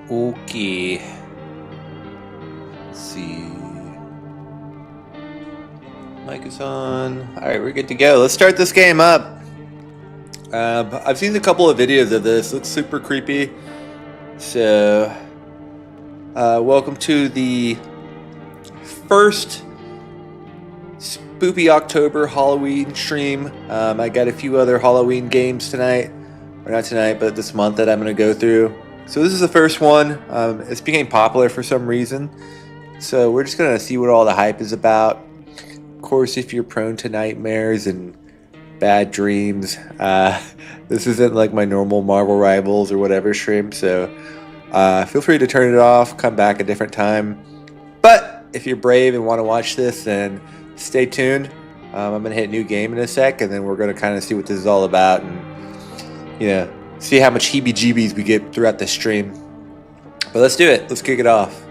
Okay. Let's see. Mic is on. Alright, we're good to go. Let's start this game up. I've seen a couple of videos of this. Looks super creepy. So, welcome to the first Spoopy October Halloween stream. I got a few other Halloween games tonight. Or not tonight, but this month that I'm going to go through. So this is the first one. It's became popular for some reason. So we're just going to see what all the hype is about. Of course, if you're prone to nightmares and bad dreams, this isn't like my normal Marvel Rivals or whatever stream. So feel free to turn it off, come back a different time. But if you're brave and want to watch this, then stay tuned. I'm going to hit new game in a sec, and then we're going to kind of see what this is all about and, you know, see how much heebie-jeebies we get throughout the stream. But let's do it. Let's kick it off.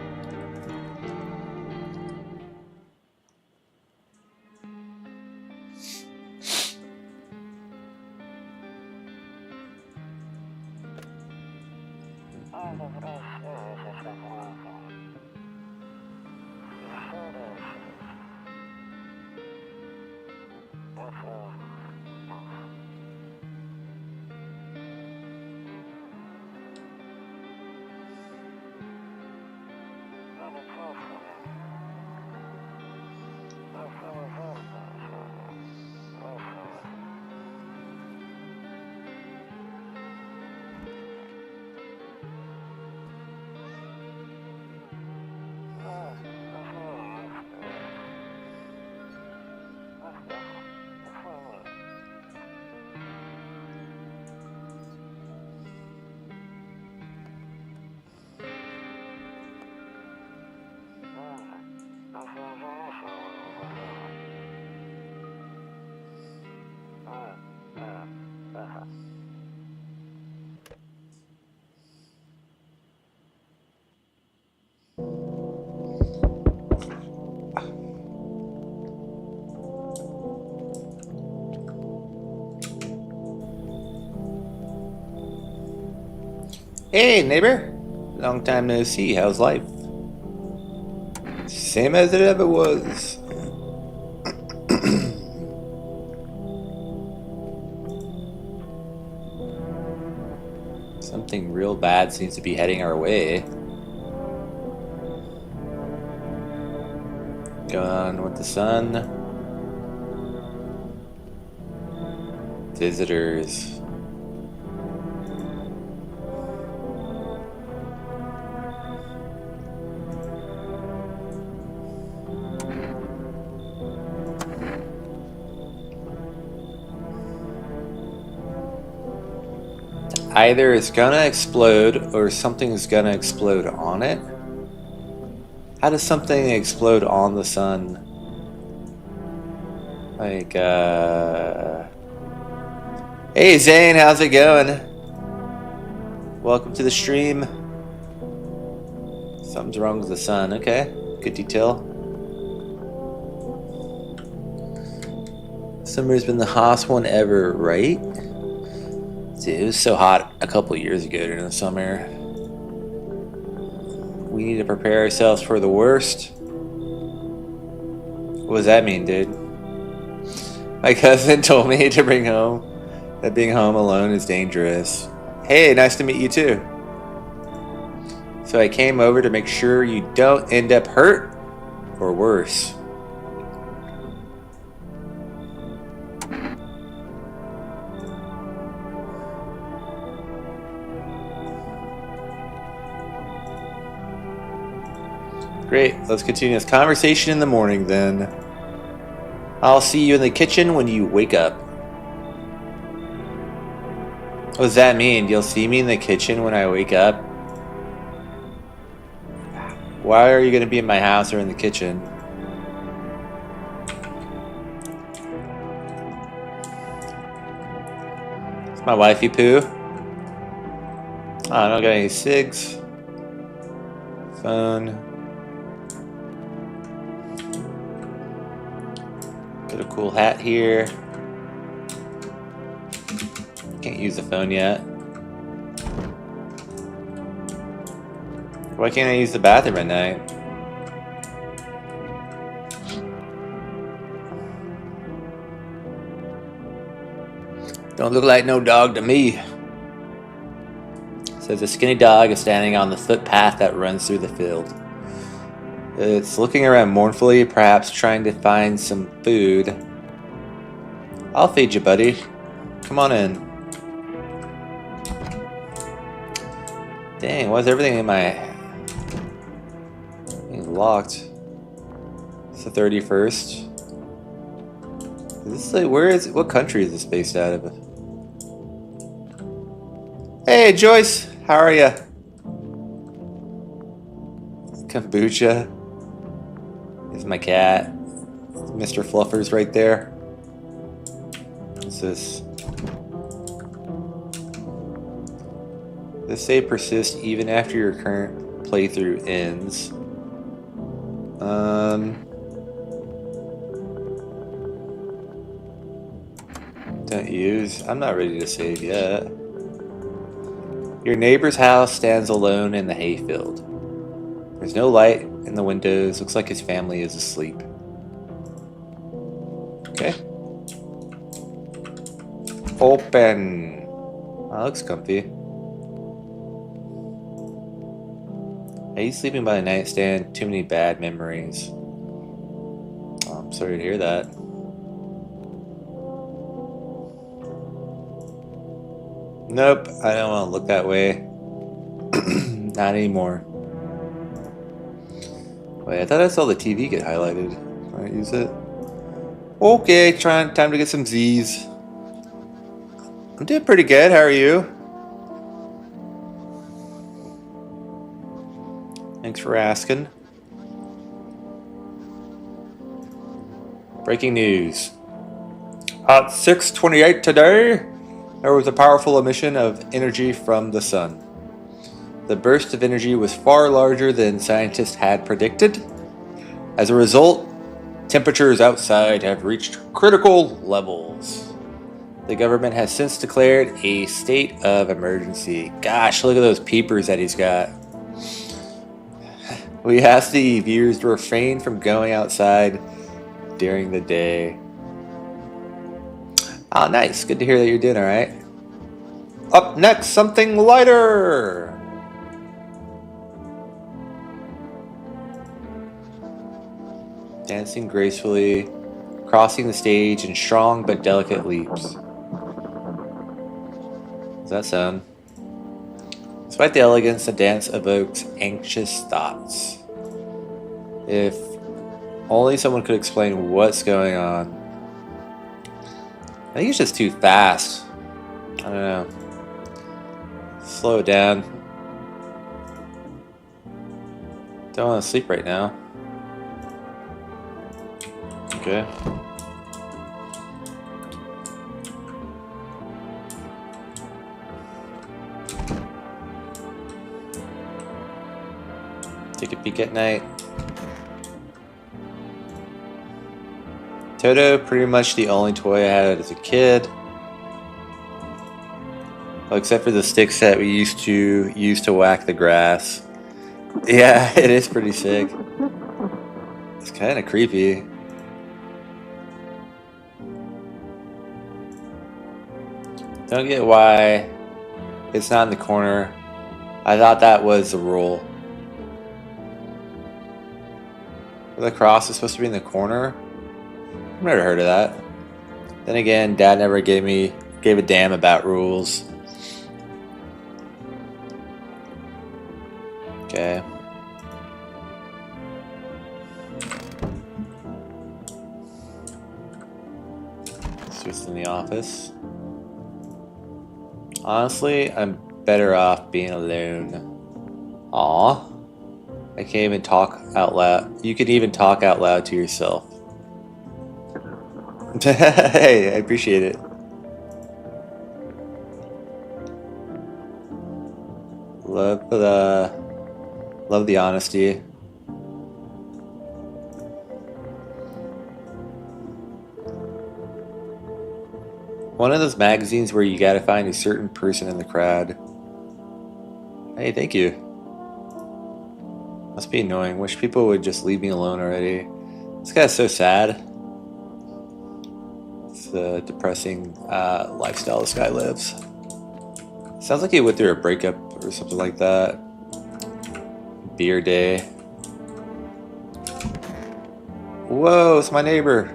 Hey, neighbor. Long time no see. How's life? Same as it ever was. Something real bad seems to be heading our way. Going on with the sun. Visitors. Either it's gonna explode or something's gonna explode on it. How does something explode on the sun? Like, Hey Zane, how's it going? Welcome to the stream. Something's wrong with the sun. Okay, good detail. Summer's been the hottest one ever, right? Dude, it was so hot a couple years ago during the summer. We need to prepare ourselves for the worst. What does that mean, dude? My cousin told me to bring home that being home alone is dangerous. Hey, nice to meet you too. So I came over to make sure you don't end up hurt or worse. Great, let's continue this conversation in the morning then. I'll see you in the kitchen when you wake up. What does that mean? You'll see me in the kitchen when I wake up? Why are you going to be in my house or in the kitchen? It's my wifey poo. Oh, I don't got any cigs. Phone. Got a cool hat here. Can't use the phone yet. Why can't I use the bathroom at night? Don't look like no dog to me. Says a skinny dog is standing on the footpath that runs through the field. It's looking around mournfully, perhaps trying to find some food. I'll feed you, buddy. Come on in. Dang, why is everything in my... locked? It's the 31st. Is this like, where is... what country is this based out of? Hey, Joyce! How are ya? Kombucha. Here's my cat. Mr. Fluffer's right there. What's this? This save persists even after your current playthrough ends. Don't use. I'm not ready to save yet. Your neighbor's house stands alone in the hayfield. There's no light in the windows. Looks like his family is asleep. Okay. Open. That looks comfy. I hate sleeping by the nightstand. Too many bad memories. Oh, I'm sorry to hear that. Nope, I don't want to look that way. Not anymore. Wait, I thought I saw the TV get highlighted. Can I use it? Okay, time to get some Z's. I'm doing pretty good. How are you? Thanks for asking. Breaking news. At 6:28 today, there was a powerful emission of energy from the sun. The burst of energy was far larger than scientists had predicted. As a result, temperatures outside have reached critical levels. The government has since declared a state of emergency. Gosh, look at those peepers that he's got. We ask the viewers to refrain from going outside during the day. Ah, nice. Good to hear that you're doing all right. Up next, something lighter. Dancing gracefully, crossing the stage in strong but delicate leaps. Does that sound? Despite the elegance, the dance evokes anxious thoughts. If only someone could explain what's going on. I think it's just too fast. I don't know. Slow it down. Don't want to sleep right now. Okay. Take a peek at night. Toto, pretty much the only toy I had as a kid. Well, except for the sticks that we used to use to whack the grass. Yeah, it is pretty sick. It's kind of creepy. Don't get why it's not in the corner. I thought that was the rule. The cross is supposed to be in the corner? I've never heard of that. Then again, Dad never gave a damn about rules. Okay. Switch in the office. Honestly, I'm better off being alone. Aw. I can't even talk out loud. You can even talk out loud to yourself. Hey, I appreciate it. Love the honesty. One of those magazines where you gotta find a certain person in the crowd. Hey, thank you. Must be annoying. Wish people would just leave me alone already. This guy's so sad. It's a depressing lifestyle this guy lives. Sounds like he went through a breakup or something like that. Beer day. Whoa, it's my neighbor.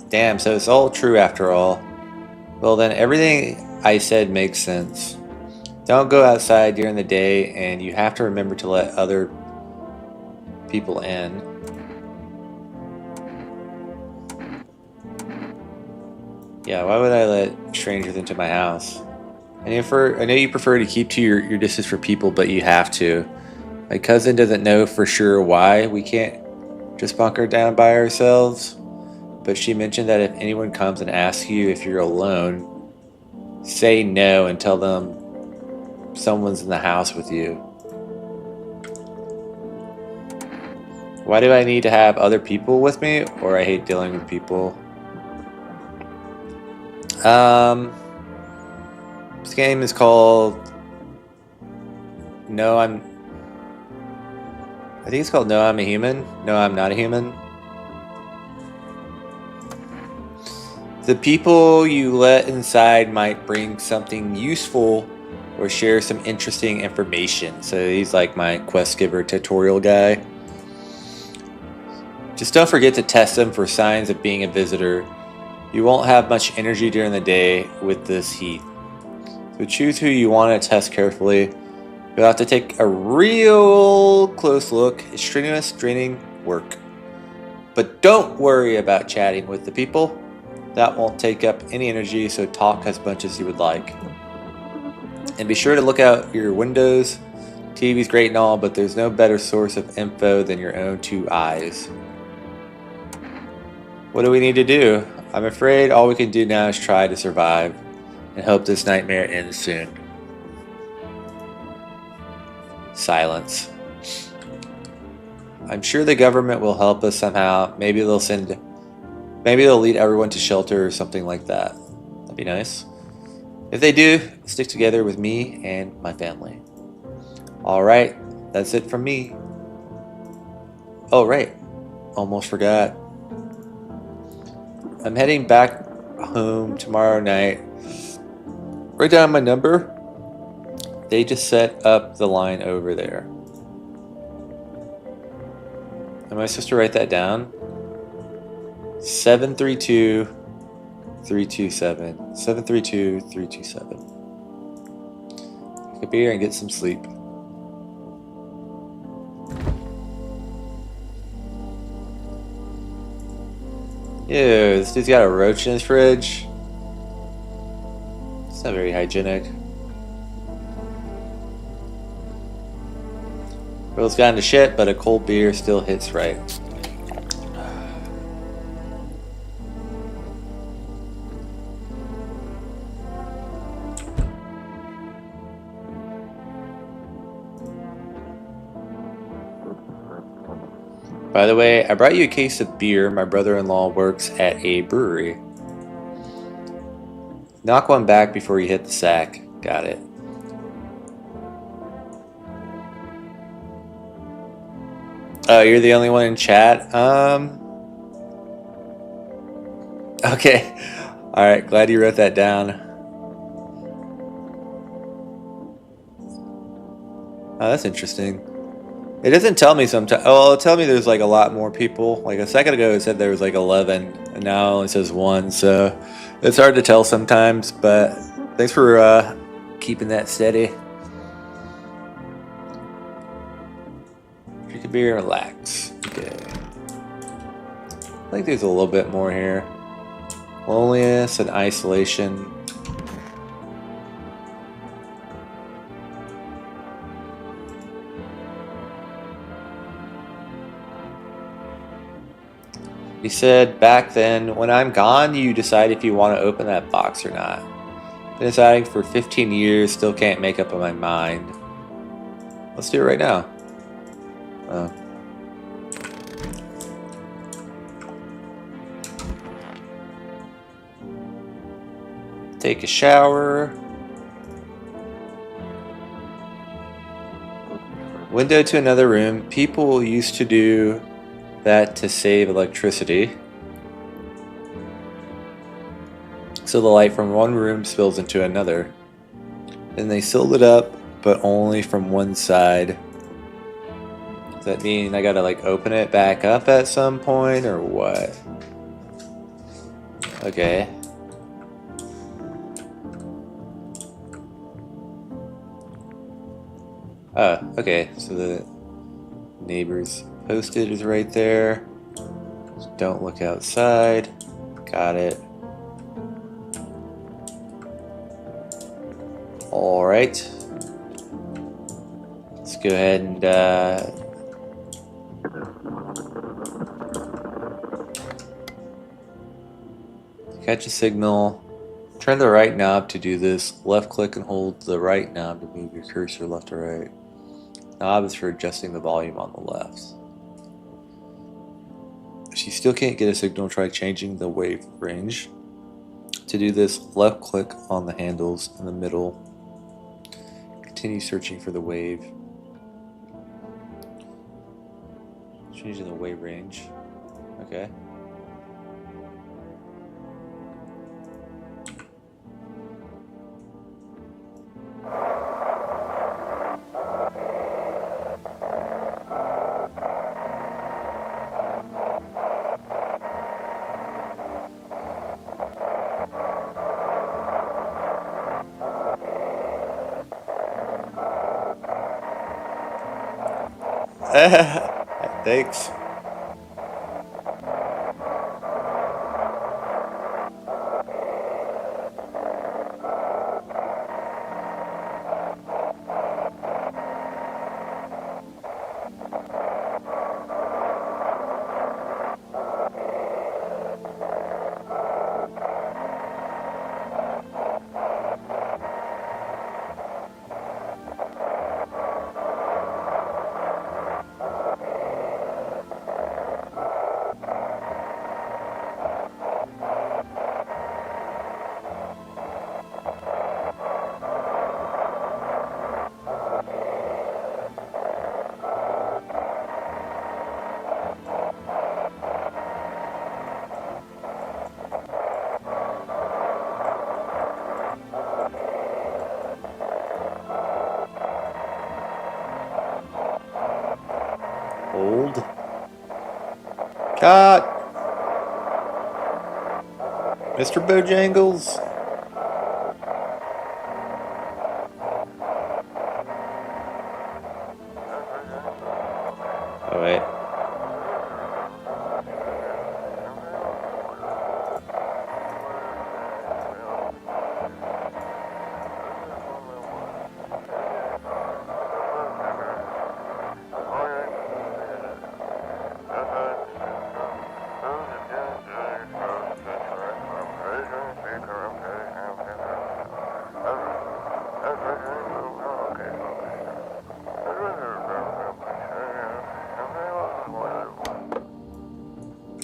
Damn, so it's all true after all. Well then, everything I said makes sense. Don't go outside during the day, and you have to remember to let other people in. Yeah, why would I let strangers into my house? I know you prefer to keep to your distance for people, but you have to. My cousin doesn't know for sure why we can't just bunker down by ourselves, but she mentioned that if anyone comes and asks you if you're alone, say no and tell them someone's in the house with you. Why do I need to have other people with me? Or I hate dealing with people. This game is called I think it's called No, I'm a Human. No, I'm Not a Human. The people you let inside might bring something useful or share some interesting information. So he's like my quest giver tutorial guy. Just don't forget to test them for signs of being a visitor. You won't have much energy during the day with this heat. So choose who you want to test carefully. You'll have to take a real close look. It's strenuous, draining work. But don't worry about chatting with the people. That won't take up any energy, so talk as much as you would like. And be sure to look out your windows. TV's great and all, but there's no better source of info than your own two eyes. What do we need to do? I'm afraid all we can do now is try to survive and hope this nightmare ends soon. Silence. I'm sure the government will help us somehow. Maybe they'll lead everyone to shelter or something like that. That'd be nice. If they do, stick together with me and my family. Alright, that's it from me. Oh, right. Almost forgot. I'm heading back home tomorrow night. Write down my number. They just set up the line over there. Am I supposed to write that down? 732 327. 732 327. Take a beer and get some sleep. Ew, this dude's got a roach in his fridge. It's not very hygienic. World's gotten to shit, but a cold beer still hits right. By the way, I brought you a case of beer. My brother-in-law works at a brewery. Knock one back before you hit the sack. Got it. Oh, you're the only one in chat? Okay. Alright, glad you wrote that down. Oh, that's interesting. It doesn't tell me sometimes. Oh, it'll tell me there's like a lot more people. Like a second ago it said there was like 11, and now it only says 1, so it's hard to tell sometimes, but thanks for keeping that steady. Drink a beer and relax. Okay. I think there's a little bit more here. Loneliness and isolation. He said, back then, when I'm gone, you decide if you want to open that box or not. Been deciding for 15 years, still can't make up my mind. Let's do it right now. Oh. Take a shower. Window to another room. People used to do that to save electricity. So the light from one room spills into another. Then they sealed it up, but only from one side. Does that mean I gotta like open it back up at some point or what? Okay. Okay, so the neighbor's posted is right there. Don't look outside. Got it. Alright. Let's go ahead and catch a signal. Turn the right knob to do this. Left click and hold the right knob to move your cursor left to right. Knob is for adjusting the volume on the left. If you still can't get a signal, try changing the wave range. To do this, left click on the handles in the middle. Continue searching for the wave. Changing the wave range. Okay. Thanks. Hold. Cut! Mr. Bojangles! Oh, wait.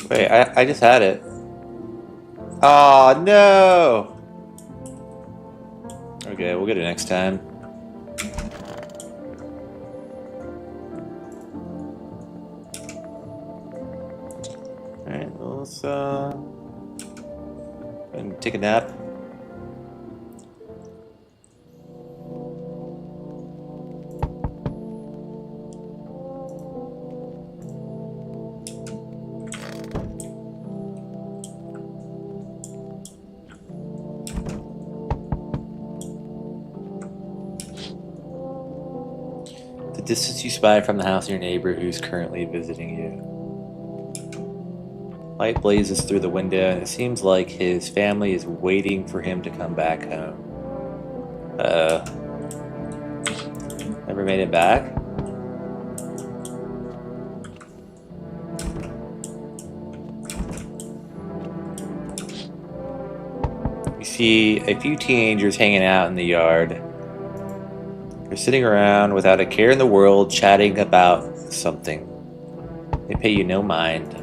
Wait, I just had it. Oh no! Okay, we'll get it next time. Alright, well, let's go and take a nap. The distance you spy from the house of your neighbor who's currently visiting you. Light blazes through the window, and it seems like his family is waiting for him to come back home. Never made it back? You see a few teenagers hanging out in the yard. They're sitting around without a care in the world, chatting about something. They pay you no mind.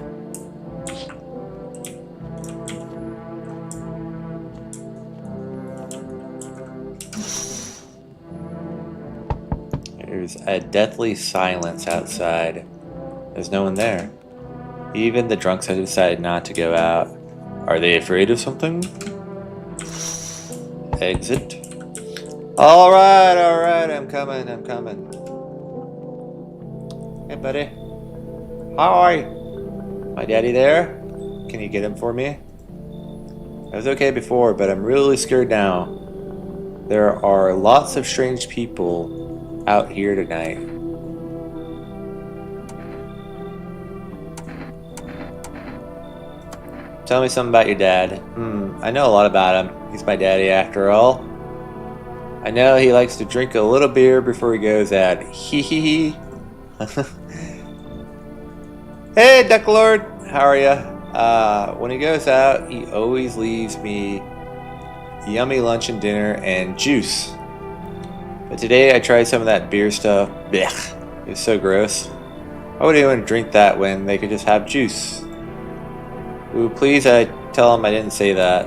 There's a deathly silence outside. There's no one there. Even the drunks have decided not to go out. Are they afraid of something? Exit. Alright, I'm coming. Hey, buddy. Hi. My daddy there? Can you get him for me? I was okay before, but I'm really scared now. There are lots of strange people out here tonight. Tell me something about your dad. I know a lot about him. He's my daddy after all. I know he likes to drink a little beer before he goes out. Hee hee hee. Hey, Duck Lord. How are ya? When he goes out, he always leaves me yummy lunch and dinner and juice. But today I tried some of that beer stuff. Blech. It was so gross. Why would anyone drink that when they could just have juice? Ooh, please tell him I didn't say that.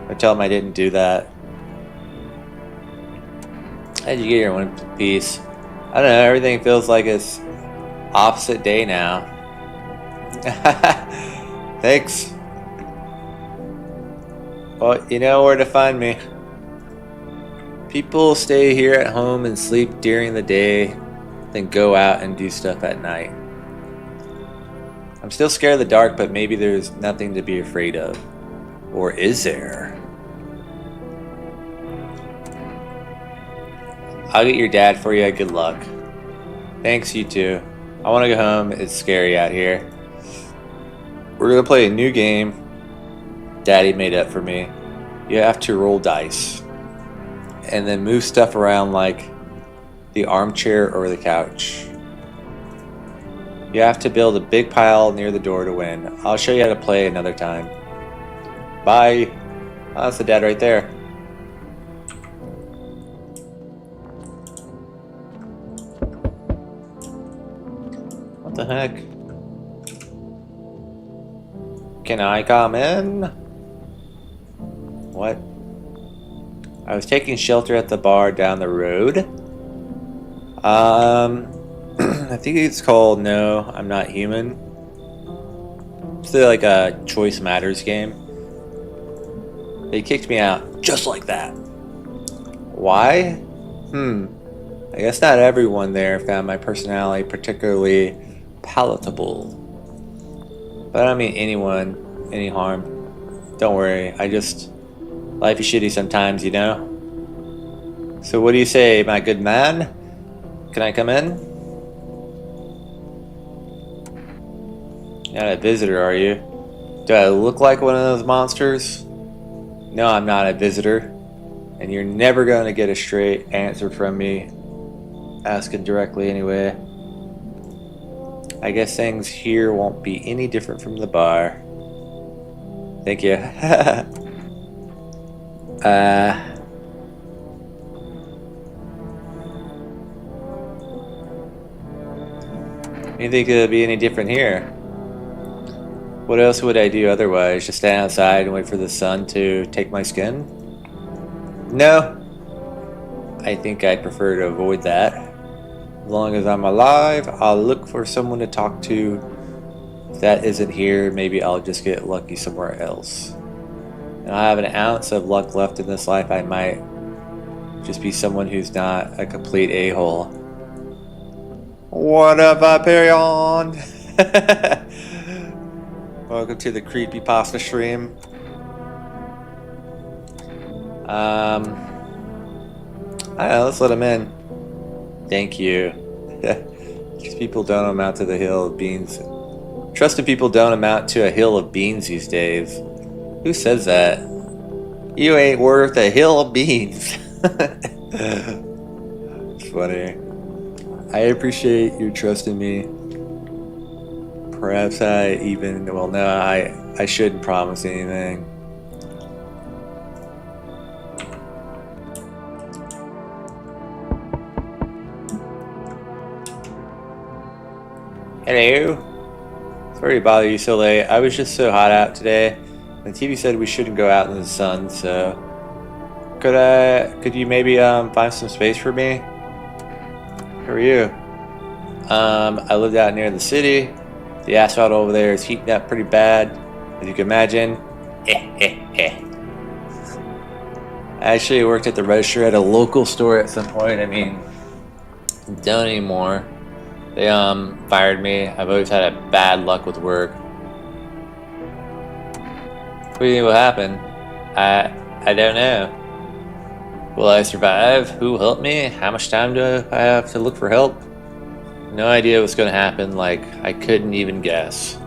Or tell him I didn't do that. How'd you get here in one piece? I don't know, everything feels like it's opposite day now. Thanks. Well, you know where to find me. People stay here at home and sleep during the day, then go out and do stuff at night. I'm still scared of the dark, but maybe there's nothing to be afraid of. Or is there? I'll get your dad for you. Good luck. Thanks, you too. I want to go home. It's scary out here. We're going to play a new game Daddy made up for me. You have to roll dice and then move stuff around like the armchair or the couch. You have to build a big pile near the door to win. I'll show you how to play another time. Bye. Oh, that's the dad right there. What the heck? Can I come in? What? I was taking shelter at the bar down the road. I think it's called No, I'm Not Human. It's like a Choice Matters game. They kicked me out just like that. Why? I guess not everyone there found my personality particularly palatable. But I don't mean anyone any harm. Don't worry, life is shitty sometimes, you know? So what do you say, my good man? Can I come in? You're not a visitor, are you? Do I look like one of those monsters? No, I'm not a visitor. And you're never going to get a straight answer from me. Asking directly anyway. I guess things here won't be any different from the bar. Thank you. You think it'll be any different here? What else would I do otherwise? Just stand outside and wait for the sun to take my skin? No. I think I'd prefer to avoid that. As long as I'm alive, I'll look for someone to talk to. If that isn't here, maybe I'll just get lucky somewhere else. And I have an ounce of luck left in this life, I might just be someone who's not a complete a-hole. What up, Hyperion? Welcome to the Creepypasta stream. I don't know, let's let him in. Thank you. These people don't amount to the hill of beans. Trusted people don't amount to a hill of beans these days. Who says that? You ain't worth a hill of beans. It's funny. I appreciate your trust in me. Perhaps I even, well, no, I shouldn't promise anything. Hello. Sorry to bother you so late. I was just so hot out today. The TV said we shouldn't go out in the sun, so could you maybe find some space for me? are you? I lived out near the city. The asphalt over there is heating up pretty bad, as you can imagine. I actually worked at the register at a local store at some point. I mean, don't anymore. They fired me. I've always had a bad luck with work. What do you think will happen? I don't know. Will I survive? Who will help me? How much time do I have to look for help? No idea what's going to happen. Like, I couldn't even guess.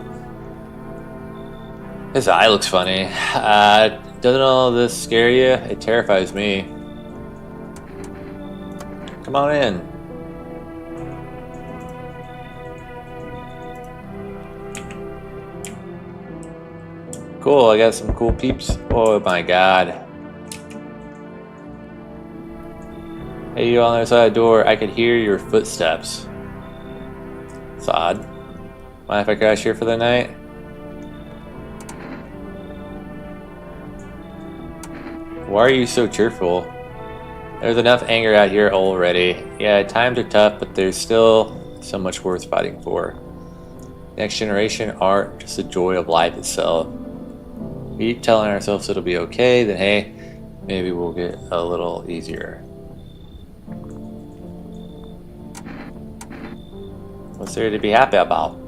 His eye looks funny. Doesn't all this scare you? It terrifies me. Come on in. Cool, I got some cool peeps. Oh my god. Hey, you on the other side of the door. I could hear your footsteps. It's odd. Mind if I crash here for the night? Why are you so cheerful? There's enough anger out here already. Yeah, times are tough, but there's still so much worth fighting for. Next generation aren't just the joy of life itself. We keep telling ourselves it'll be okay, then hey, maybe we'll get a little easier. What's there to be happy about?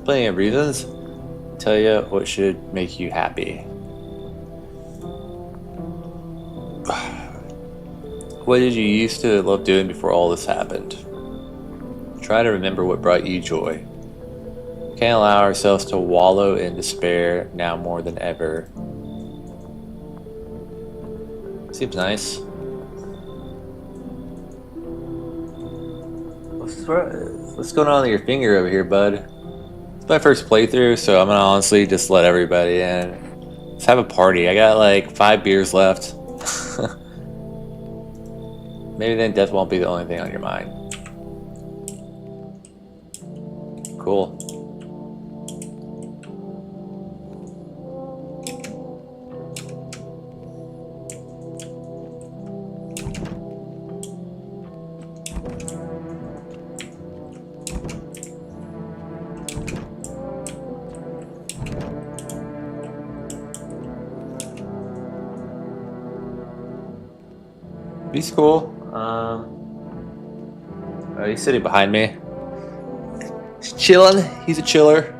Plenty of reasons. I'll tell you what should make you happy. What did you used to love doing before all this happened? Try to remember what brought you joy. We can't allow ourselves to wallow in despair now more than ever. Seems nice. What's going on with your finger over here, bud? It's my first playthrough, so I'm gonna honestly just let everybody in. Let's have a party. I got like 5 beers left. Maybe then death won't be the only thing on your mind. Cool. He's cool. He's sitting behind me. He's chilling. He's a chiller.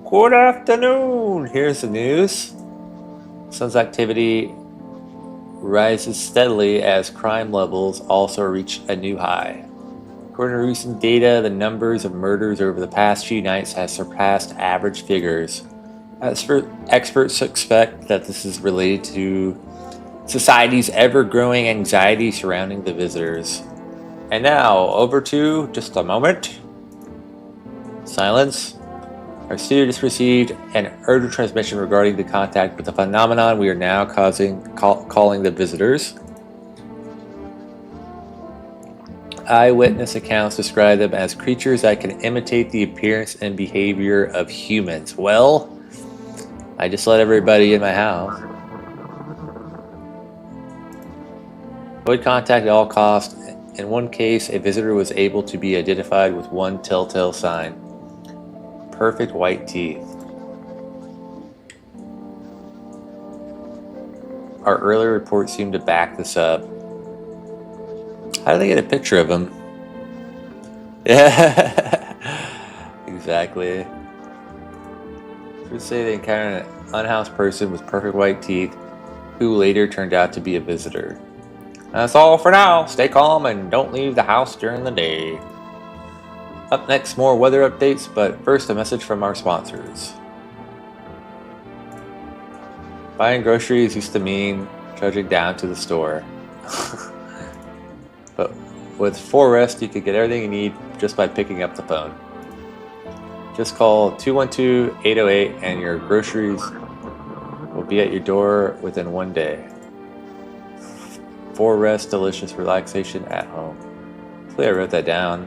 Good afternoon. Here's the news. Sun's activity rises steadily as crime levels also reach a new high. According to recent data, the numbers of murders over the past few nights has surpassed average figures. Experts suspect that this is related to society's ever-growing anxiety surrounding the visitors. And now, over to just a moment. Silence. Our studio just received an urgent transmission regarding the contact with the phenomenon we are now calling the visitors. Eyewitness accounts describe them as creatures that can imitate the appearance and behavior of humans. Well, I just let everybody in my house. Avoid contact at all costs. In one case, a visitor was able to be identified with one telltale sign: perfect white teeth. Our earlier reports seem to back this up. How did they get a picture of him? Yeah, exactly. Let's say they encountered an unhoused person with perfect white teeth who later turned out to be a visitor. That's all for now. Stay calm and don't leave the house during the day. Up next, more weather updates, but first a message from our sponsors. Buying groceries used to mean trudging down to the store. But with 4Rest, you can get everything you need just by picking up the phone. Just call 212-808 and your groceries will be at your door within 1 day. 4Rest, delicious relaxation at home. Hopefully I wrote that down.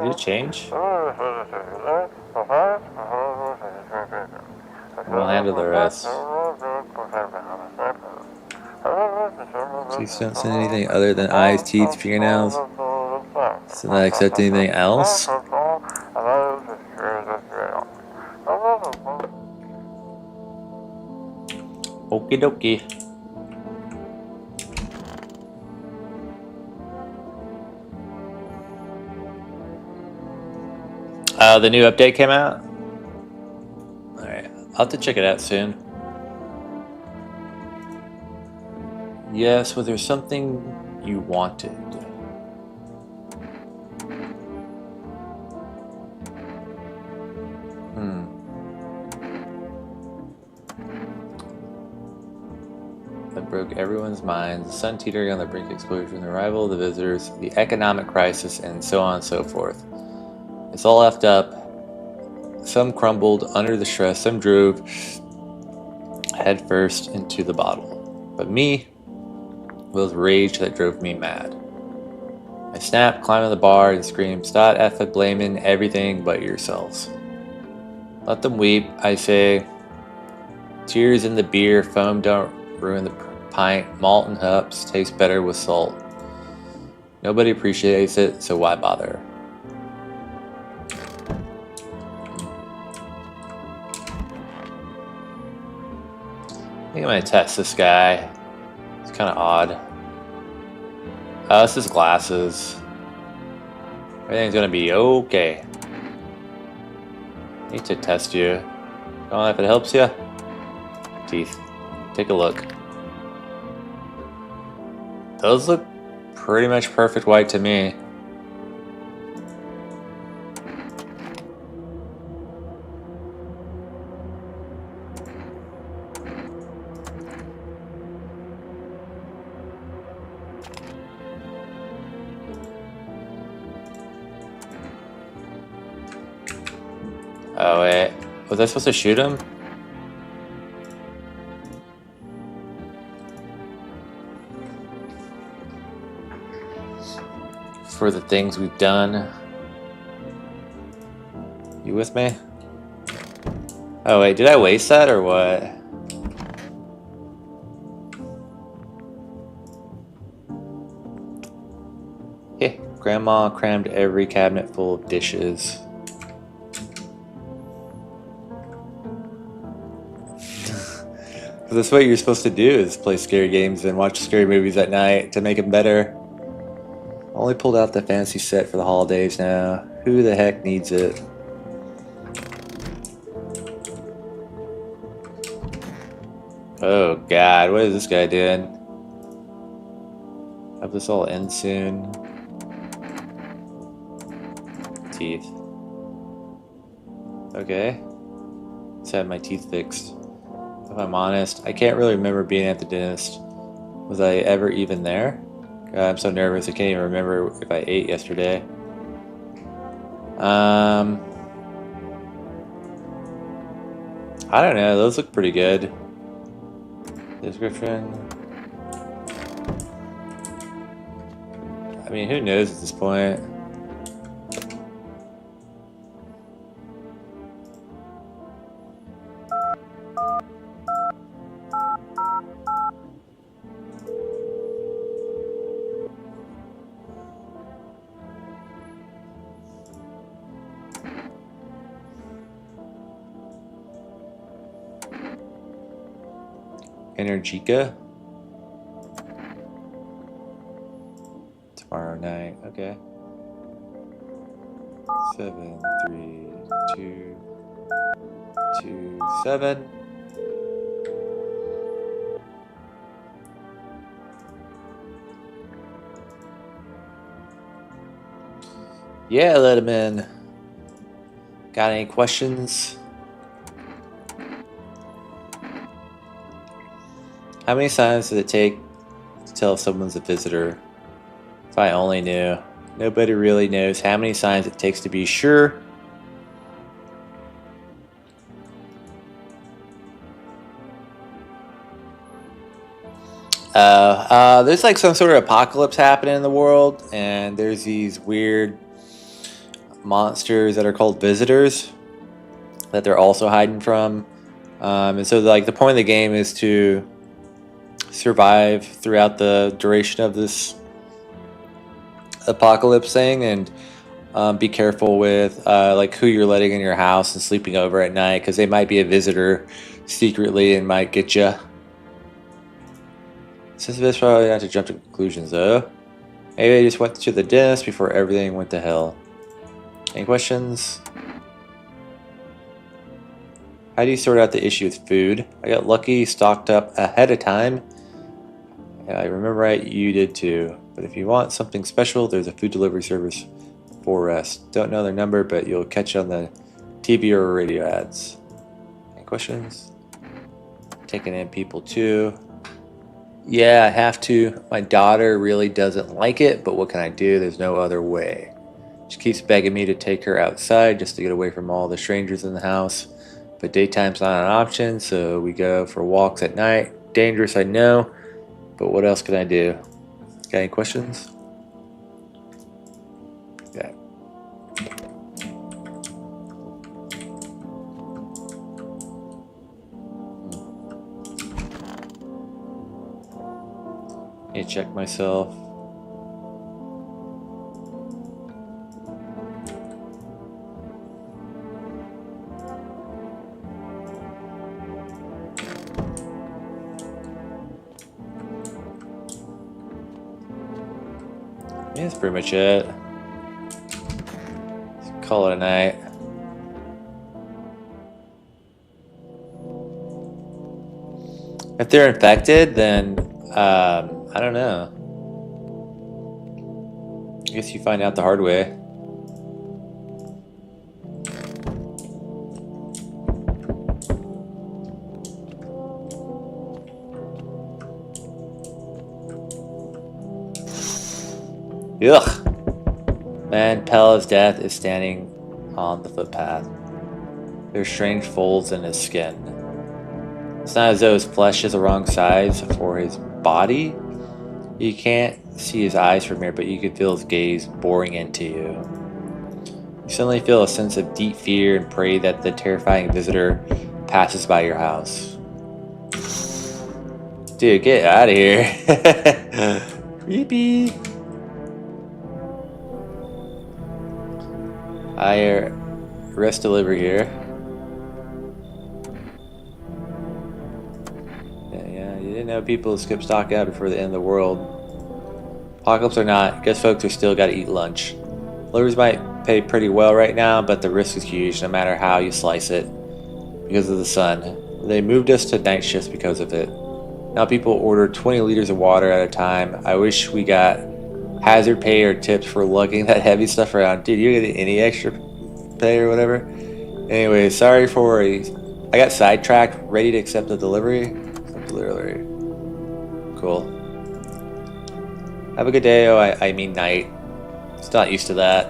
Did it change? We'll handle the rest. Please don't send anything other than eyes, teeth, fingernails. So not accept anything else? Okie dokie. The new update came out? Alright, I'll have to check it out soon. Yes, was there something you wanted? That broke everyone's minds. The sun teetering on the brink of explosion, the arrival of the visitors, the economic crisis, and so on and so forth. It's all effed up. Some crumbled under the stress. Some drove head first into the bottle. But me, it was rage that drove me mad. I snapped, climbed on the bar, and screamed, "Stop effing blaming everything but yourselves. Let them weep, I say. Tears in the beer, foam don't ruin the pint. Malt and hops taste better with salt. Nobody appreciates it, so why bother?" I think I'm gonna test this guy. It's kind of odd. Oh, this is glasses. Everything's gonna be okay. Need to test you. Come on, if it helps you. Teeth. Take a look. Those look pretty much perfect white to me. Oh wait, was I supposed to shoot him? For the things we've done. You with me? Oh wait, did I waste that or what? Hey, Grandma crammed every cabinet full of dishes. That's what you're supposed to do, is play scary games and watch scary movies at night to make them better. Only pulled out the fancy set for the holidays now. Who the heck needs it? Oh god, what is this guy doing? Hope this all ends soon. Teeth. Okay. Let's have my teeth fixed. If I'm honest, I can't really remember being at the dentist. Was I ever even there? God, I'm so nervous, I can't even remember if I ate yesterday. I don't know, those look pretty good. Description. I mean, who knows at this point? Energica. Tomorrow night. Okay. 7, 3, 2, 2, 7. Yeah, let him in. Got any questions? How many signs does it take to tell if someone's a visitor? If I only knew. Nobody really knows how many signs it takes to be sure. There's like some sort of apocalypse happening in the world, and there's these weird monsters that are called visitors that they're also hiding from. And so like the point of the game is to survive throughout the duration of this apocalypse thing, and be careful with like who you're letting in your house and sleeping over at night, because they might be a visitor secretly and might get you. Since this probably not to jump to conclusions though. Maybe I just went to the dentist before everything went to hell. Any questions? How do you sort out the issue with food? I got lucky, stocked up ahead of time. Yeah, I remember right, you did too. But if you want something special, there's a food delivery service for us. Don't know their number, but you'll catch it on the TV or radio ads. Any questions? Taking in people too. Yeah, I have to. My daughter really doesn't like it, but what can I do? There's no other way. She keeps begging me to take her outside just to get away from all the strangers in the house. But daytime's not an option, so we go for walks at night. Dangerous, I know, but what else can I do? Got any questions? Yeah. Need to check myself. Yeah, that's pretty much it. Let's call it a night. If they're infected, then I don't know. I guess you find out the hard way. Ugh. Man, Pella's death is standing on the footpath. There's strange folds in his skin. It's not as though his flesh is the wrong size for his body. You can't see his eyes from here, but you can feel his gaze boring into you. You suddenly feel a sense of deep fear and pray that the terrifying visitor passes by your house. Dude, get out of here. Creepy. I rest delivery here. Yeah, you didn't know people skip stock out before the end of the world. Apocalypse or not, guess folks are still gotta eat lunch. Deliveries might pay pretty well right now, but the risk is huge no matter how you slice it because of the sun. They moved us to night shifts because of it. Now people order 20 liters of water at a time. I wish we got hazard pay or tips for lugging that heavy stuff around. Dude, you get any extra pay or whatever? Anyway, sorry for I got sidetracked, ready to accept the delivery. Cool. Have a good day. Oh, I mean night. It's not used to that.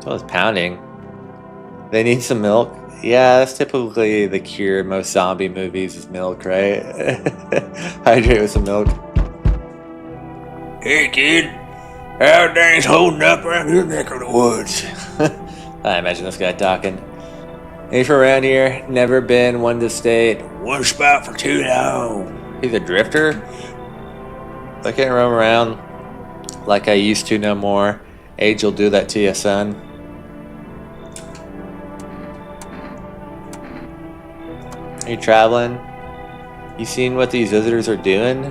So it's pounding. They need some milk. Yeah, that's typically the cure in most zombie movies is milk, right? Hydrate with some milk. Hey kid, how things holding up around your neck of the woods? I imagine this guy talking. Ain't from around here, never been one to stay at one spot for too long. He's a drifter? I can't roam around like I used to no more. Age will do that to you, son. Are you traveling? You seen what these visitors are doing?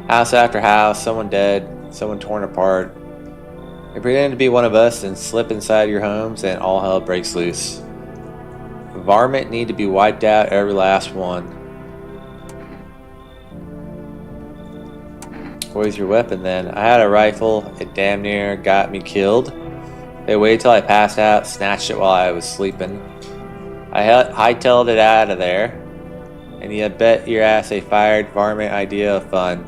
House after house, someone dead, someone torn apart. They pretend to be one of us and slip inside your homes and all hell breaks loose. Varmint need to be wiped out, every last one. Where's your weapon then? I had a rifle, it damn near got me killed. They waited till I passed out, snatched it while I was sleeping. I hightailed it out of there, and you bet your ass they fired varmint idea of fun.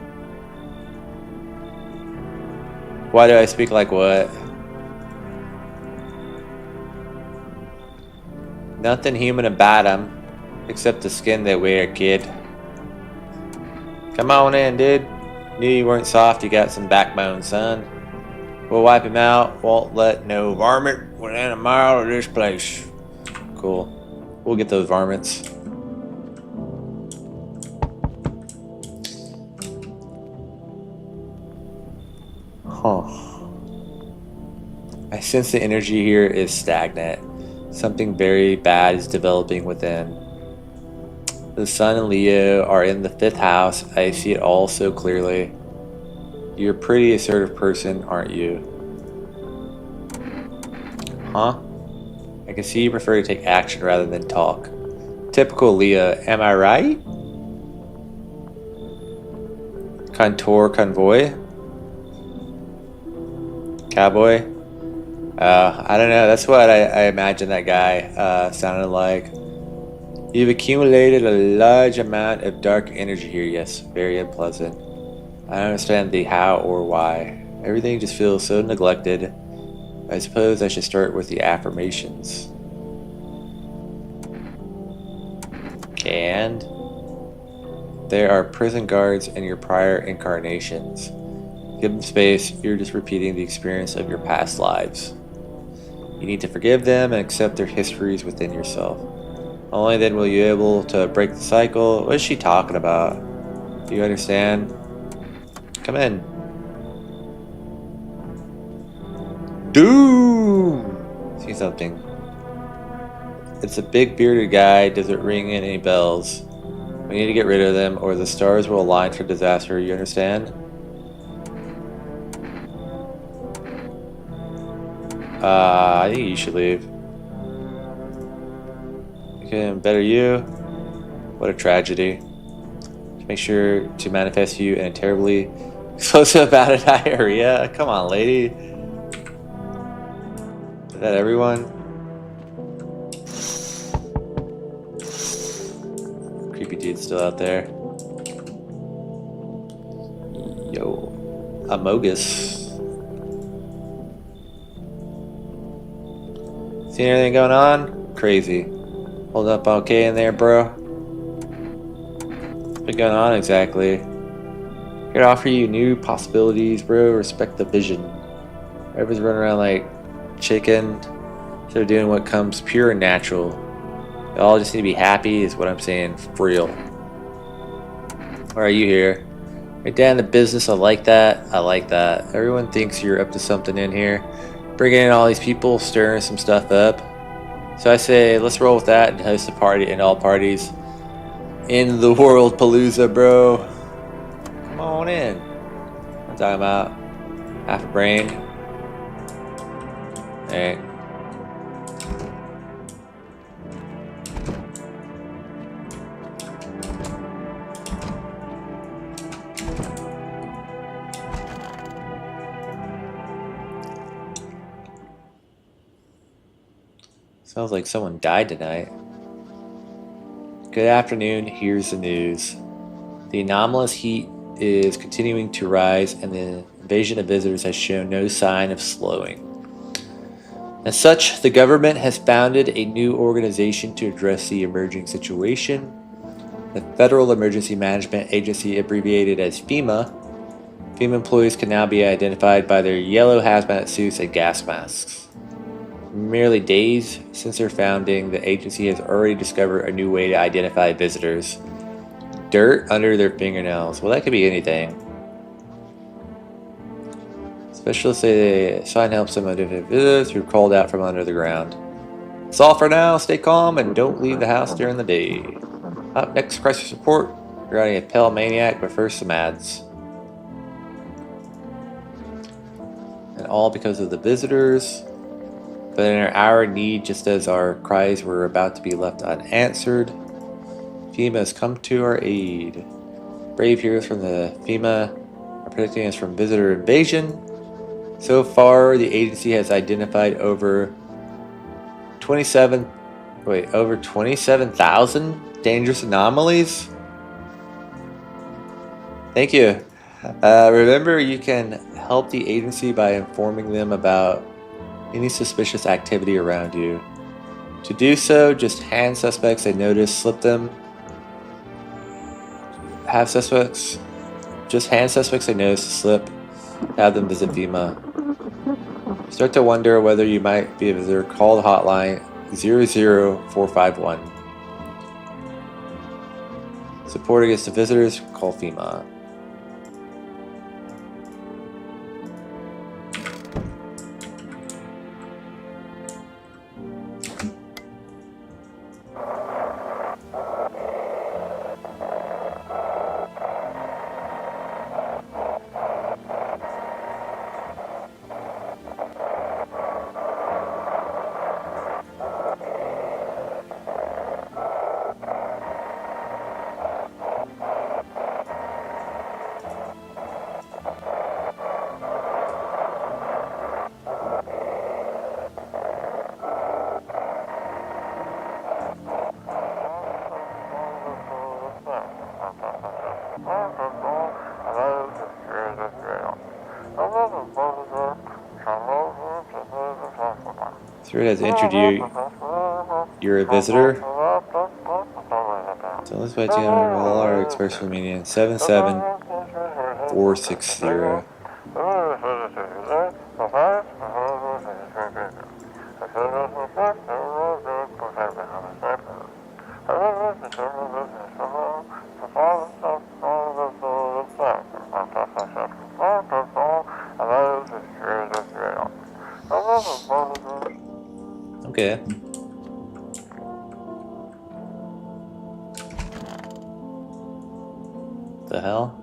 Why do I speak like what? Nothing human about them, except the skin they wear, kid. Come on in, dude. Knew you weren't soft, you got some backbone, son. We'll wipe him out, won't let no varmint within a mile of this place. Cool. We'll get those varmints. Huh. I sense the energy here is stagnant. Something very bad is developing within. The sun and Leo are in the 5th house. I see it all so clearly. You're a pretty assertive person, aren't you? Huh? I can see you prefer to take action rather than talk. Typical Leo, am I right? Convoy? Cowboy? I don't know. That's what I imagine that guy sounded like. You've accumulated a large amount of dark energy here. Yes, very unpleasant. I don't understand the how or why. Everything just feels so neglected. I suppose I should start with the affirmations. And there are prison guards in your prior incarnations. Give them space. You're just repeating the experience of your past lives. You need to forgive them and accept their histories within yourself. Only then will you be able to break the cycle. What is she talking about? Do you understand? Come in. Doom! See something. It's a big bearded guy. Does it ring in any bells? We need to get rid of them or the stars will align for disaster. You understand? I think you should leave. Okay, better you. What a tragedy. Make sure to manifest you in a terribly explosive bout of diarrhea. Come on, lady. Is that everyone? Creepy dude's still out there. Yo. Amogus. See anything going on? Crazy. Hold up okay in there, bro? What's going on exactly? Here to offer you new possibilities, bro. Respect the vision. Everyone's running around like chicken. Instead of doing what comes pure and natural. You all just need to be happy is what I'm saying for real. Why are you here? Right down to business. I like that. I like that. Everyone thinks you're up to something in here. Bringing in all these people, stirring some stuff up. So I say, let's roll with that and host a party and all parties in the world palooza, bro. Come on in. I'm talking about half a brain. Alright. Sounds like someone died tonight. Good afternoon, here's the news. The anomalous heat is continuing to rise and the invasion of visitors has shown no sign of slowing. As such, the government has founded a new organization to address the emerging situation. The Federal Emergency Management Agency, abbreviated as FEMA. FEMA employees can now be identified by their yellow hazmat suits and gas masks. Merely days since their founding, the agency has already discovered a new way to identify visitors. Dirt under their fingernails. Well, that could be anything. Specialists say the sign helps them identify visitors who are called out from under the ground. That's all for now. Stay calm and don't leave the house during the day. Up next, crisis report regarding a pale maniac, but first some ads. And all because of the visitors. But in our need, just as our cries were about to be left unanswered, FEMA has come to our aid. Brave heroes from the FEMA are protecting us from visitor invasion. So far, the agency has identified over 27,000 dangerous anomalies. Thank you. Remember, you can help the agency by informing them about any suspicious activity around you. To do so, just hand suspects a notice, slip them. Have suspects just hand suspects they notice a slip. Have them visit FEMA. Start to wonder whether you might be a visitor. Call the hotline 00451. Support against the visitors. Call FEMA. Spirit has entered you. You're a visitor. So let's bet you under all our expression meaning 77460. Okay. The hell?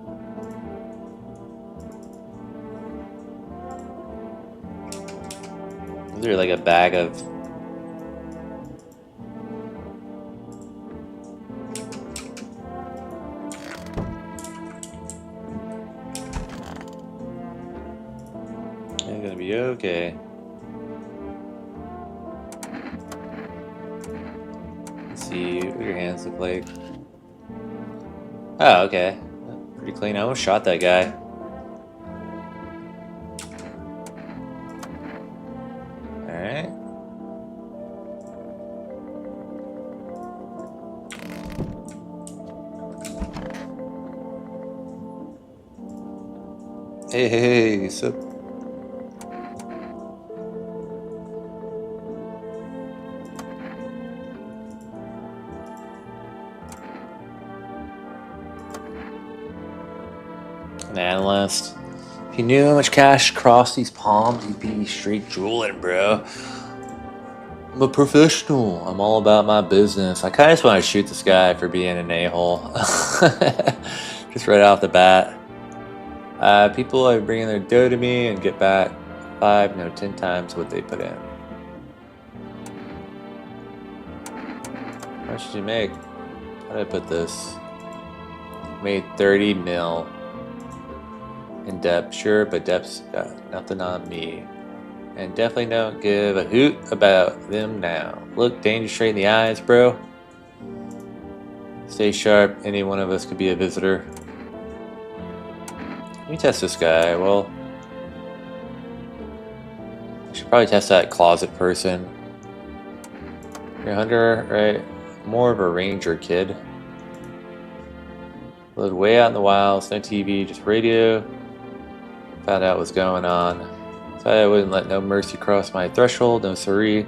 Is there like a bag of... It's gonna be okay. Let's see what your hands look like. Oh, okay. Pretty clean. I almost shot that guy. Alright. Hey, sup? An analyst. If you knew how much cash crossed these palms, you'd be straight drooling, bro. I'm a professional. I'm all about my business. I kind of just want to shoot this guy for being an a-hole. Just right off the bat. People are bringing their dough to me and get back 5, no, 10 times what they put in. How much did you make? How did I put this? Made 30 mil. In Depp, sure, but Depp's got nothing on me. And definitely don't give a hoot about them now. Look danger straight in the eyes, bro. Stay sharp, any one of us could be a visitor. Let me test this guy. Well, I should probably test that closet person. You're a hunter, right? More of a ranger, kid. Lived way out in the wilds, no TV, just radio. Found out what's going on. So I wouldn't let no mercy cross my threshold, no siree.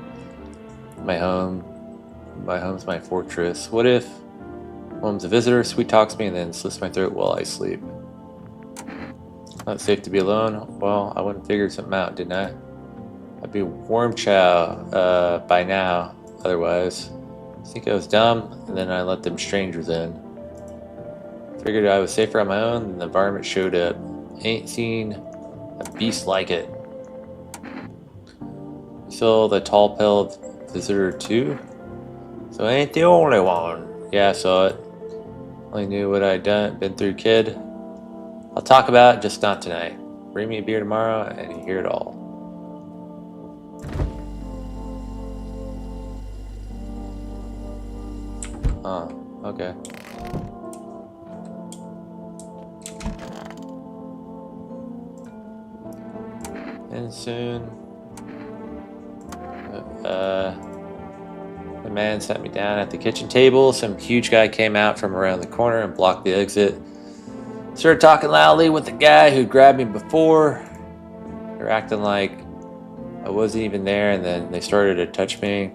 My home's my fortress. What if home's a visitor, sweet talks me, and then slits my throat while I sleep? Not safe to be alone? Well, I wouldn't figure something out, didn't I? I'd be warm chow by now, otherwise. I think I was dumb, and then I let them strangers in. Figured I was safer on my own, and the environment showed up. Ain't seen a beast like it. Still the tall pale visitor too? So I ain't the only one. Yeah, I saw it. Only knew what I'd been through, kid. I'll talk about it, just not tonight. Bring me a beer tomorrow and you hear it all. Oh, okay. And soon, the man sat me down at the kitchen table. Some huge guy came out from around the corner and blocked the exit. Started talking loudly with the guy who grabbed me before. They're acting like I wasn't even there, and then they started to touch me.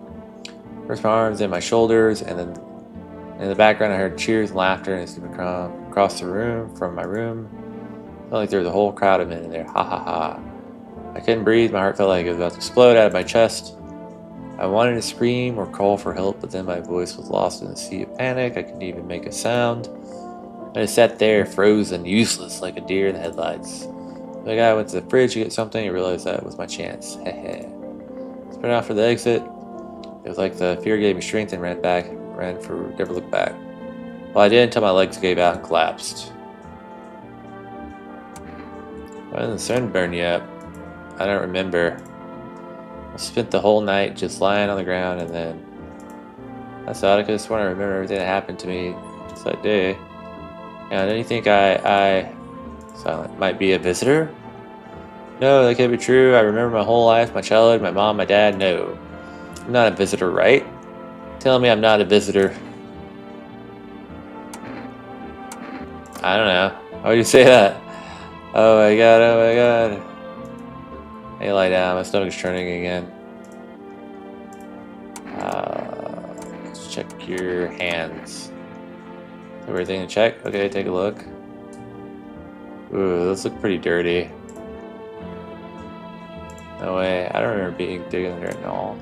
First my arms, then my shoulders, and then in the background I heard cheers and laughter, and it's across the room from my room. Felt like there was a whole crowd of men in there. Ha ha ha. I couldn't breathe. My heart felt like it was about to explode out of my chest. I wanted to scream or call for help, but then my voice was lost in a sea of panic. I couldn't even make a sound. I just sat there, frozen, useless, like a deer in the headlights. The guy went to the fridge to get something and realized that was my chance. Heh. Sprint out for the exit. It was like the fear gave me strength and ran for never looked back. Well, I did until my legs gave out and collapsed. Why didn't the sun burn you up? I don't remember. I spent the whole night just lying on the ground, and then that's odd. I could have sworn I remember everything that happened to me just that day. Now, don't you think I silent might be a visitor? No, that can't be true. I remember my whole life, my childhood, my mom, my dad. No, I'm not a visitor, right? Tell me I'm not a visitor. I don't know. Why would you say that? Oh my god, oh my god. Hey, lie down. My stomach's churning again. Let's check your hands. Everything to check? Okay, take a look. Ooh, those look pretty dirty. No way. I don't remember being digging in there at all.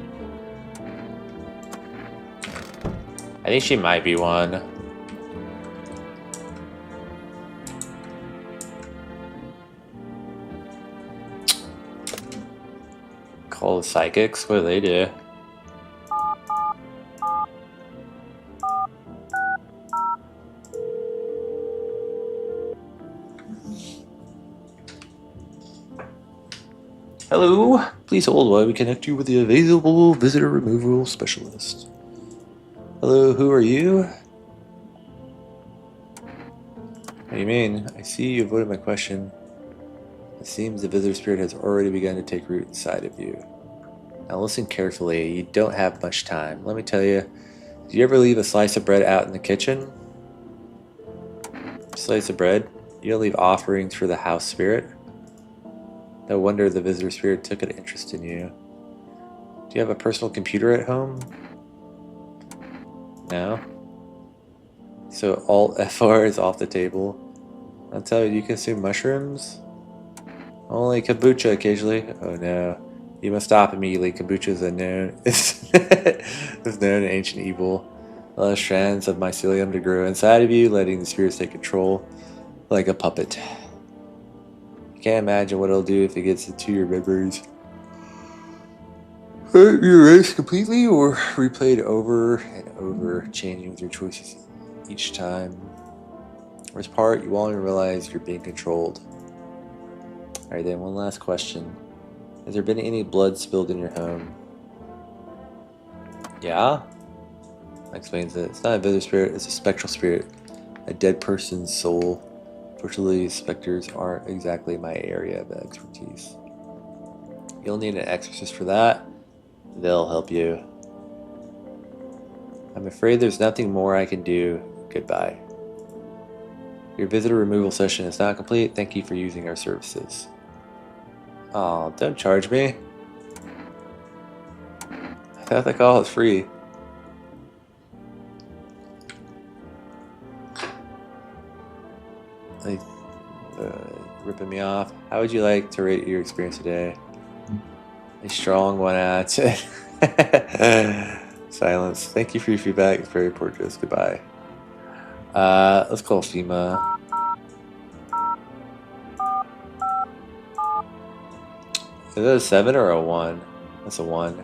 I think she might be one. Call the psychics? What do they do? Hello, please hold while we connect you with the available visitor removal specialist. Hello, who are you? What do you mean? I see you avoided my question. It seems the visitor spirit has already begun to take root inside of you. Now listen carefully, you don't have much time. Let me tell you, did you ever leave a slice of bread out in the kitchen? Slice of bread? You don't leave offerings for the house spirit? No wonder the visitor spirit took an interest in you. Do you have a personal computer at home? No? So Alt FR is off the table. I'll tell you, do you consume mushrooms? Only kombucha occasionally. Oh no. You must stop immediately. Kombucha is unknown. It's known in ancient evil. Allow strands of mycelium to grow inside of you, letting the spirits take control like a puppet. You can't imagine what it'll do if it gets into your memories. Be erased completely or replayed over and over, changing with your choices each time. Worst part, you won't even realize you're being controlled. Alright then, one last question. Has there been any blood spilled in your home? Yeah? That explains it. It's not a visitor spirit, it's a spectral spirit. A dead person's soul. Fortunately, specters aren't exactly my area of expertise. You'll need an exorcist for that. They'll help you. I'm afraid there's nothing more I can do. Goodbye. Your visitor removal session is not complete. Thank you for using our services. Oh, don't charge me. I thought the call was free. Like, ripping me off. How would you like to rate your experience today? A strong 1 out of 10. Silence. Thank you for your feedback. It's very important to us. Goodbye. Let's call FEMA. Is that a 7 or a 1? That's a 1.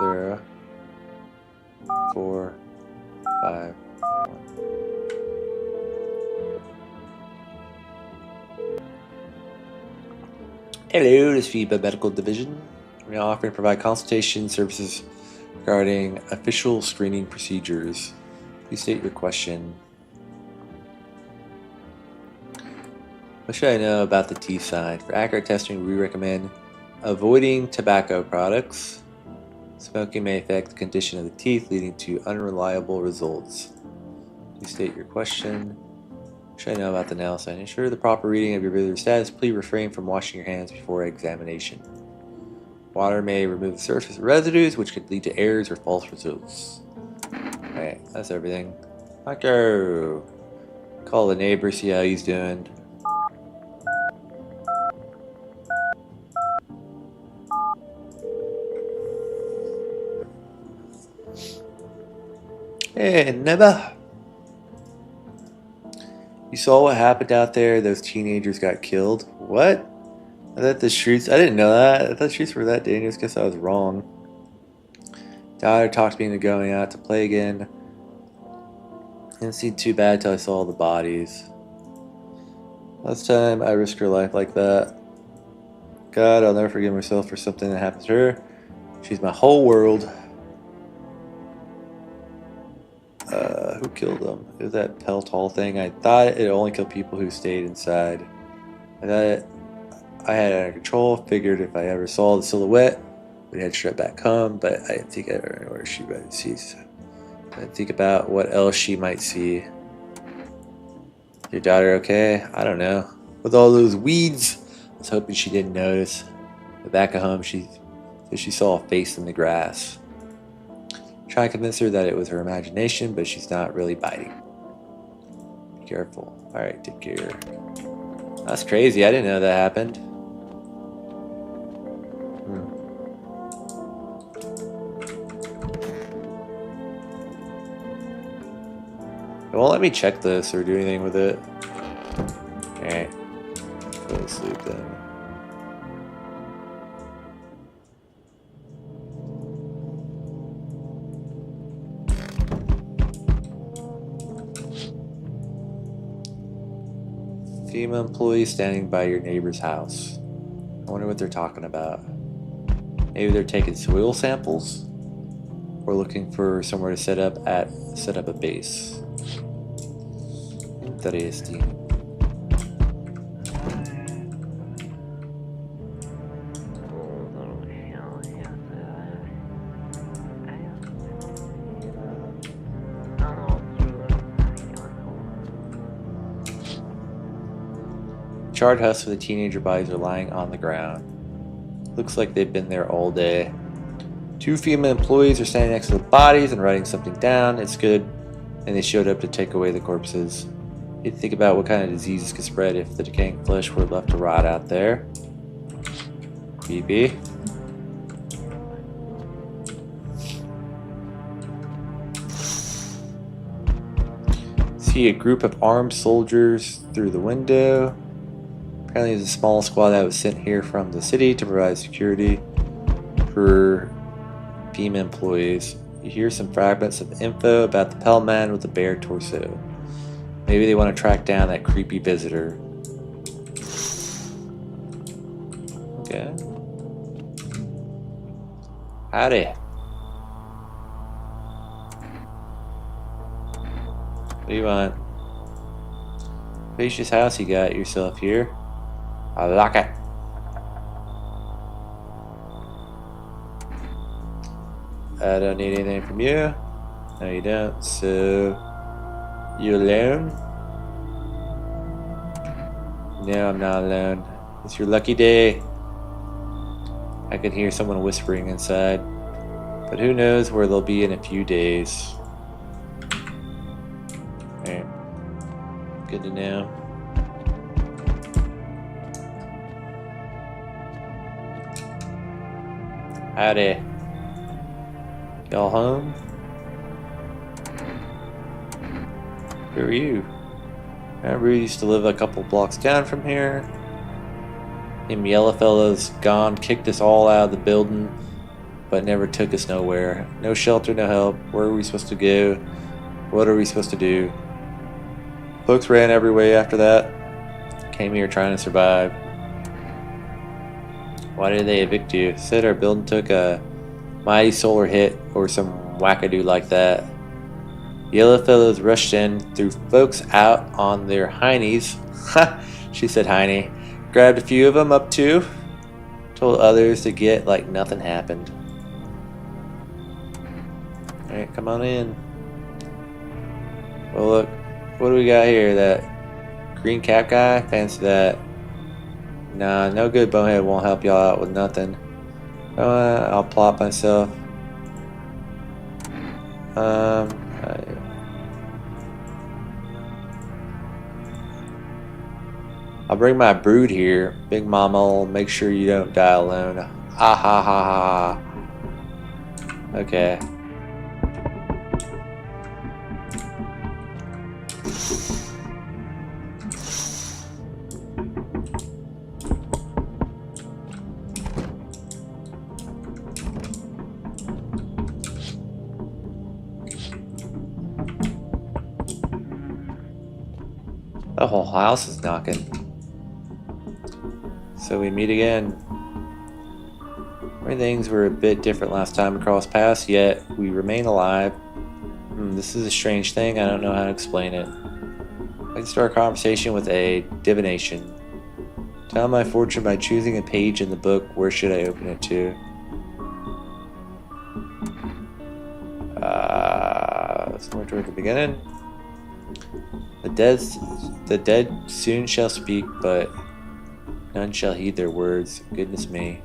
There. 4, 5, 1. Hello, this is FEMA Medical Division. We're now offering to provide consultation services regarding official screening procedures. Please state your question. What should I know about the T sign? For accurate testing, we recommend avoiding tobacco products, Smoking may affect the condition of the teeth, leading to unreliable results. Please state your question. Should I know about the nail sign? Ensure the proper reading of your visitor status. Please refrain from washing your hands before examination. Water may remove the surface residues, which could lead to errors or false results. Alright, that's everything. Okay. Call the neighbor, see how he's doing. Hey, neighbor. You saw what happened out there? Those teenagers got killed? What? I thought the streets... I didn't know that. I thought the streets were that dangerous. Guess I was wrong. Daughter talked me into going out to play again. Didn't seem too bad till I saw the bodies. Last time I risked her life like that. God, I'll never forgive myself for something that happened to her. She's my whole world. Who killed them? It was that Peltall thing. I thought it only killed people who stayed inside. I thought I had it under control. Figured if I ever saw the silhouette, we'd head straight back home. But I didn't think I ever knew where she might see. I didn't think about what else she might see. Your daughter okay? I don't know. With all those weeds, I was hoping she didn't notice. But back at home, she saw a face in the grass. Try to convince her that it was her imagination, but she's not really biting. Be careful. Alright, take care. That's crazy. I didn't know that happened. It won't let me check this or do anything with it. Alright. Go to sleep then. Female employee standing by your neighbor's house. I wonder what they're talking about. Maybe they're taking soil samples, or looking for somewhere to set up a base. Interesting. Charred husks of the teenager bodies are lying on the ground. Looks like they've been there all day. Two female employees are standing next to the bodies and writing something down. It's good. And they showed up to take away the corpses. You think about what kind of diseases could spread if the decaying flesh were left to rot out there. Creepy. See a group of armed soldiers through the window. Apparently there's a small squad that was sent here from the city to provide security for female employees. You hear some fragments of info about the Pell Man with the bare torso. Maybe they want to track down that creepy visitor. Okay. Howdy. What do you want? Spacious house you got yourself here. I like it. I don't need anything from you. No, you don't. So, you alone? No, I'm not alone. It's your lucky day. I can hear someone whispering inside. But who knows where they'll be in a few days. Alright. Good to know. Howdy. Y'all home? Who are you? Remember we used to live a couple blocks down from here? Them yellow fellas gone, kicked us all out of the building, but never took us nowhere. No shelter, no help. Where are we supposed to go? What are we supposed to do? Folks ran every way after that. Came here trying to survive. Why did they evict you? Said our building took a mighty solar hit or some wackadoo like that. Yellow fellows rushed in, threw folks out on their heinies. Ha! She said heiny. Grabbed a few of them up too. Told others to get like nothing happened. Alright, come on in. Well, look, what do we got here? That green cap guy? Fancy that. Nah, no good bonehead won't help y'all out with nothing. I'll plot myself. I'll bring my brood here. Big Mama will make sure you don't die alone. Ah ha ha ha ha. Okay. The whole house is knocking. So we meet again. Things were a bit different last time we crossed paths, yet we remain alive. This is a strange thing. I don't know how to explain it. I can start a conversation with a divination. Tell my fortune by choosing a page in the book. Where should I open it to? Somewhere toward the beginning. The dead soon shall speak, but none shall heed their words. Goodness me.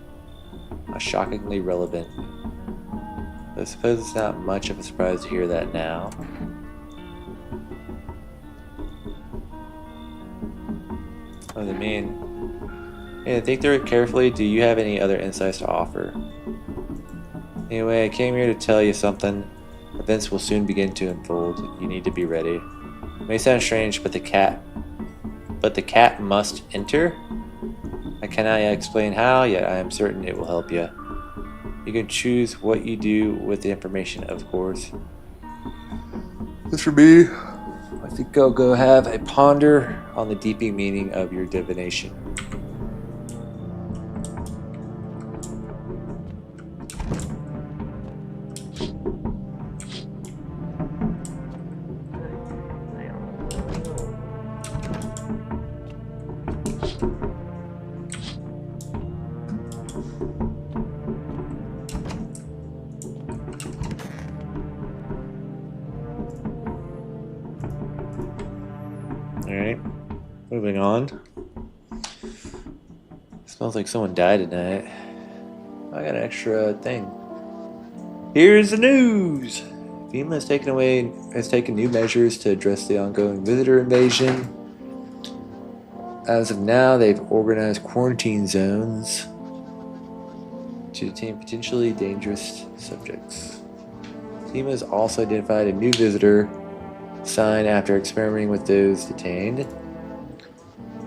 Shockingly relevant. I suppose it's not much of a surprise to hear that now. What do they mean? Yeah, think through it carefully. Do you have any other insights to offer? Anyway, I came here to tell you something. Events will soon begin to unfold. You need to be ready. It may sound strange, but the cat must enter. I cannot yet explain how, yet I am certain it will help you. You can choose what you do with the information, of course. As for me, I think I'll go have a ponder on the deepening meaning of your divination. Alright, moving on. Smells like someone died tonight. I got an extra thing. Here's the news! FEMA has taken new measures to address the ongoing visitor invasion. As of now, they've organized quarantine zones to detain potentially dangerous subjects. FEMA has also identified a new visitor sign after experimenting with those detained.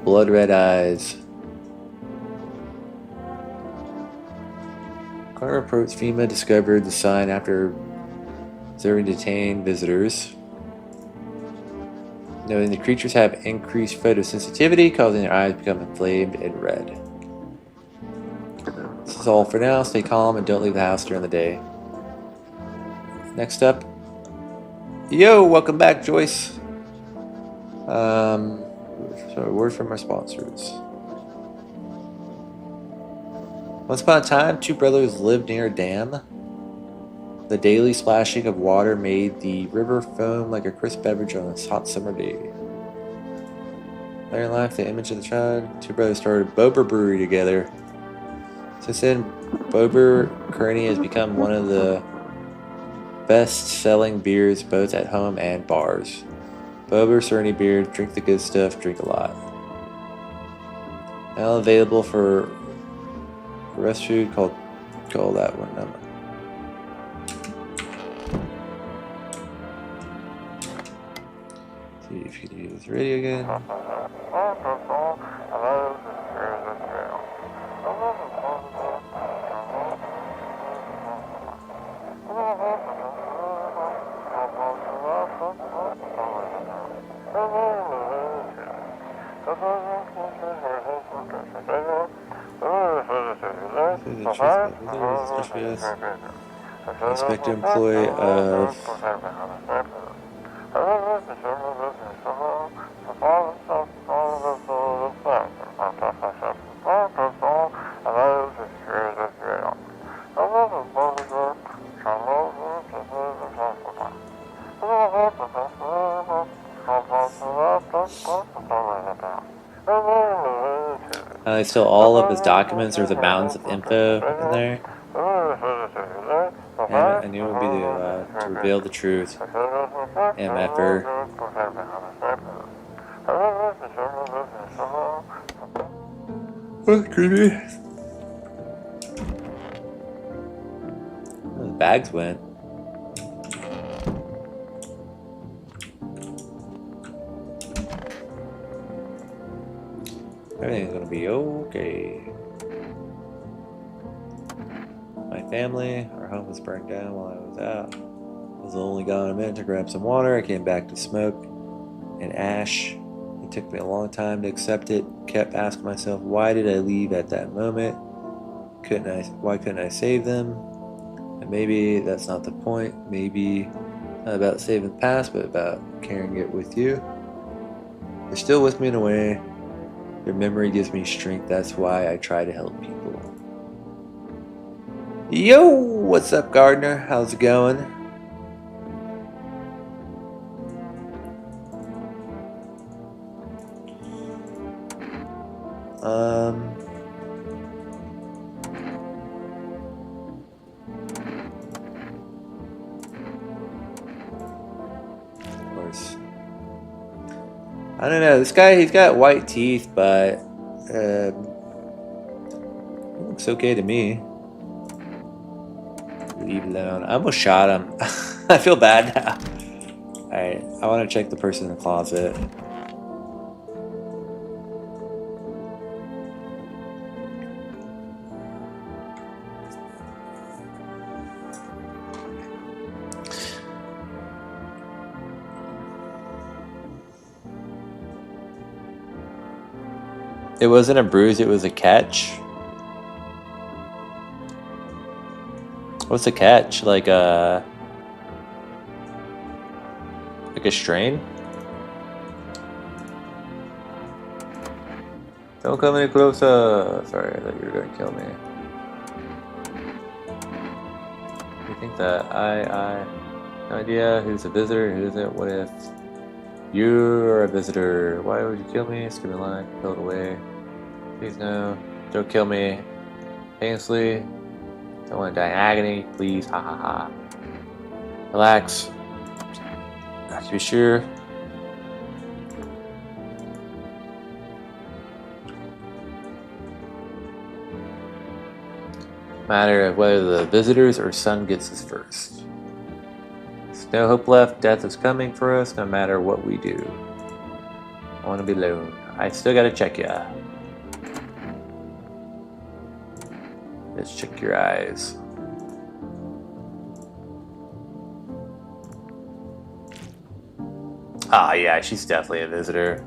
Blood red eyes. Carter reports FEMA discovered the sign after observing detained visitors, noting the creatures have increased photosensitivity, causing their eyes to become inflamed and red. This is all for now. Stay calm and don't leave the house during the day. Next up. Yo, welcome back, Joyce. So a word from our sponsors. Once upon a time, two brothers lived near a dam. The daily splashing of water made the river foam like a crisp beverage on a hot summer day. Later in life, the image of the child, two brothers started Bober Brewery together. Since then, Bober Kearney has become one of the best-selling beers both at home and bars. Bober Kearney beer, drink the good stuff, drink a lot. Now available for a rest food called that one number. See if you can do this radio again. Inspector employee of I stole all of his documents. There was a mountains of info in there. Damn it, I knew it would be to reveal the truth. MFer. That's creepy. The bags went. Everything's gonna be okay. My family, our home was burned down while I was out. I was only gone a minute to grab some water. I came back to smoke and ash. It took me a long time to accept it. Kept asking myself, why did I leave at that moment? Why couldn't I save them? And maybe that's not the point. Maybe not about saving the past, but about carrying it with you. They're still with me in a way. Their memory gives me strength. That's why I try to help people. Yo, what's up, Gardner? How's it going? Of course. I don't know. This guy, he's got white teeth, but he looks okay to me. Leave alone. I almost shot him. I feel bad now. Alright, I want to check the person in the closet. It wasn't a bruise, it was a catch. What's a catch? Like a strain? Don't come any closer. Sorry, I thought you were going to kill me. You think that no idea who's a visitor, who isn't. What if you're a visitor? Why would you kill me? Skip the line, kill it away. Please no. Don't kill me painlessly. Don't want to die in agony, please. Ha ha ha. Relax. Have to be sure. Matter of whether the visitors or sun gets us first. There's no hope left. Death is coming for us no matter what we do. I want to be alone. I still gotta check ya. Let's check your eyes. Ah, yeah, she's definitely a visitor.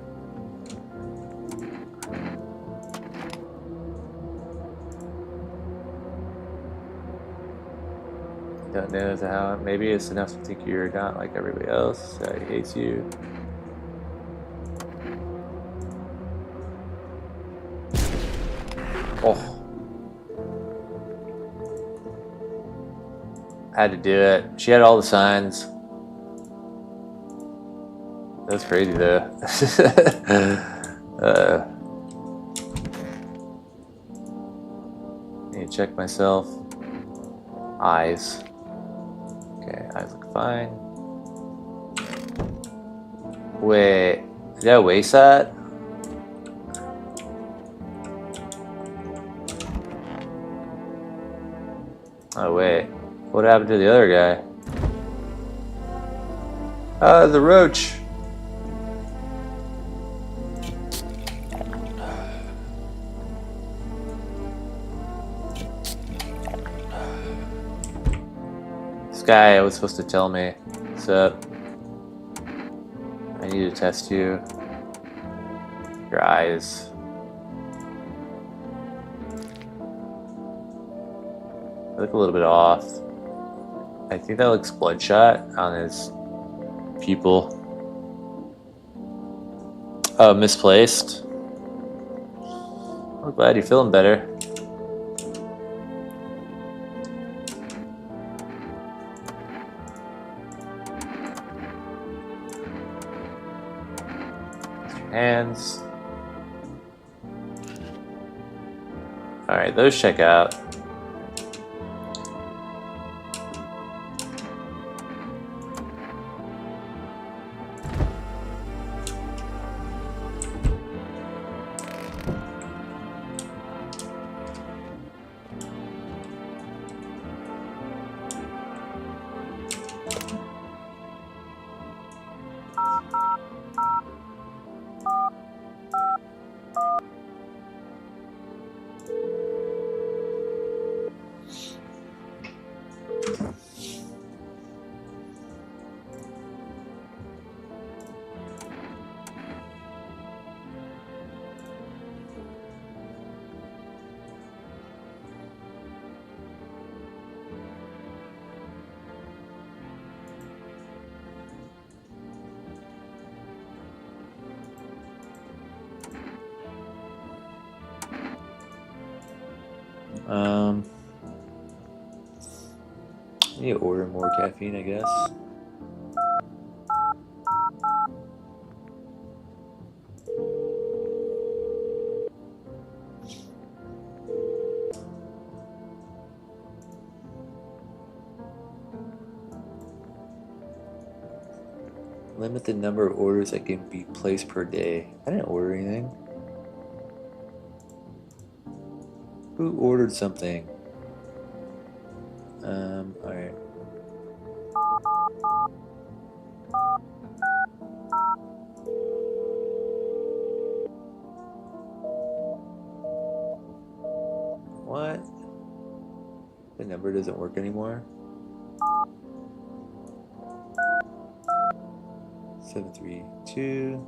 Don't know how. Maybe it's enough to think you're not like everybody else. That he hates you. Oh. Had to do it. She had all the signs. That's crazy though. Need to check myself. Eyes. Okay, eyes look fine. Wait, is that a wayside? Oh wait, what happened to the other guy? The roach. This guy was supposed to tell me. What's up? I need to test you. Your eyes. They look a little bit off. I think that looks bloodshot on his pupil. Oh, misplaced. I'm glad you're feeling better. Hands. Alright, those check out. I need to order more caffeine, I guess. Limit the number of orders that can be placed per day. I didn't order anything. Who ordered something? Alright. What? The number doesn't work anymore? 732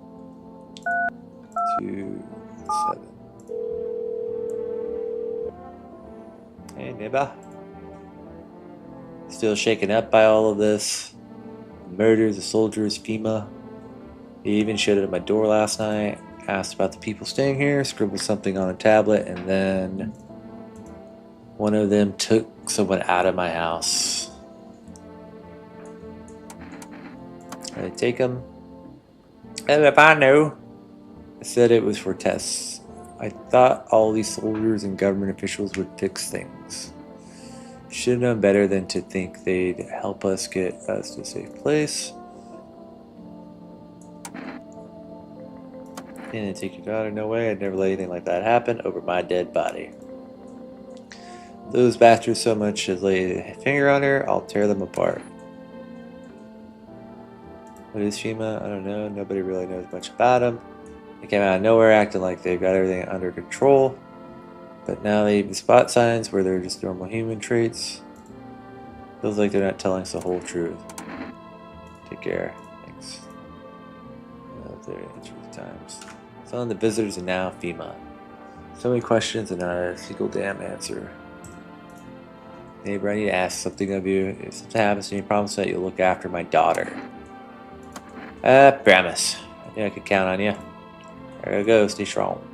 27. Hey, neighbor. Still shaken up by all of this. Murders, the soldiers, FEMA. He even showed it at my door last night. Asked about the people staying here, scribbled something on a tablet, and then one of them took someone out of my house. I take him. And if I knew, I said it was for tests. I thought all these soldiers and government officials would fix things. Should have known better than to think they'd help us get us to a safe place. And they take your daughter? No way, I'd never let anything like that happen over my dead body. Those bastards so much as lay a finger on her, I'll tear them apart. What is FEMA? I don't know. Nobody really knows much about them. They came out of nowhere acting like they've got everything under control. But now they even spot signs where they're just normal human traits. Feels like they're not telling us the whole truth. Take care. Thanks. There, truth times. Some of the visitors are now FEMA. So many questions and not a single damn answer. Neighbor, I need to ask something of you. If something happens to me, promise that you'll look after my daughter. Promise. I knew I could count on you. There you go, stay strong.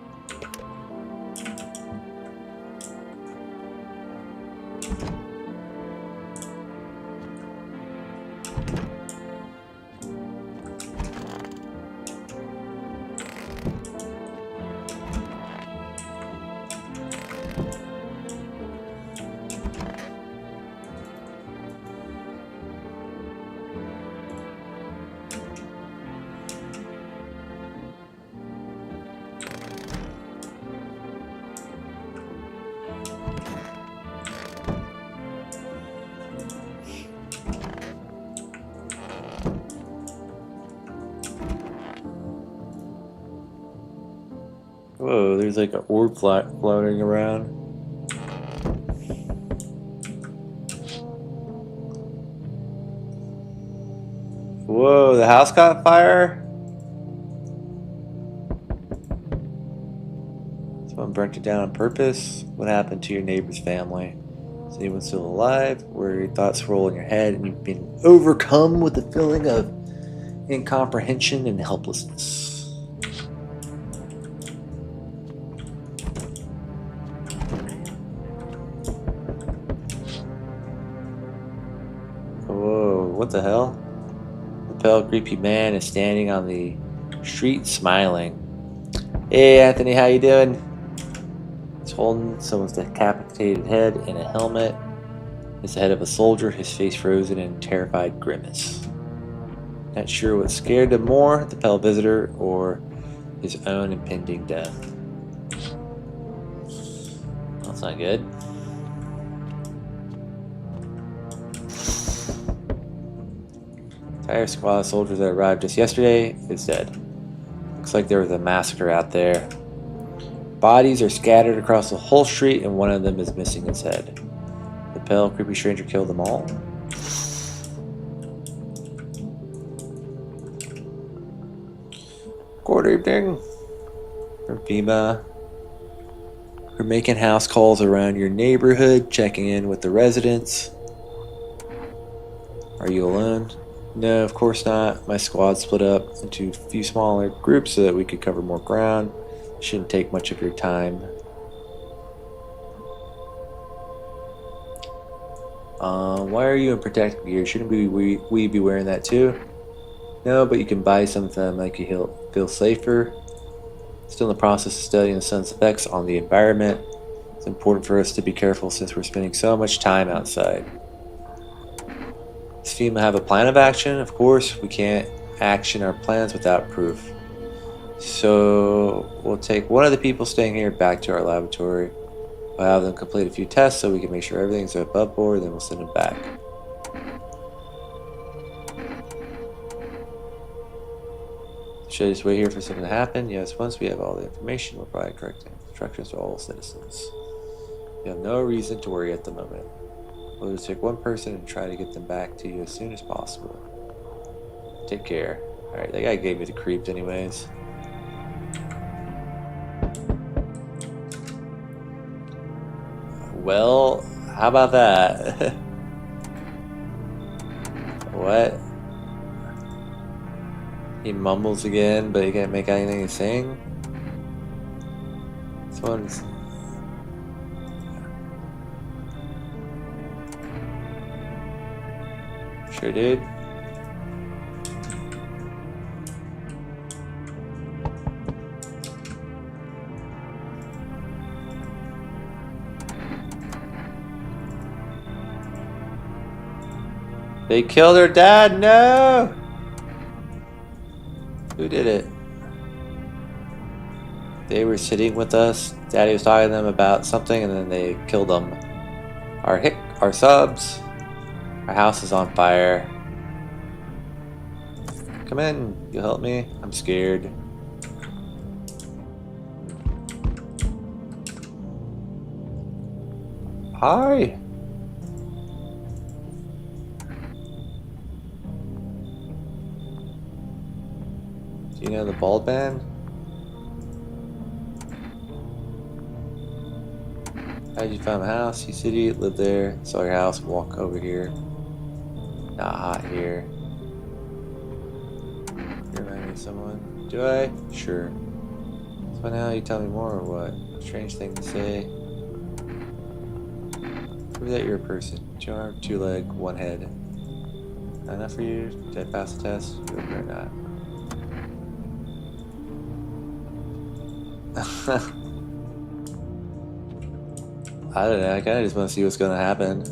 Whoa, there's like an orb floating around. Whoa, the house caught fire? Someone burnt it down on purpose? What happened to your neighbor's family? Is anyone still alive? Where your thoughts roll in your head and you've been overcome with the feeling of incomprehension and helplessness? What the hell? The pale, creepy man is standing on the street smiling. Hey, Anthony, how you doing? This holding someone's decapitated head in a helmet. It's the head of a soldier, his face frozen in a terrified grimace. Not sure what scared him more, the pale visitor or his own impending death. That's not good. Entire squad of soldiers that arrived just yesterday is dead. Looks like there was a massacre out there. Bodies are scattered across the whole street and one of them is missing his head. The pale, creepy stranger killed them all. Good evening. From FEMA. We're making house calls around your neighborhood, checking in with the residents. Are you alone? No, of course not. My squad split up into a few smaller groups so that we could cover more ground. Shouldn't take much of your time. Why are you in protective gear? Shouldn't we be wearing that too? No, but you can buy some of them, make you feel safer. Still in the process of studying the sun's effects on the environment. It's important for us to be careful since we're spending so much time outside. Does FEMA have a plan of action? Of course, we can't action our plans without proof. So we'll take one of the people staying here back to our laboratory. We'll have them complete a few tests so we can make sure everything's above board, then we'll send them back. Should I just wait here for something to happen? Yes, once we have all the information, we'll provide correct instructions to all citizens. We have no reason to worry at the moment. We'll just take one person and try to get them back to you as soon as possible. Take care. Alright, that guy gave me the creeps anyways. Well, how about that? What? He mumbles again, but he can't make anything he's saying. This one's... Sure, dude. They killed her dad? No! Who did it? They were sitting with us. Daddy was talking to them about something and then they killed them. Our subs. Our house is on fire. Come in. You'll help me? I'm scared. Hi. Do you know the bald man? How did you find my house? You city, live there, saw your house, walk over here. Not hot here. You remind me of someone? Do I? Sure. So now you tell me more or what? Strange thing to say. Prove that you're a person. 2 arm, 2 leg, 1 head. Not enough for you? Did I pass the test? You or not? I don't know, I kinda just wanna see what's gonna happen.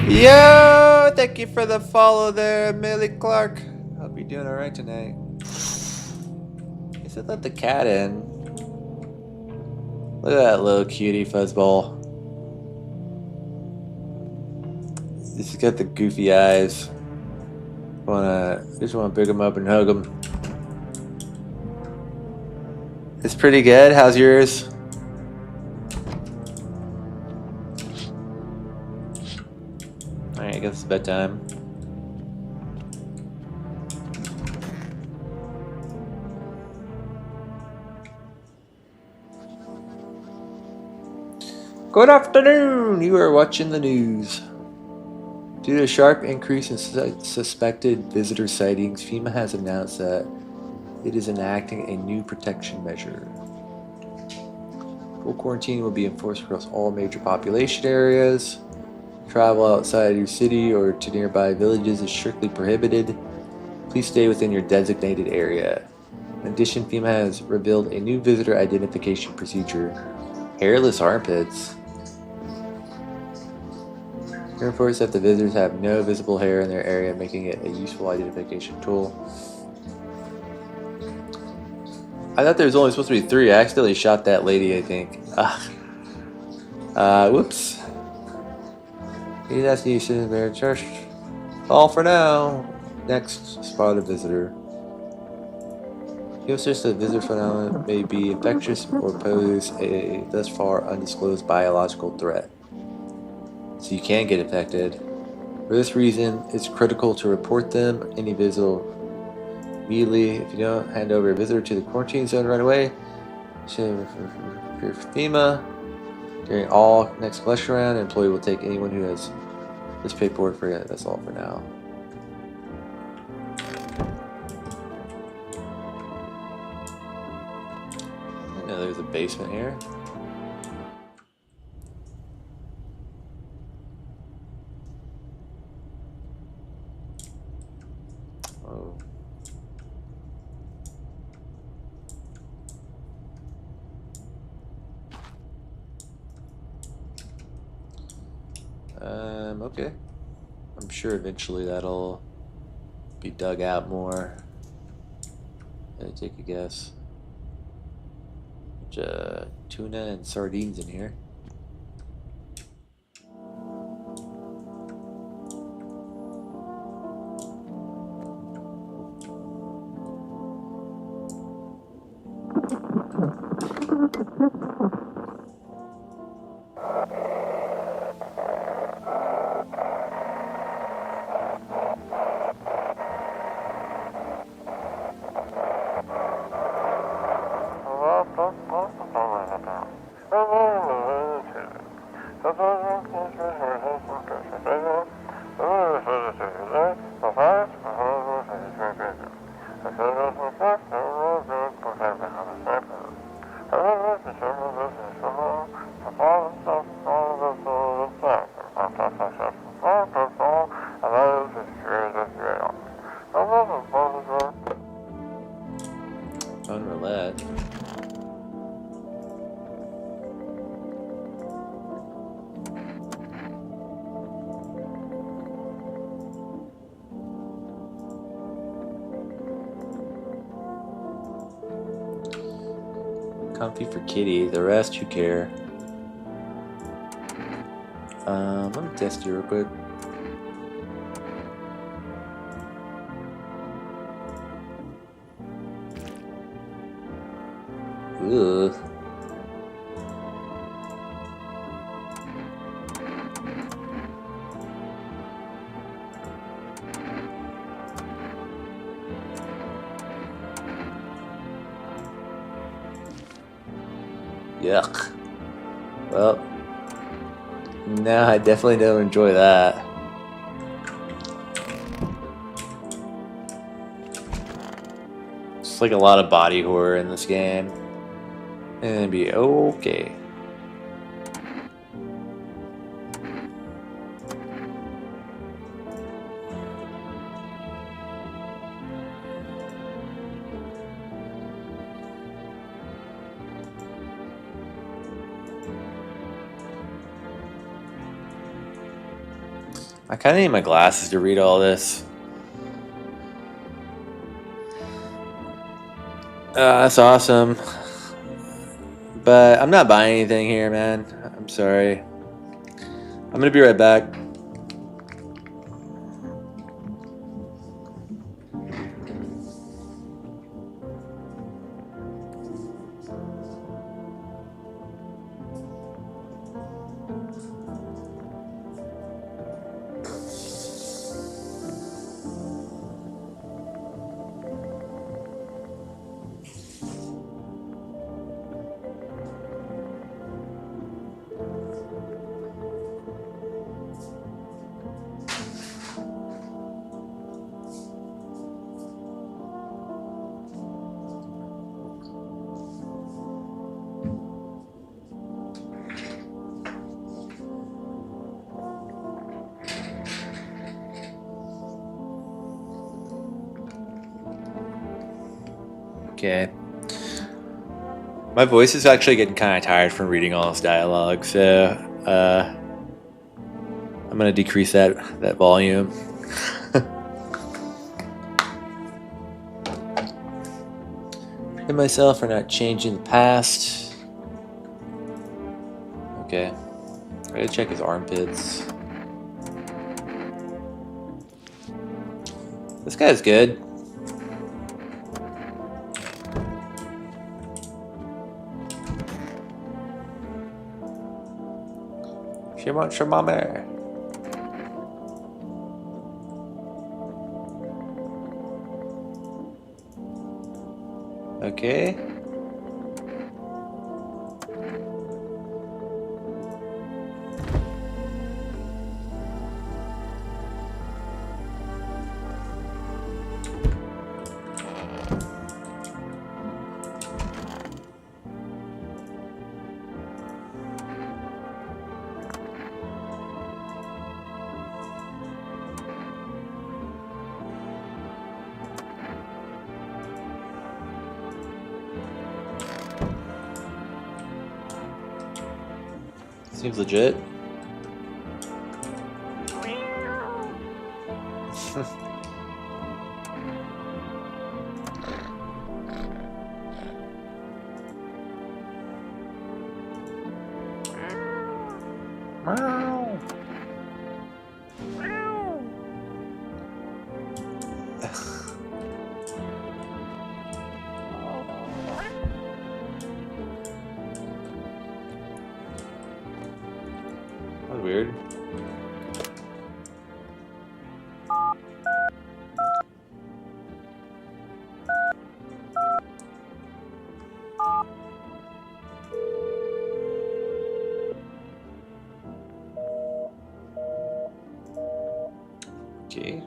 Yo! Thank you for the follow there, Millie Clark. Hope you're doing alright tonight. I said let the cat in. Look at that little cutie fuzzball. He's got the goofy eyes. Just wanna pick him up and hug him. It's pretty good. How's yours? Alright, I guess it's bedtime. Good afternoon! You are watching the news. Due to a sharp increase in suspected visitor sightings, FEMA has announced that it is enacting a new protection measure. Full quarantine will be enforced across all major population areas. Travel outside your city or to nearby villages is strictly prohibited. Please stay within your designated area. In addition, FEMA has revealed a new visitor identification procedure: hairless armpits. Reinforce that the visitors have no visible hair in their area, making it a useful identification tool. I thought there was only supposed to be 3. I accidentally shot that lady, I think. Whoops. He's asking you to there in church. All for now. Next, spot a visitor. You'll search the visitor phenomenon may be infectious or pose a thus far undisclosed biological threat. So you can get infected. For this reason, it's critical to report them, any visitor, immediately. If you don't hand over a visitor to the quarantine zone right away, should for FEMA. During all next collection round, an employee will take anyone who has this paperwork for it. That's all for now. I know there's a basement here. Oh. Okay. I'm sure eventually that'll be dug out more. I'll take a guess. Tuna and sardines in here. Unroulette. Comfy for Kitty. The rest, who care? Let me test you real quick. Ugh. Yuck. Well, no, I definitely don't enjoy that. It's like a lot of body horror in this game. And it'd be okay. I kind of need my glasses to read all this. That's awesome. But I'm not buying anything here, man. I'm sorry. I'm gonna be right back. Okay. My voice is actually getting kind of tired from reading all this dialogue, so I'm gonna decrease that volume. Forgive myself for not changing the past. Okay. I gotta check his armpits. This guy's good. She wants your mommy. Okay. Seems legit. That's weird. Okay.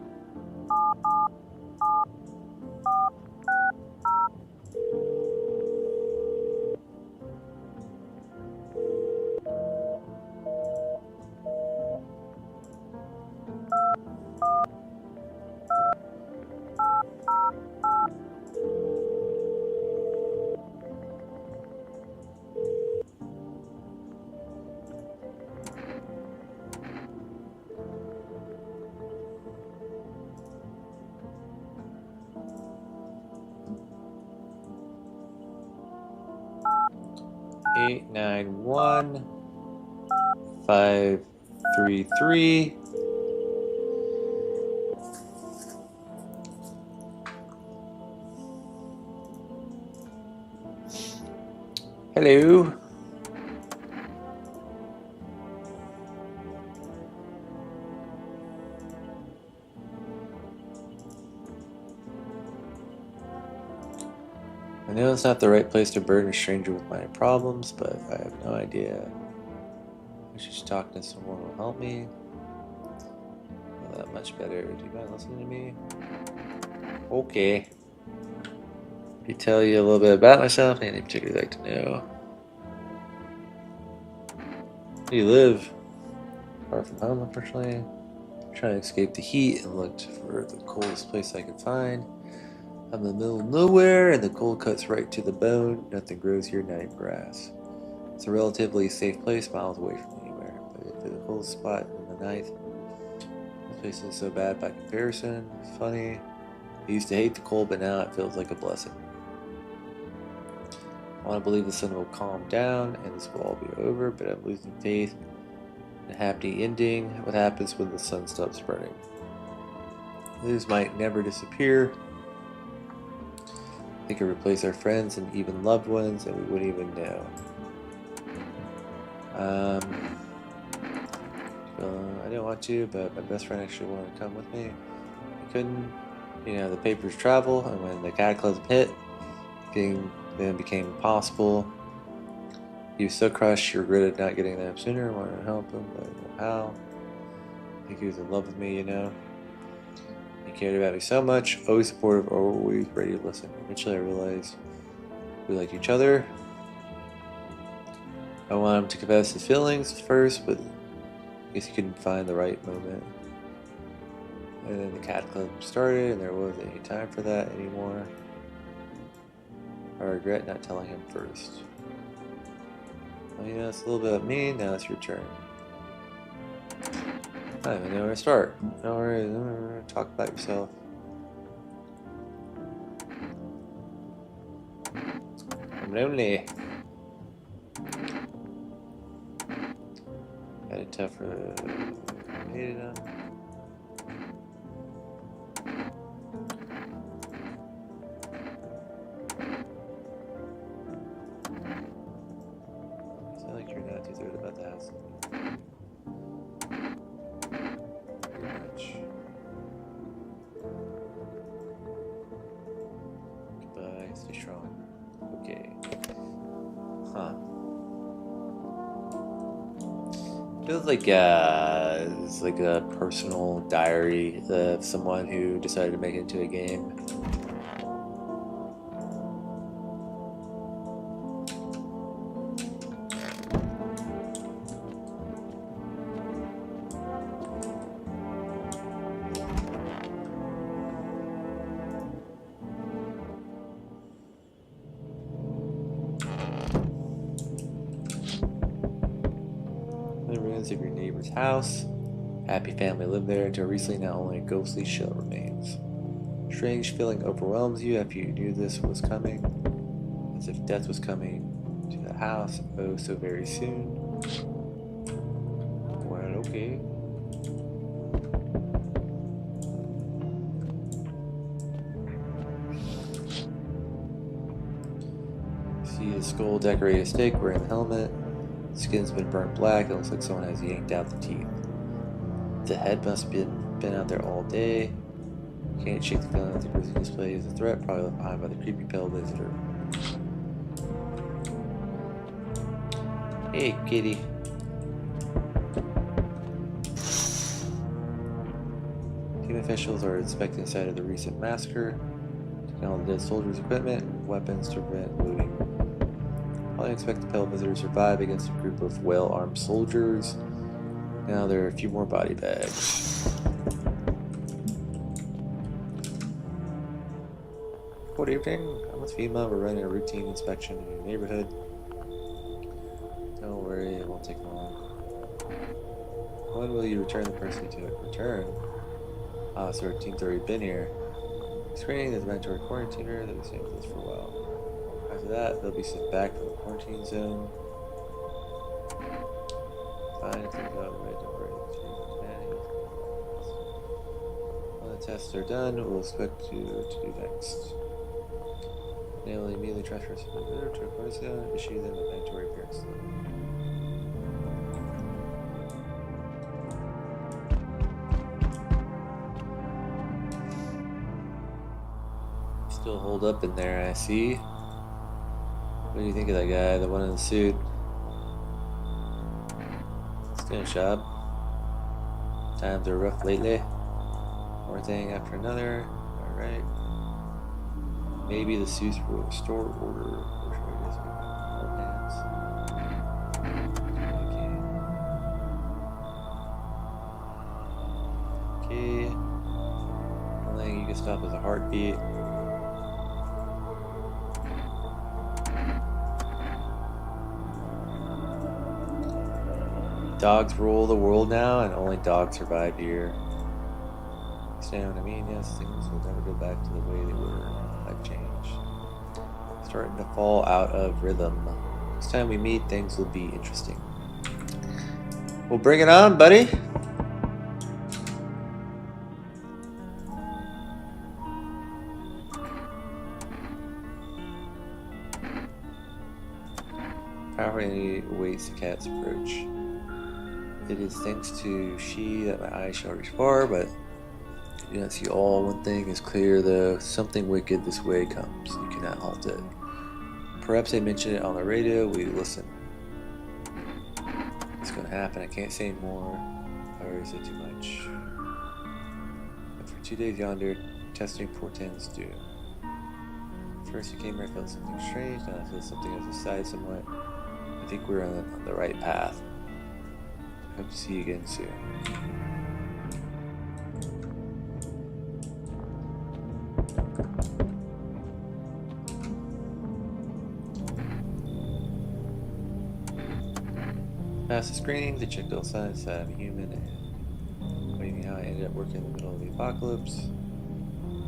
Eight, 9, 1, 5, 3, 3. Hello. I know it's not the right place to burden a stranger with my problems, but I have no idea. I should talk to someone who will help me. Well, that much better. Do you mind listening to me? Okay. Let me tell you a little bit about myself. Anything particularly you'd like to know? Where do you live? Far from home, unfortunately. I'm trying to escape the heat and looked for the coldest place I could find. I'm in the middle of nowhere, and the cold cuts right to the bone. Nothing grows here, not even grass. It's a relatively safe place, miles away from anywhere. But the coldest spot in the night. This place isn't so bad by comparison. It's funny. I used to hate the cold, but now it feels like a blessing. I want to believe the sun will calm down and this will all be over, but I'm losing faith in a happy ending. What happens when the sun stops burning? News might never disappear. They could replace our friends and even loved ones, and we wouldn't even know. I didn't want to, but my best friend actually wanted to come with me. I couldn't. You know, the papers travel, and when the cataclysm hit, then became impossible. He was so crushed, he regretted not getting them sooner. Wanted to help him, but I didn't know how. I think he was in love with me, you know. He cared about me so much, always supportive, always ready to listen. Eventually I realized we liked each other. I wanted him to confess his feelings first, but I guess he couldn't find the right moment. And then the cataclysm started, and there wasn't any time for that anymore. I regret not telling him first. Well, you know, it's a little bit of me. Now it's your turn. I don't even know where to start. Don't worry, talk about yourself. I'm lonely. Had it tougher. Hated him. I feel like you're not too thrilled about the house. Pretty much. Goodbye. Stay strong. Okay. Huh. Feels like it's like a personal diary of someone who decided to make it into a game. The ruins of your neighbor's house. Happy family lived there until recently. Now only a ghostly shell remains. Strange feeling overwhelms you after you knew this was coming, as if death was coming to the house oh so very soon. Well, okay. See the skull decorated stake wearing the helmet. Skin's been burnt black. It looks like someone has yanked out the teeth. The head must have been out there all day. Can't shake the feeling that the grisly display is a threat, probably left behind by the creepy pale visitor. Hey, kitty. Team officials are inspecting the site of the recent massacre, taking all the dead soldiers' equipment and weapons to prevent looting. Probably expect the pale visitor to survive against a group of well-armed soldiers. Now there are a few more body bags. Good evening. I'm with FEMA. We're running a routine inspection in your neighborhood. Don't worry, it won't take long. When will you return the person to it? Return? Ah, so our team's already been here. Screening is mandatory quarantiner. They'll be staying with us for a while. After that, they'll be sent back from the quarantine zone. Fine if they go away, don't worry. When the tests are done, we'll expect you to do next. They will immediately transfer to a court zone, issue them a mandatory appearance slip. Still hold up in there, I see. What do you think of that guy, the one in the suit? He's doing a job. Times are rough lately. One thing after another. Alright. Maybe the suits will restore order. Okay. Only thing you can stop is a heartbeat. Dogs rule the world now, and only dogs survive here. Understand what I mean? Yes, things will never go back to the way they were. Life change. Starting to fall out of rhythm. Next time we meet, things will be interesting. Well, bring it on, buddy. Powerfully awaits the cat's approach. It is thanks to she that my eyes shall reach far, but you do not see all. One thing is clear, though. Something wicked this way comes. You cannot halt it. Perhaps they mention it on the radio. We listen. It's going to happen. I can't say more. I already said too much. But for 2 days yonder, testing portends doom. First you came here, I felt something strange. Now I feel something as a side somewhat. I think we're on the right path. Hope to see you again soon. Pass the screening to check all signs that I'm human and waiting how I ended up working in the middle of the apocalypse.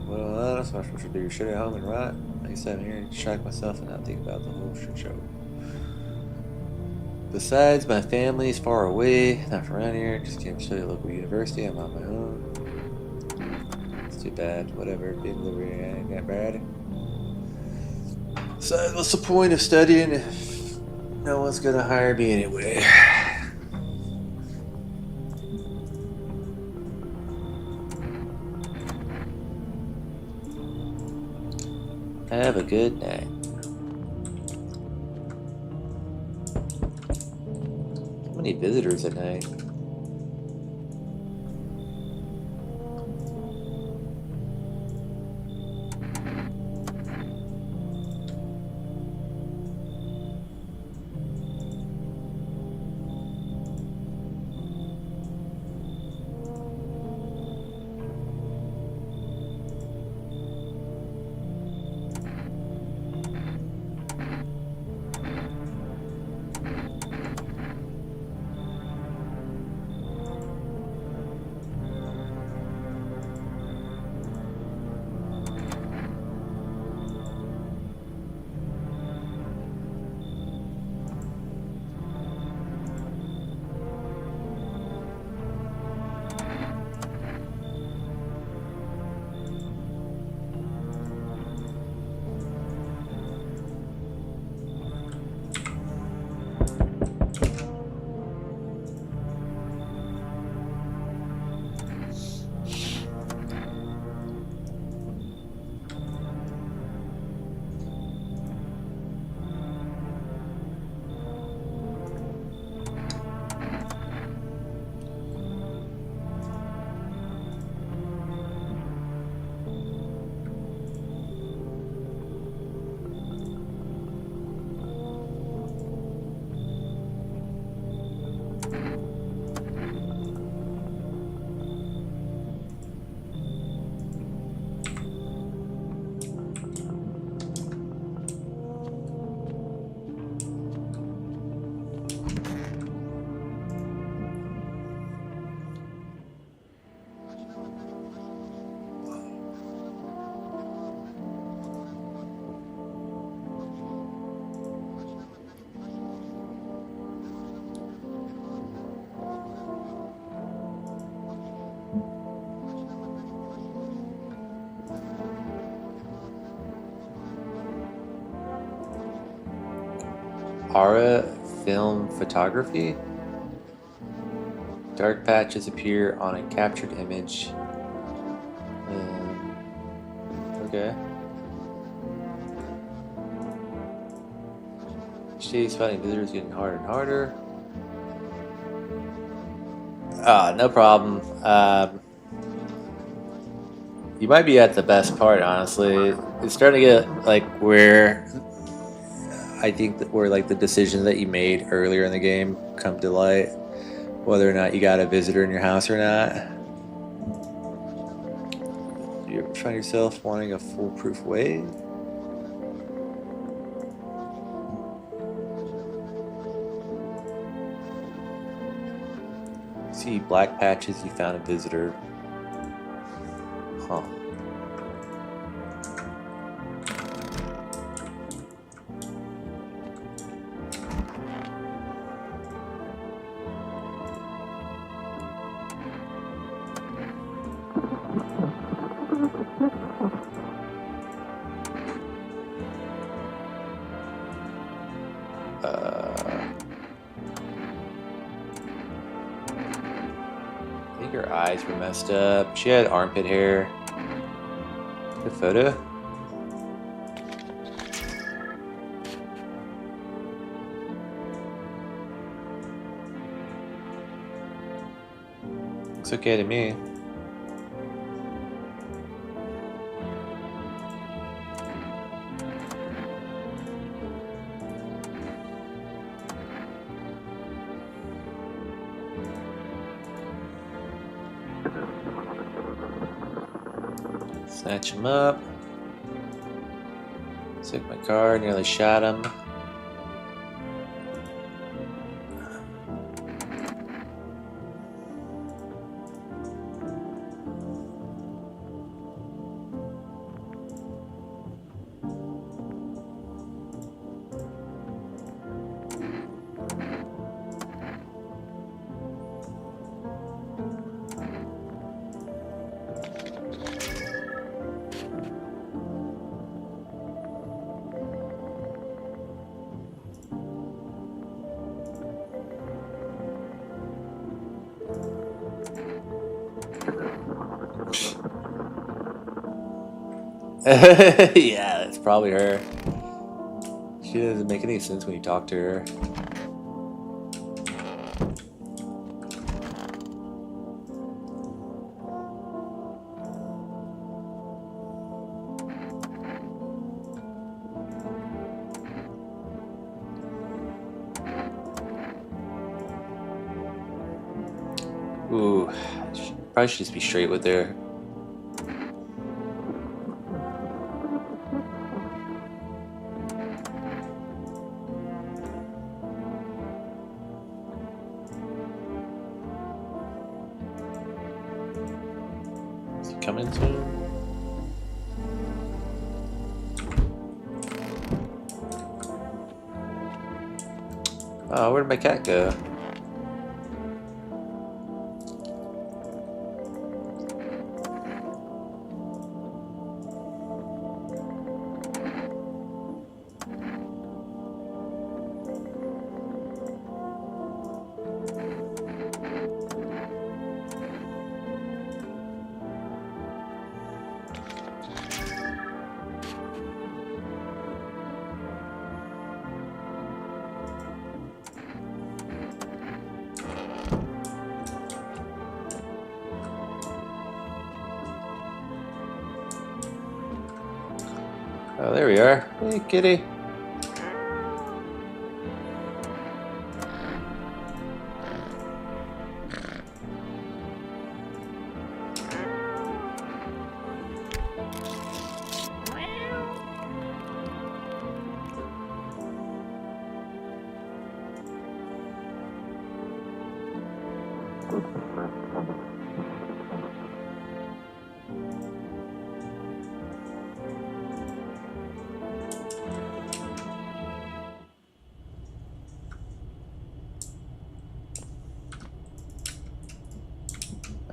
Well, that's not supposed to do shit at home and right. Like I said, I'm here to distract myself and not think about the whole shit show. Besides, my family is far away, not from around here. Just came to study at a local university. I'm on my own. It's too bad. Whatever. Being liberated ain't that bad. Besides, what's the point of studying if no one's gonna hire me anyway? Have a good night. How many visitors at night? Aura film photography. Dark patches appear on a captured image. Okay. Each day spotting visitors getting harder and harder. No problem. You might be at the best part, honestly. It's starting to get like where I think that where like the decisions that you made earlier in the game come to light, whether or not you got a visitor in your house or not. Do you ever find yourself wanting a foolproof way? See black patches, you found a visitor. Huh. I think her eyes were messed up. She had armpit hair. Good photo. Looks okay to me. Snatch him up. Took my car, nearly shot him. Yeah, it's probably her. She doesn't make any sense when you talk to her. Ooh, probably should just be straight with her. Is he coming soon? Oh, where'd my cat go? Oh, there we are. Hey, kitty.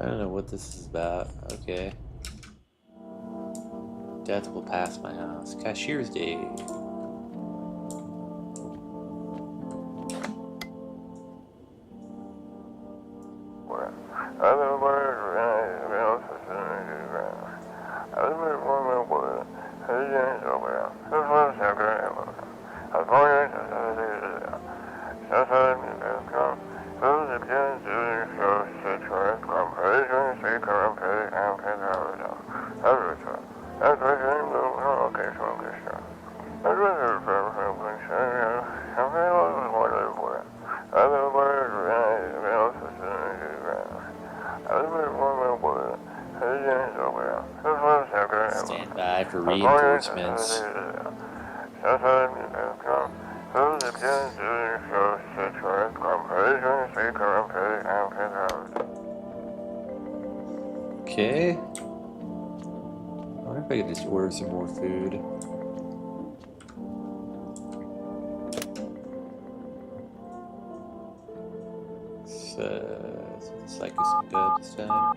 I don't know what this is about. Okay. Death will pass my house. Cashier's Day. Stand by for reinforcements. Okay. I wonder if I could just order some more food. So it's like some good this time.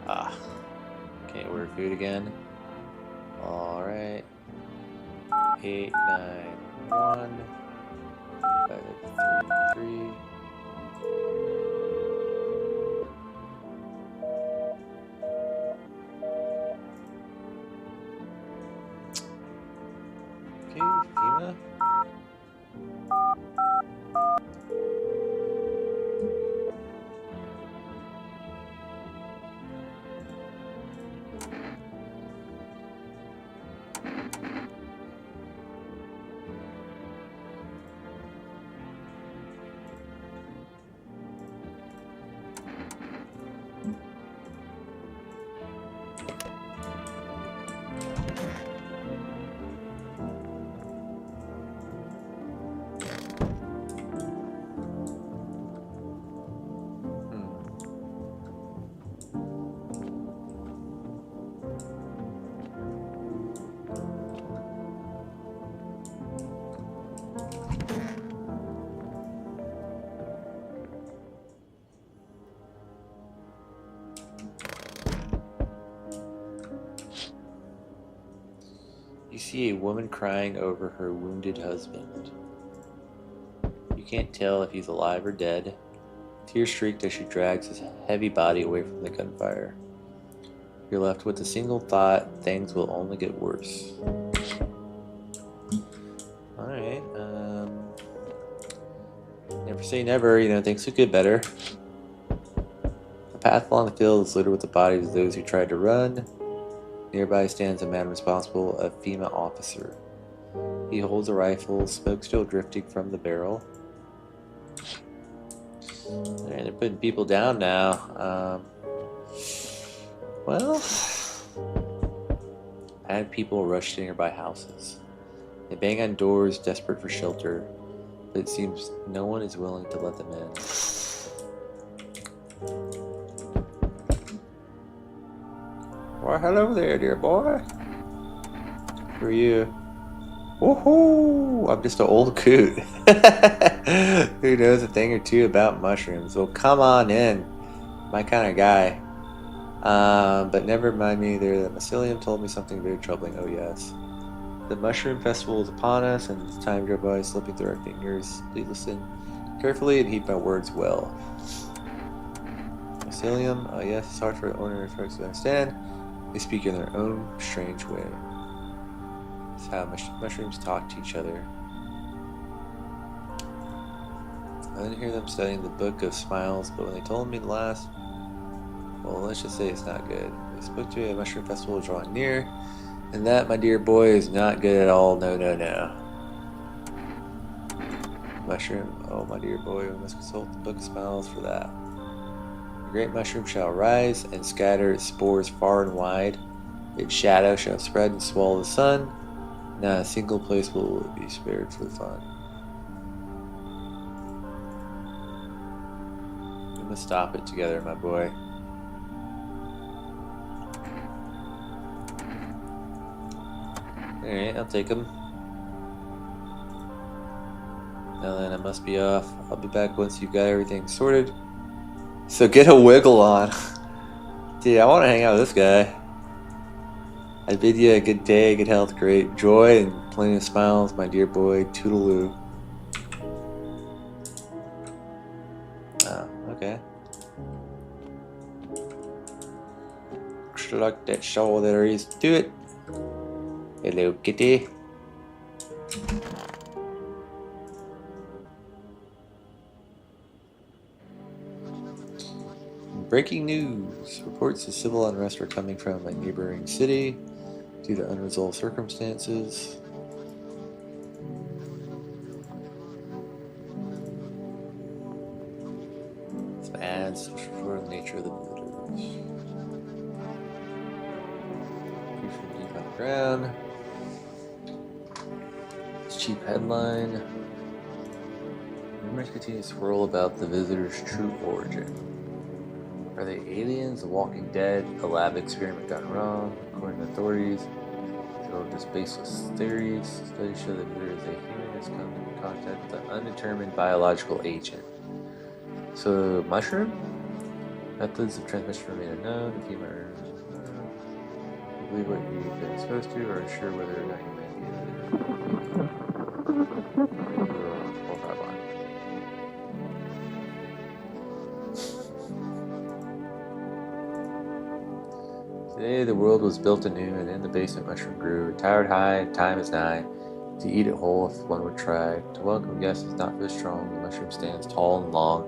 Ah, can't order food again. All right. 891 533. Okay, FEMA. You see a woman crying over her wounded husband. You can't tell if he's alive or dead. Tears streaked as she drags his heavy body away from the gunfire. You're left with a single thought: things will only get worse. Alright, never say never, things could get better. The path along the field is littered with the bodies of those who tried to run. Nearby stands a man responsible, a FEMA officer. He holds a rifle, smoke still drifting from the barrel. Alright, they're putting people down now. Well, mad people rush to nearby houses. They bang on doors, desperate for shelter, but it seems no one is willing to let them in. Why, hello there, dear boy. Who are you? Woohoo! I'm just an old coot who knows a thing or two about mushrooms. Well, come on in. My kind of guy. But never mind me there. The mycelium told me something very troubling. Oh, yes. The mushroom festival is upon us, and it's time to go by slipping through our fingers. Please listen carefully and heed my words well. Mycelium, yes, it's hard for ordinary folks to understand. They speak in their own strange way. It's how mushrooms talk to each other. I didn't hear them studying the Book of Smiles, but when they told me last, well, let's just say it's not good. They spoke to a mushroom festival drawing near, and that, my dear boy, is not good at all. No, no, no. Mushroom, oh, my dear boy, we must consult the Book of Smiles for that. The great mushroom shall rise and scatter its spores far and wide. Its shadow shall spread and swallow the sun. Not a single place will be spared for fun. We must stop it together, my boy. Alright, I'll take him. Now then, I must be off. I'll be back once you've got everything sorted. So get a wiggle on. Dude, I want to hang out with this guy. I bid you a good day, good health, great joy, and plenty of smiles, my dear boy. Toodaloo. Oh, okay. Select that show there is to it. Hello, kitty. Breaking news. Reports of civil unrest are coming from a neighboring city due to unresolved circumstances. Some ads for the nature of the villagers. Briefly deep on the ground. Cheap headline. Rumors continue to swirl about the visitors' true origin. Are they aliens, The Walking Dead, a lab experiment gone wrong? According to authorities, so just baseless theories. Studies show that there is a human has come into contact with an undetermined biological agent. So, mushroom? Methods of transmission remain unknown. If you believe what you've been exposed to, or unsure whether or not you may be Today the world was built anew, and in the basement mushroom grew. Retired high, and time is nigh, to eat it whole if one would try. To welcome guests is not for the strong, the mushroom stands tall and long.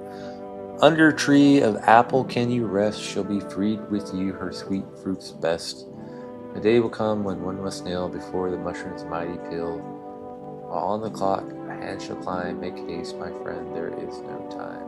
Under tree of apple can you rest, shall be freed with you her sweet fruits best. The day will come when one must kneel before the mushroom's mighty pill. While on the clock a hand shall climb, make haste, my friend, there is no time.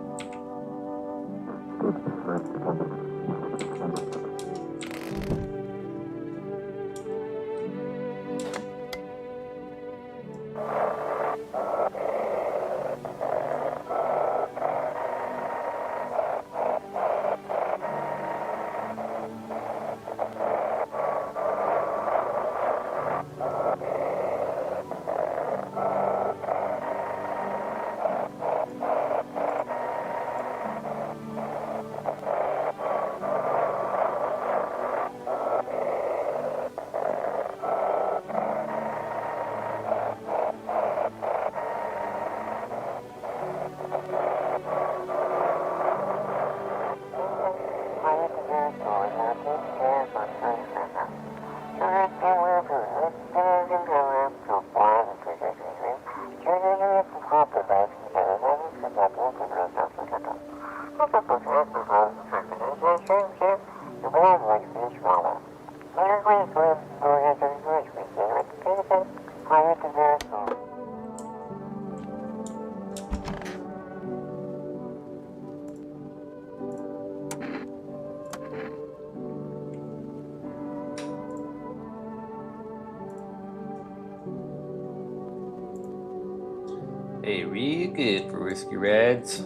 Hey, real good for Whiskey Reds.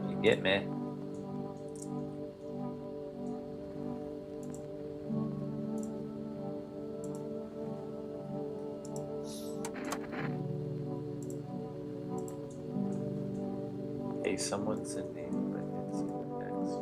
You get me? Hey, someone send me, but it's next.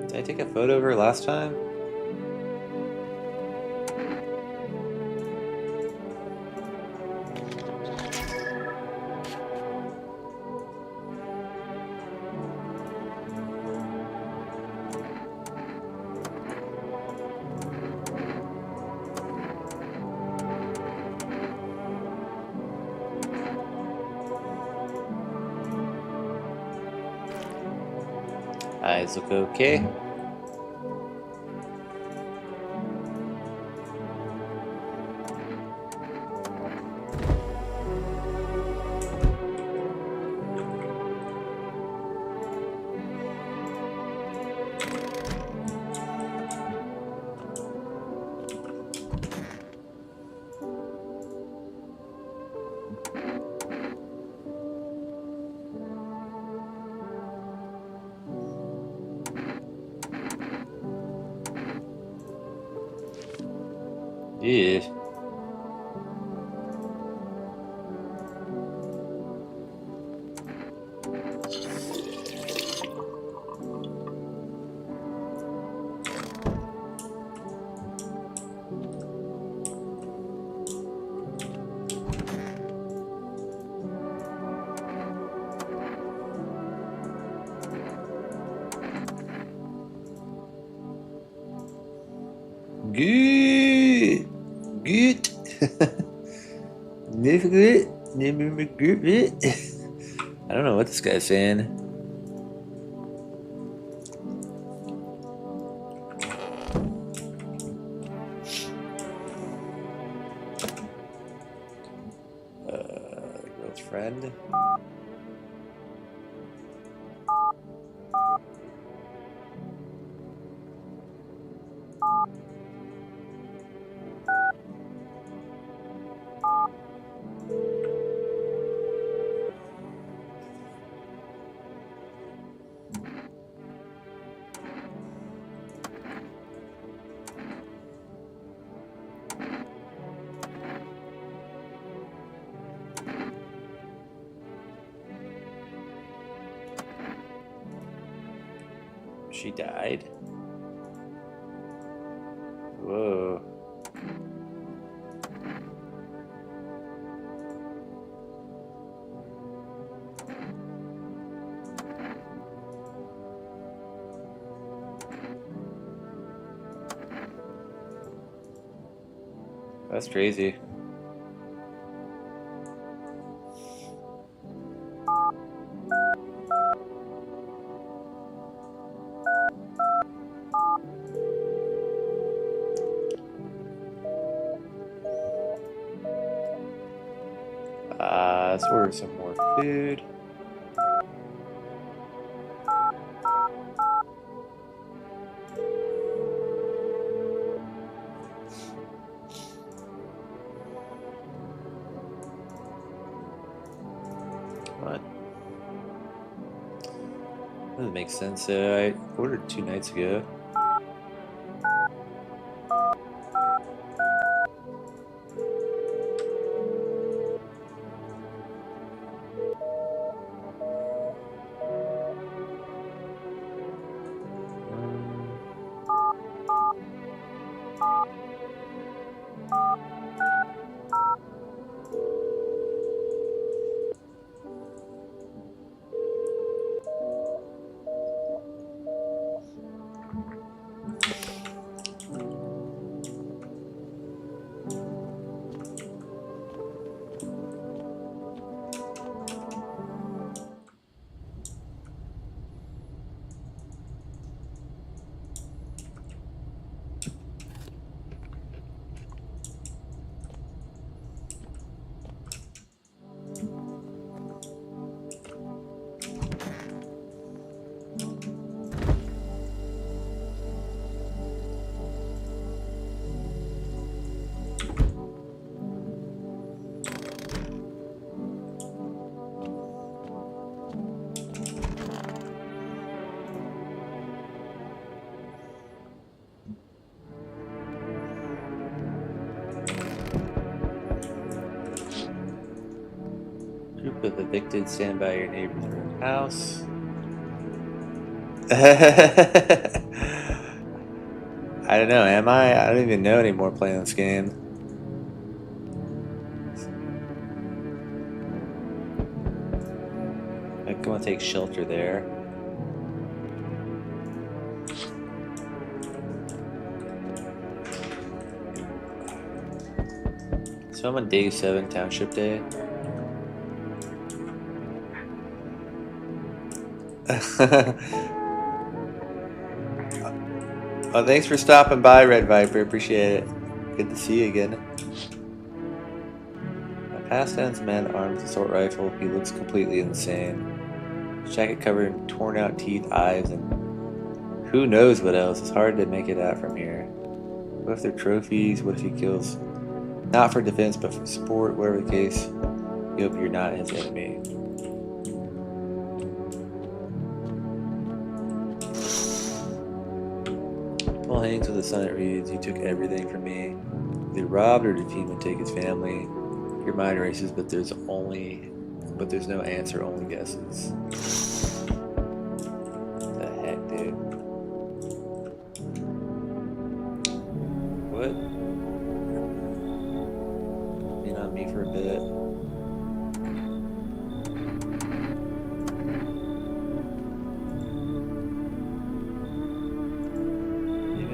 Did I take a photo of her last time? Eyes look okay. Yeah. Good. Good. Never good. Never good. I don't know what this guy's saying. Girl's friend. She died. Whoa. That's crazy. Let's order some more food. What? Doesn't make sense. I ordered 2 nights ago. Group of evicted stand by your neighbor's house. I don't know, am I? I don't even know anymore playing this game. I'm gonna take shelter there. So I'm on day 7, Township Day. Oh, thanks for stopping by, Red Viper. Appreciate it. Good to see you again. A Pastan's man armed with an assault rifle. He looks completely insane. His jacket covered in torn out teeth, eyes, and who knows what else. It's hard to make it out from here. What if they're trophies? What if he kills? Not for defense, but for sport, whatever the case. You hope you're not his enemy. Paul hangs with the sun. It reads, "You took everything from me. They robbed or did Feedman take his family? Your mind races, but there's no answer, only guesses." What the heck, dude? What? Lean on me for a bit.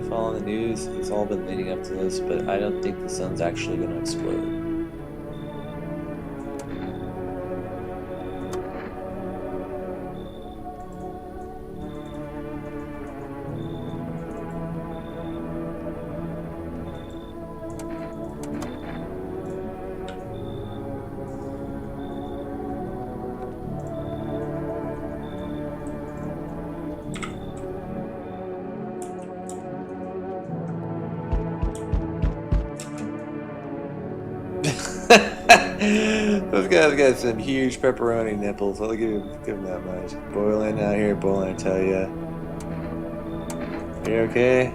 Following the news, it's all been leading up to this, but I don't think the sun's actually going to explode. Those guys got some huge pepperoni nipples. I'll give him that much. Boiling out here, boiling, I tell ya. Are you okay?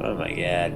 Oh my god.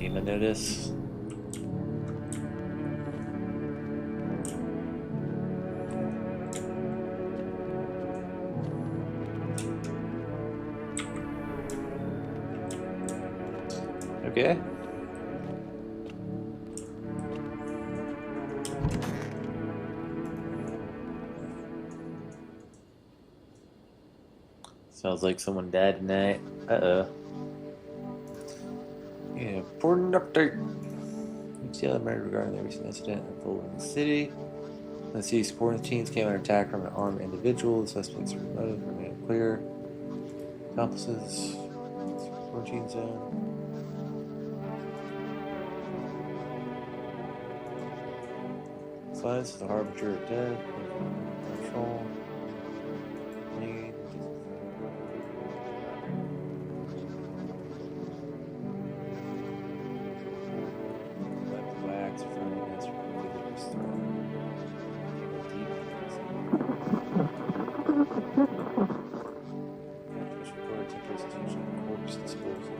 FEMA notice. Okay. Sounds like someone died tonight. Uh-oh. Yeah, important update. UCLA murder regarding the recent incident unfolded in the city. The city's quarantines came under attack from an armed individual. The suspect's motive remain clear. Accomplices. Quarantine zone. Science is the harbinger of death. Control. Need. Wax from the visitors thrown. Reports of prostitution and corpse disposal.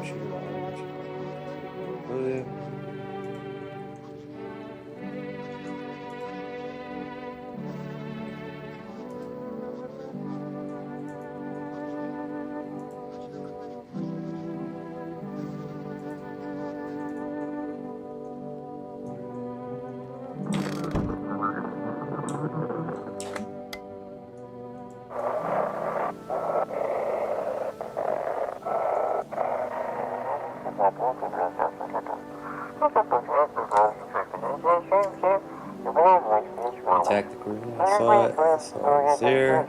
Shooter on attack the crew. I saw it. I saw it was there.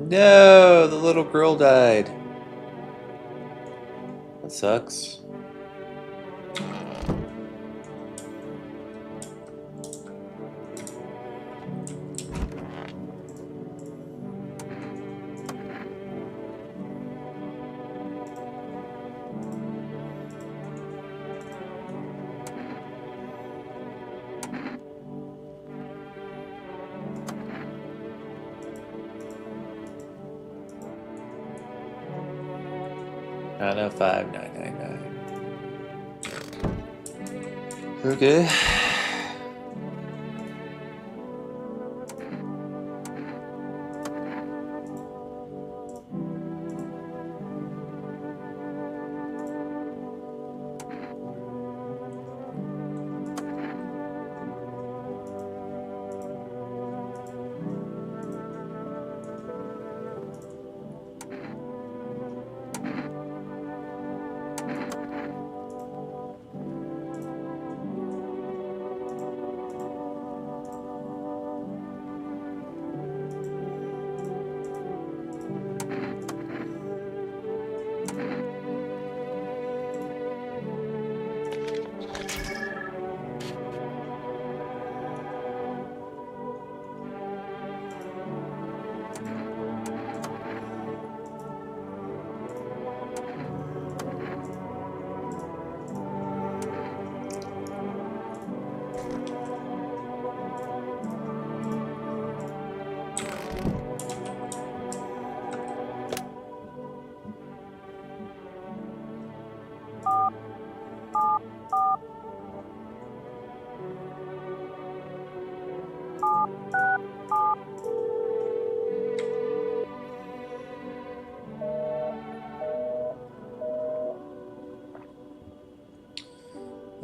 No, the little girl died. That sucks. I know 5999. Okay.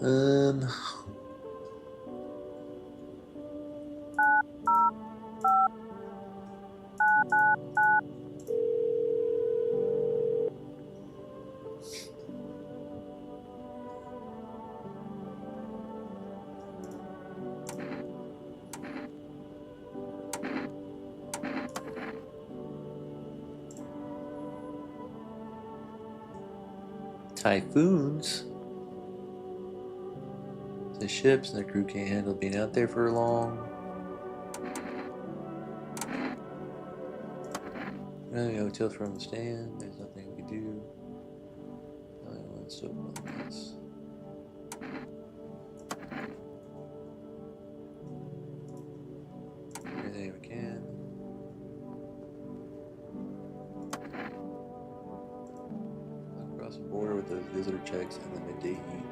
Um, typhoons. The ships and the crew can't handle being out there for long. No hotels for them to stay in. There's nothing we can do. Only one still on this. Everything we can. Across the border with those visitor checks and the midday heat.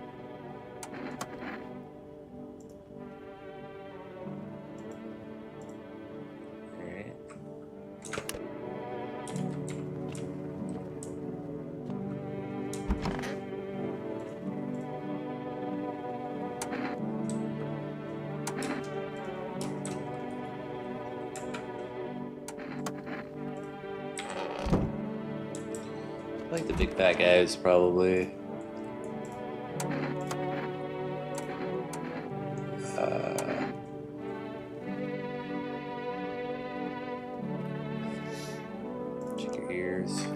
I like the big fat guys, probably. Check your ears.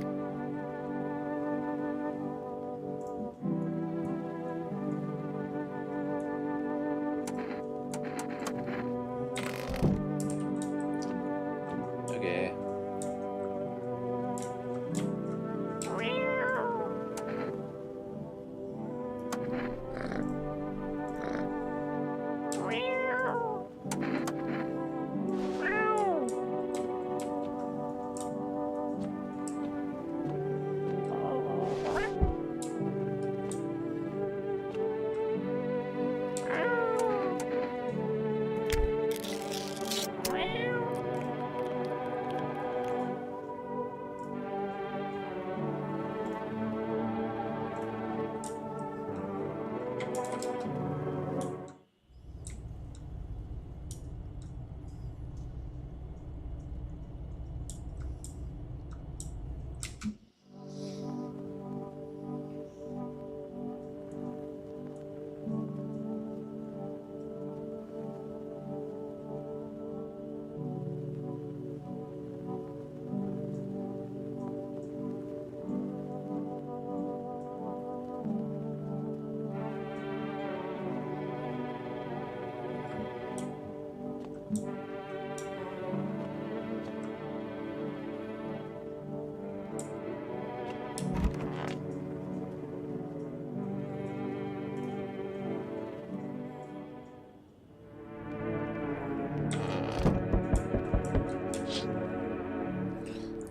Okay.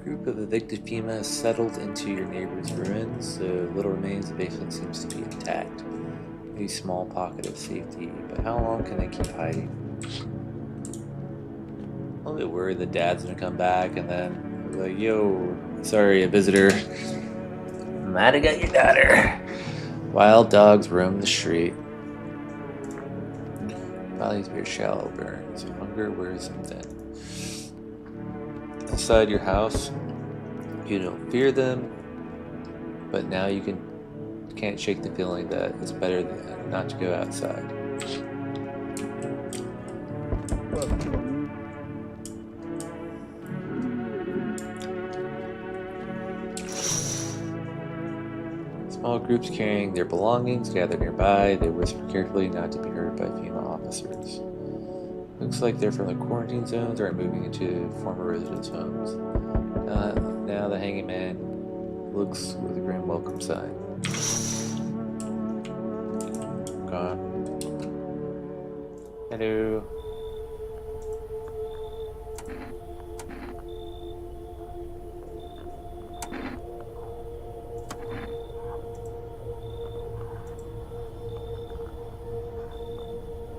Group of evicted FEMA has settled into your neighbor's ruins. The little remains of the basement seems to be intact. A small pocket of safety, but how long can they keep hiding? I'm a little bit worried the dad's gonna come back and then be like, yo, sorry, a visitor. Might have got your daughter. Wild dogs roam the street. Valleys bear shallow burns. Hunger wears them thin. Inside your house, you don't fear them, but now you can't shake the feeling that it's better than not to go outside. Small groups carrying their belongings gather nearby. They whisper carefully not to be heard by FEMA officers. Looks like they're from the quarantine zones or are moving into former residents' homes. Now the hanging man looks with a grim welcome sign. Okay. Hello.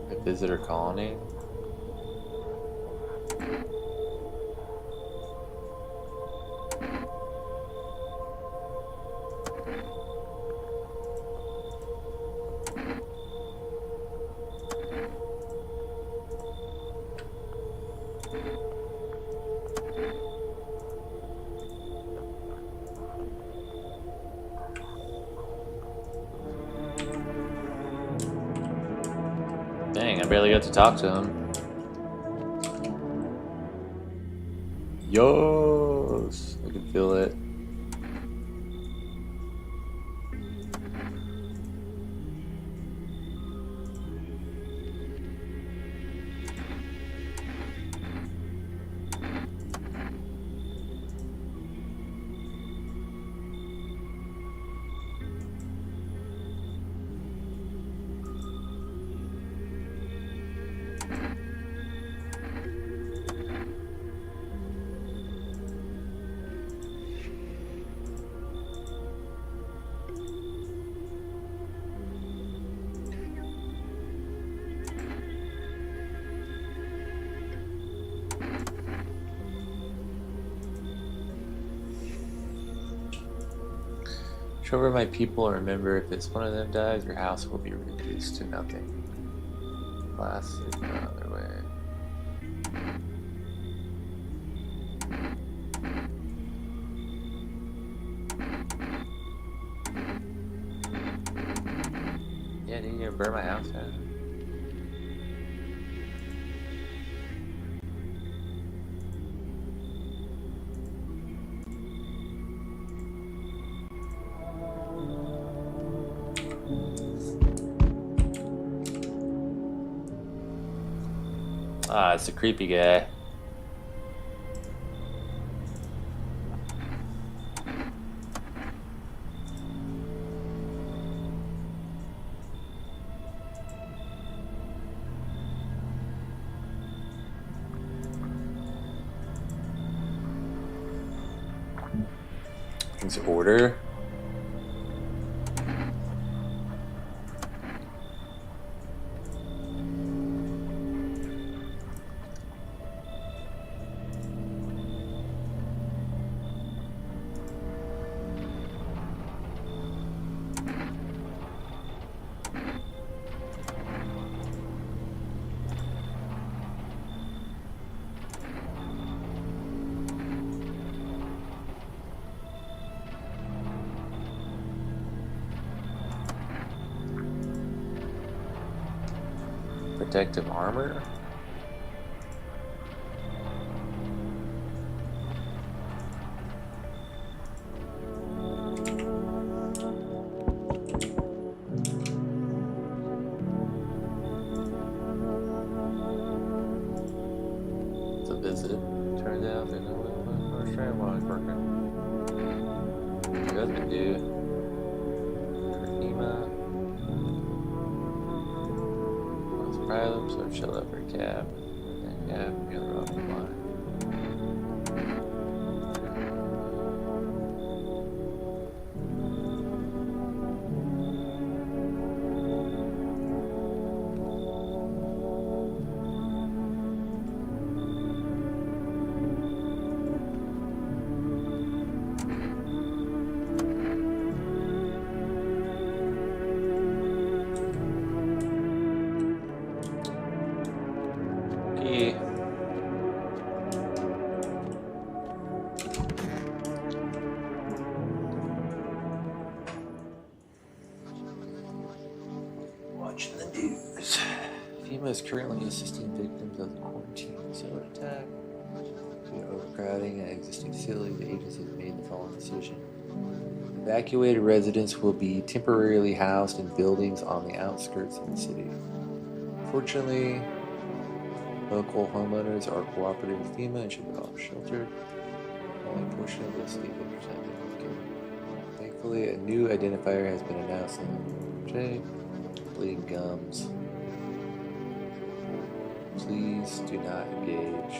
A visitor colony? Dang, I barely got to talk to him. Yes, I can feel it. Show where my people, remember if it's one of them dies, your house will be reduced to nothing. Last is no other way. Yeah, dude, you gonna burn my house down? Ah, it's a creepy guy. His order. Protective armor. It's a visit. Turns out there's no first try while it's working. Your husband, dude. FEMA. Let's pry them, so chill up for a cab. And cab, the other off the line. Watching the news. FEMA is currently assisting victims of the quarantine facility attack. Due to overcrowding at existing facilities, the agency has made the following decision. Evacuated residents will be temporarily housed in buildings on the outskirts of the city. Fortunately, local homeowners are cooperative with FEMA and should be all sheltered. Only a portion of the state represented. Thankfully, a new identifier has been announced in the bleeding gums. Please do not engage.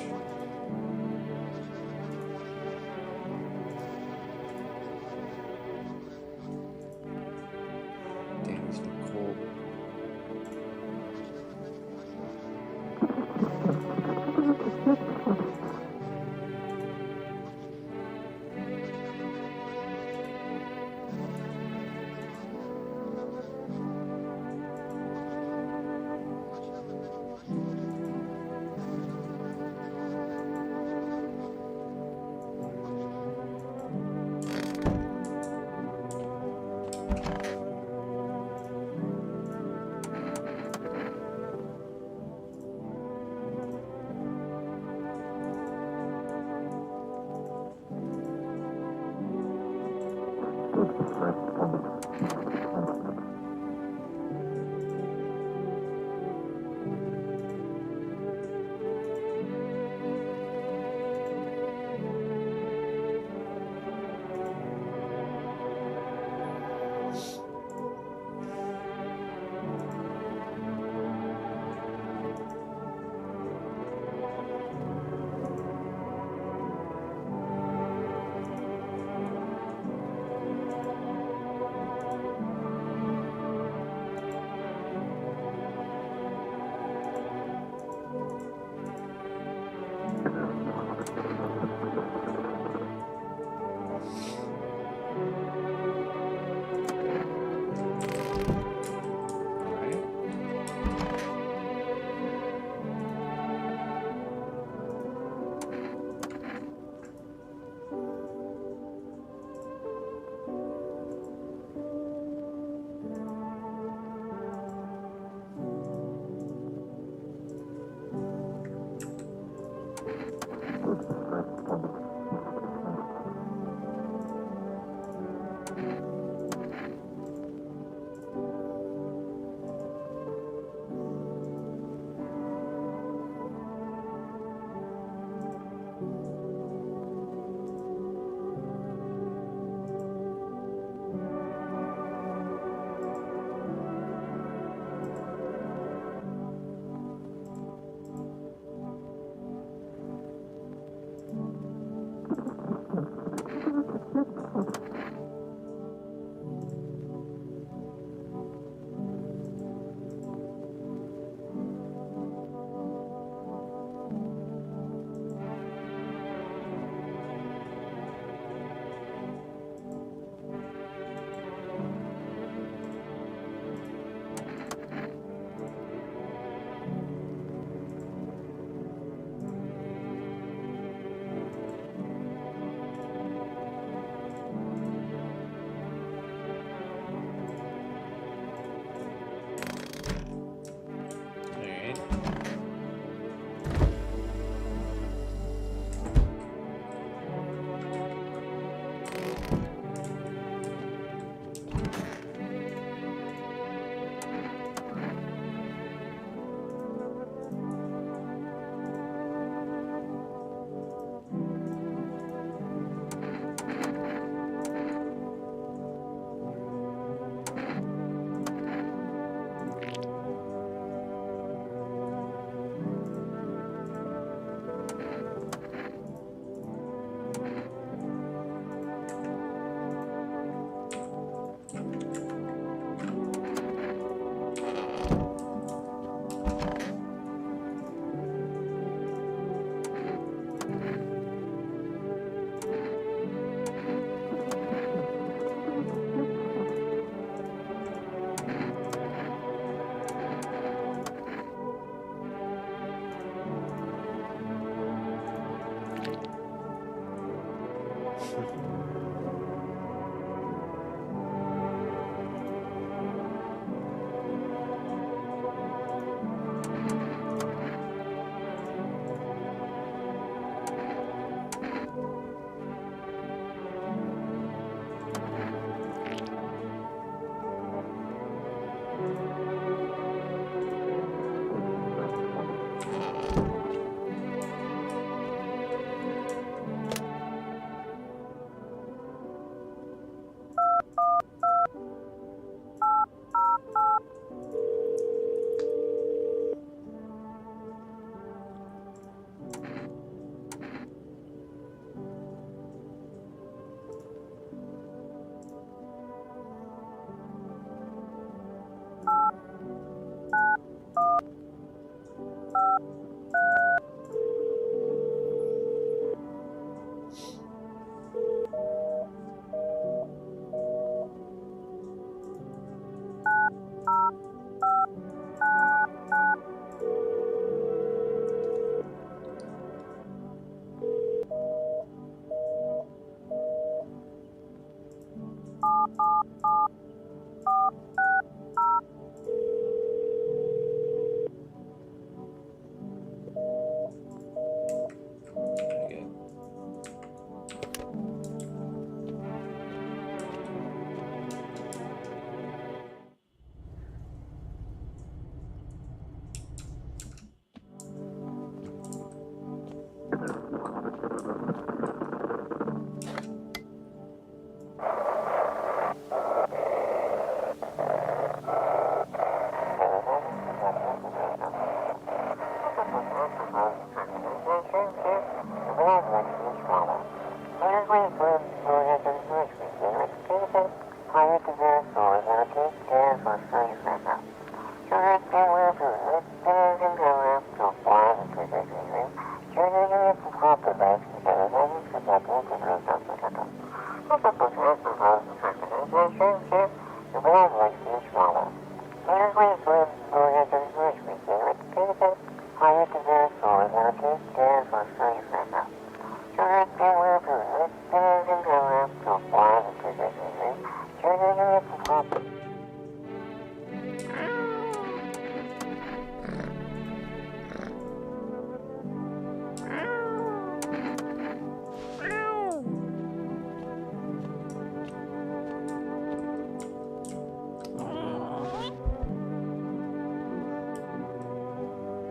Damn, it's been cold.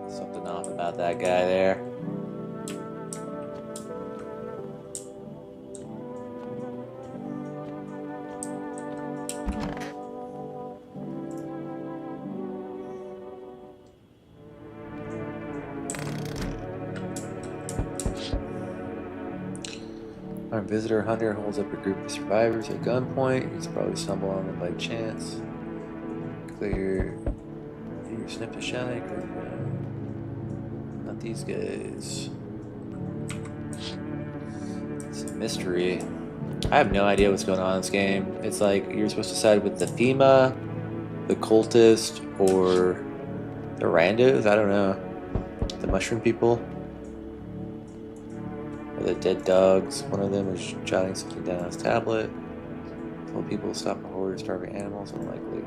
Something off about that guy there. Our visitor hunter holds up a group of survivors at gunpoint. He's probably stumbled on them by chance. Clear. You snipped a shiny. Not these guys. It's a mystery. I have no idea what's going on in this game. It's like you're supposed to side with the FEMA, the cultist, or the randos. I don't know. The mushroom people. Or the dead dogs. One of them is jotting something down on his tablet. Told people to stop a horde of starving animals. Unlikely.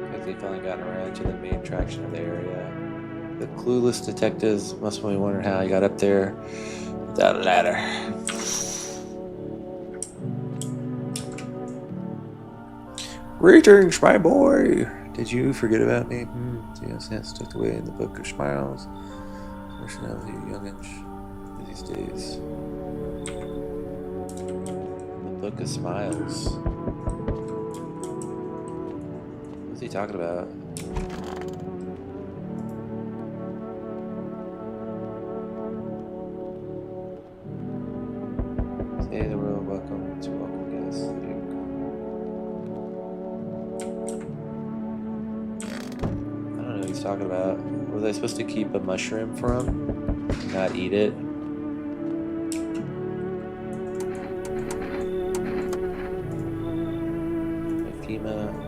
Quickly finally gotten around to the main attraction of the area. The clueless detectives must be wondering how he got up there without a ladder. Greetings, my boy! Did you forget about me? Yes, that's tucked away in the Book of Smiles. Personality, youngish, these days. The Book of Smiles. What's he talking about? Say the world welcome to welcome guests. I don't know what he's talking about. Was I supposed to keep a mushroom for him? Not eat it? FEMA.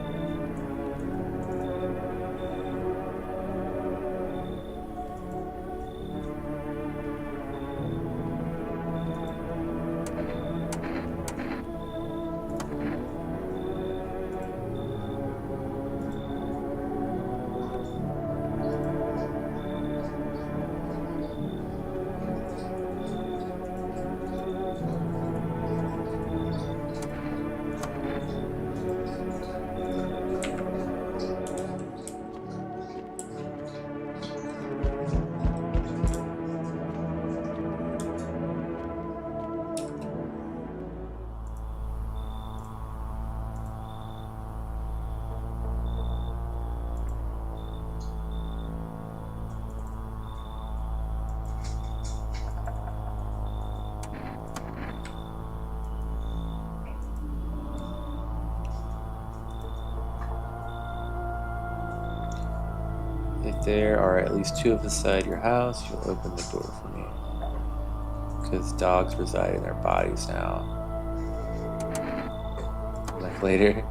there are at least 2 of inside your house, you'll open the door for me. Because dogs reside in their bodies now. Like later.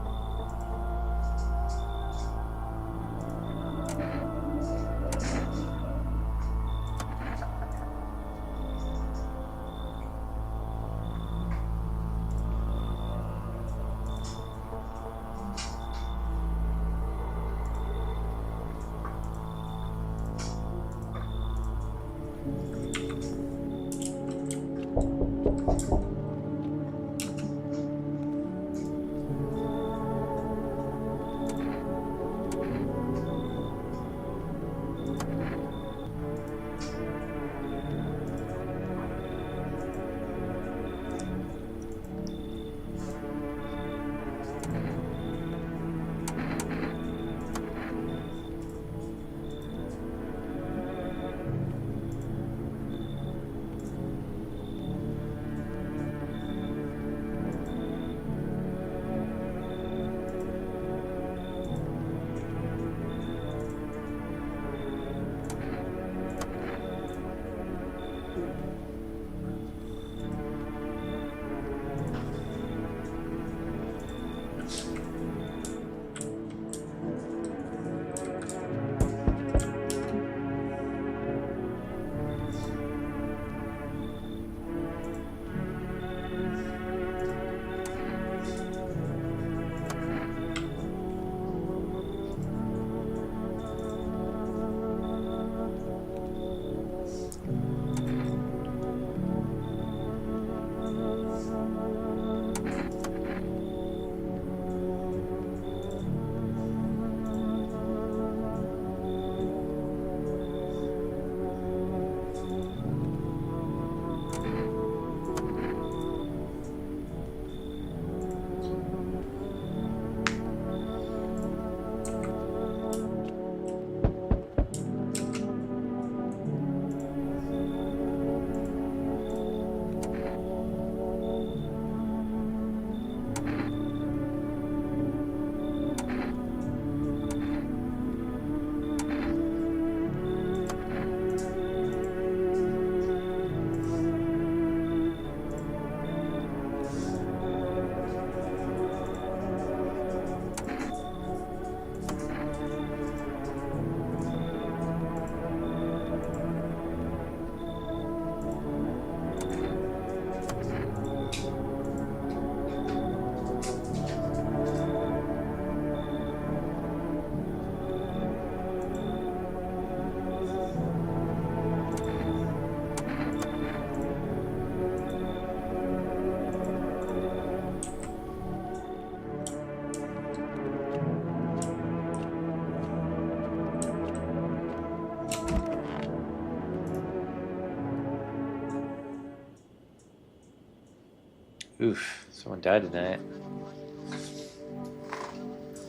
Oof, someone died tonight.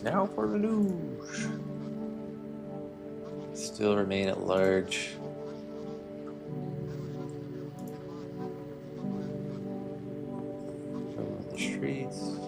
Now for the news. Still remain at large. Roam the streets.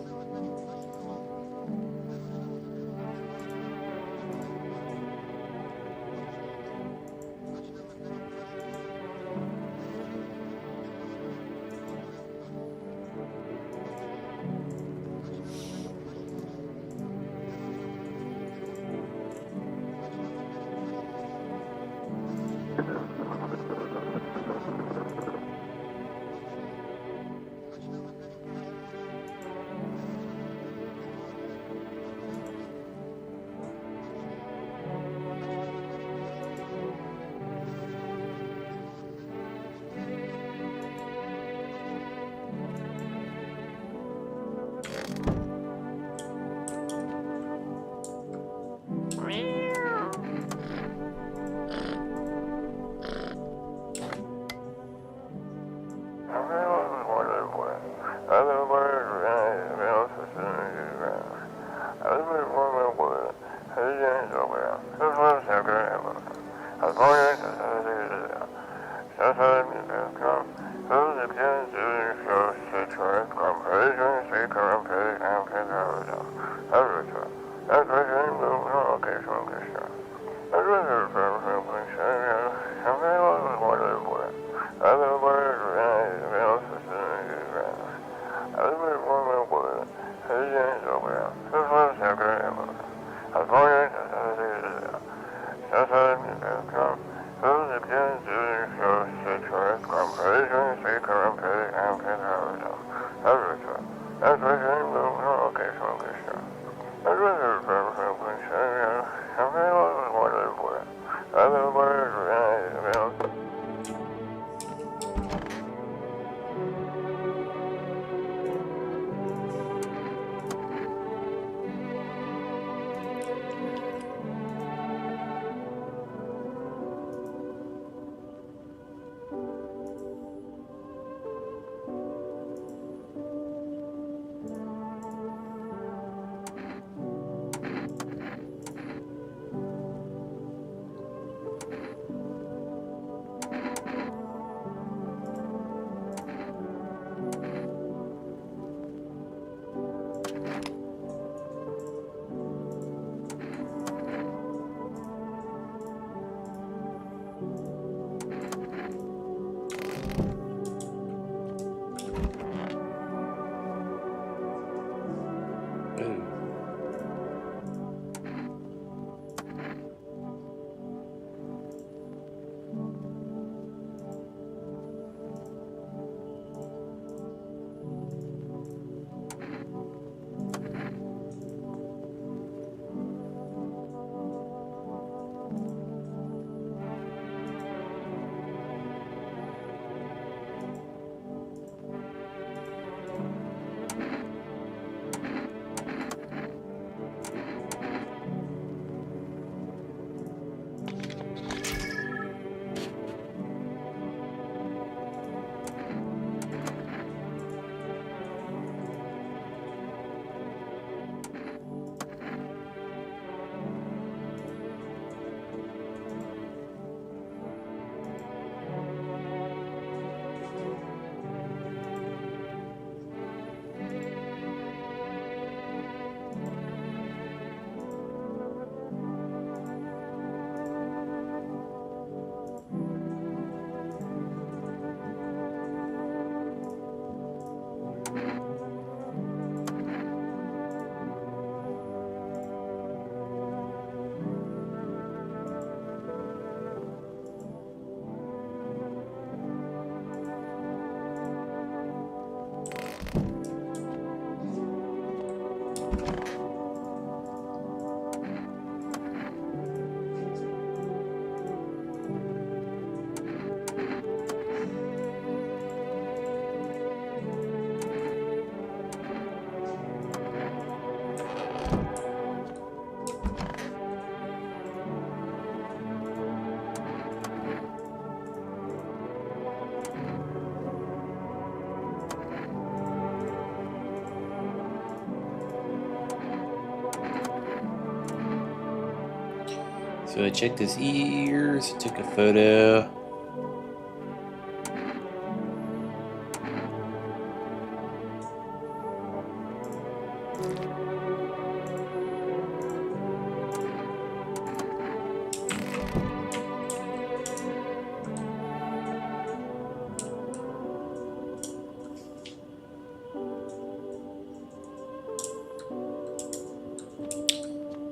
So I checked his ears, took a photo.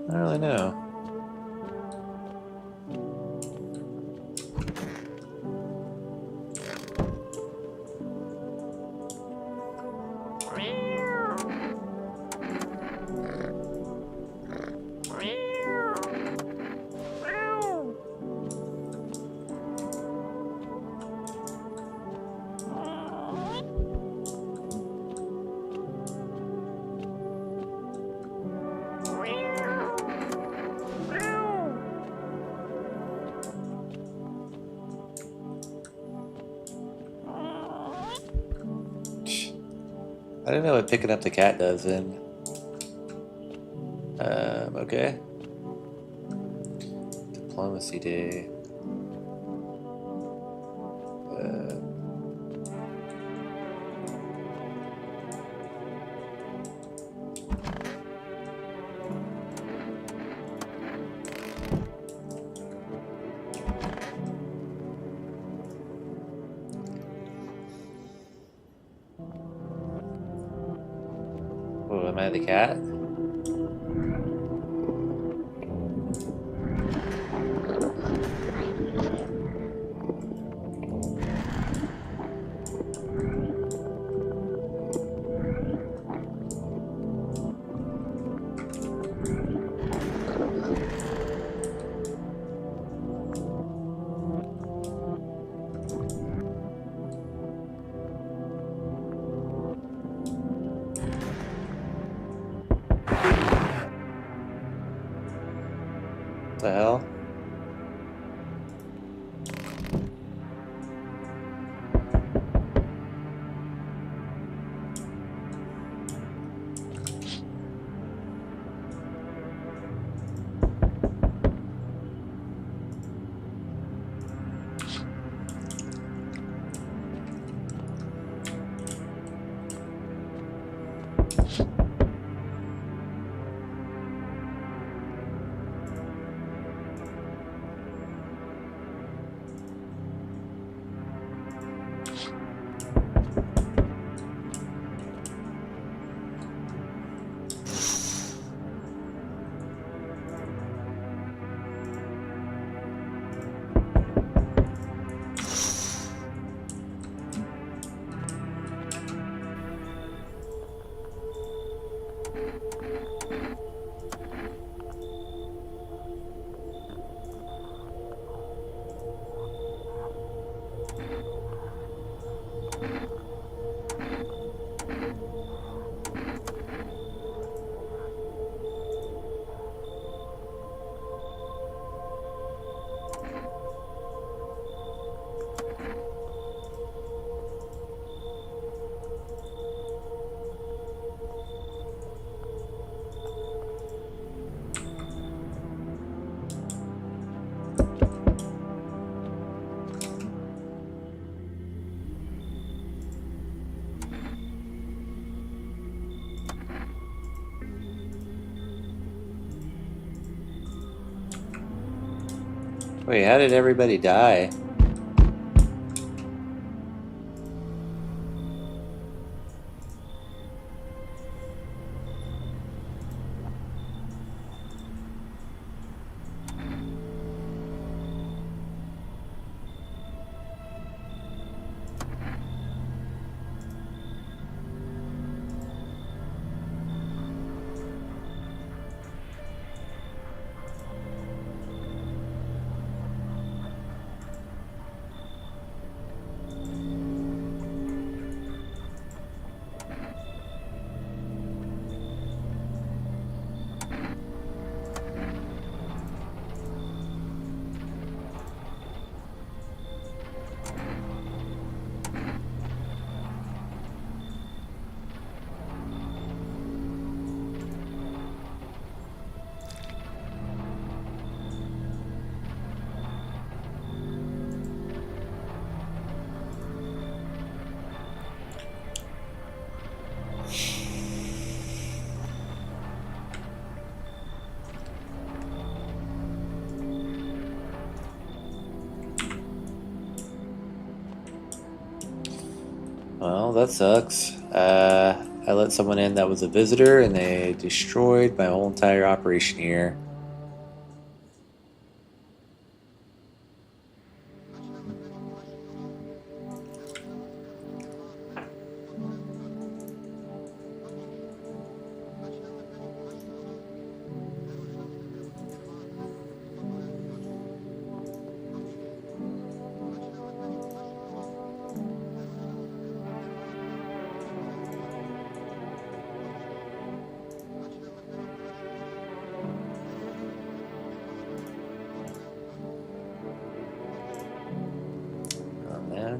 I don't really know. I don't know what picking up the cat does then. Okay. Diplomacy day. Oh, am I the cat? What the hell? Wait, how did everybody die? Well, that sucks. I let someone in that was a visitor and they destroyed my whole entire operation here. Oh man.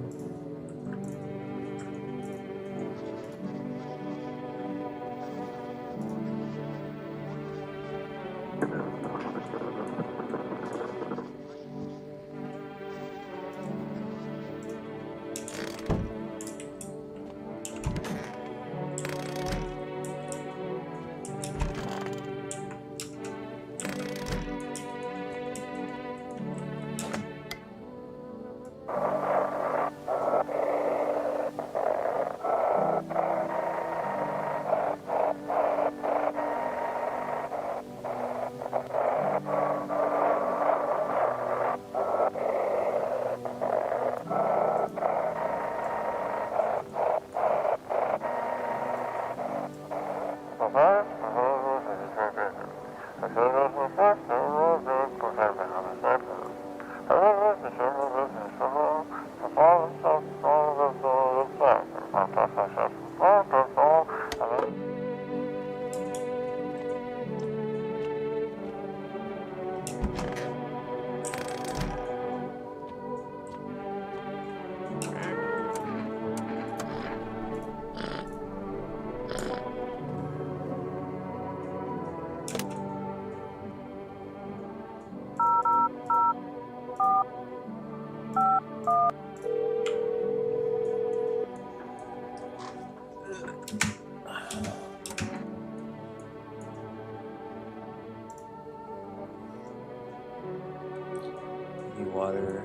Need water.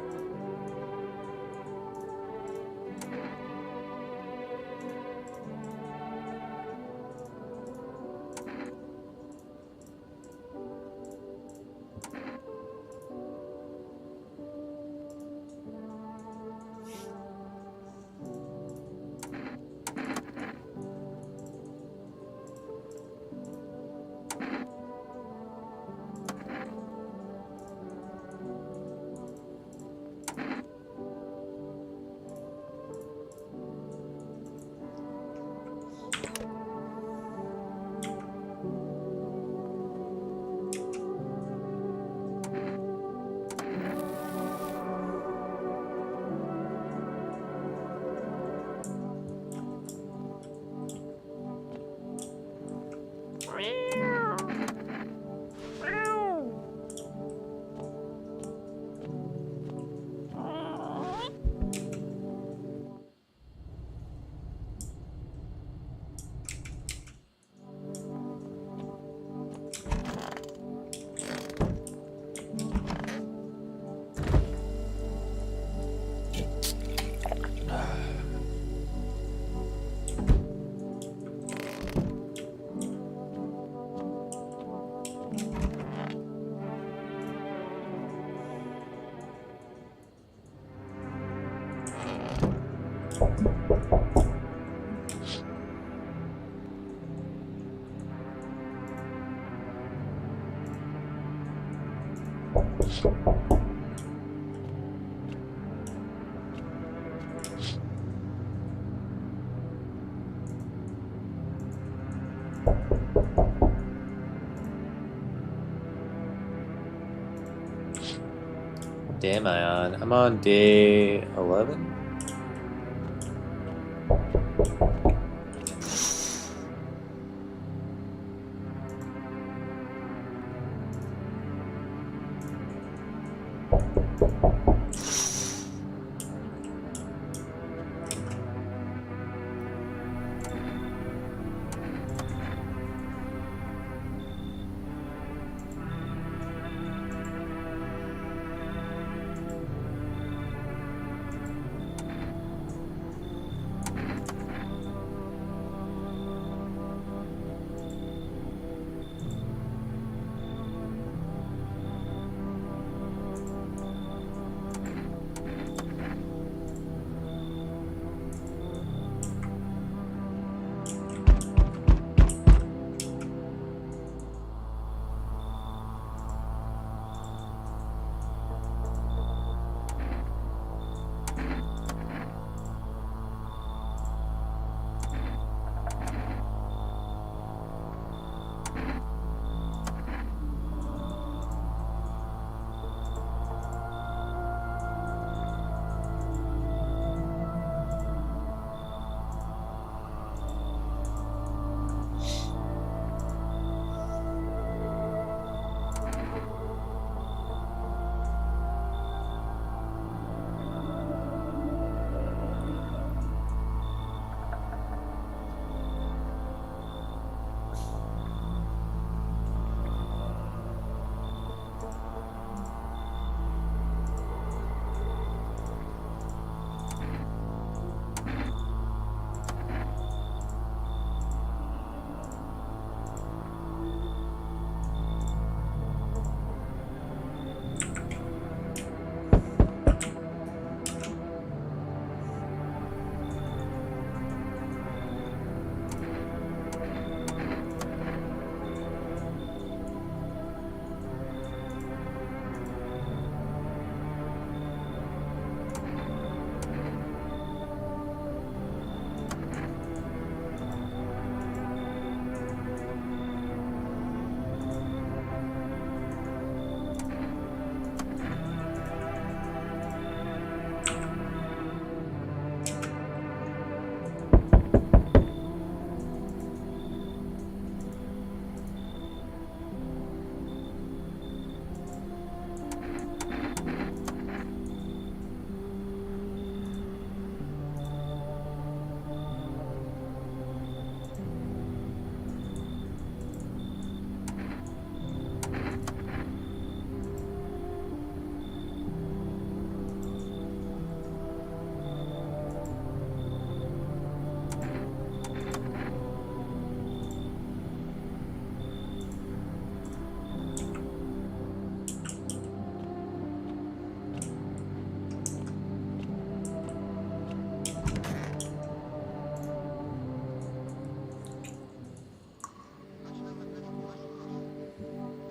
What day am I on? I'm on day 11.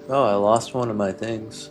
Oh, I lost one of my things.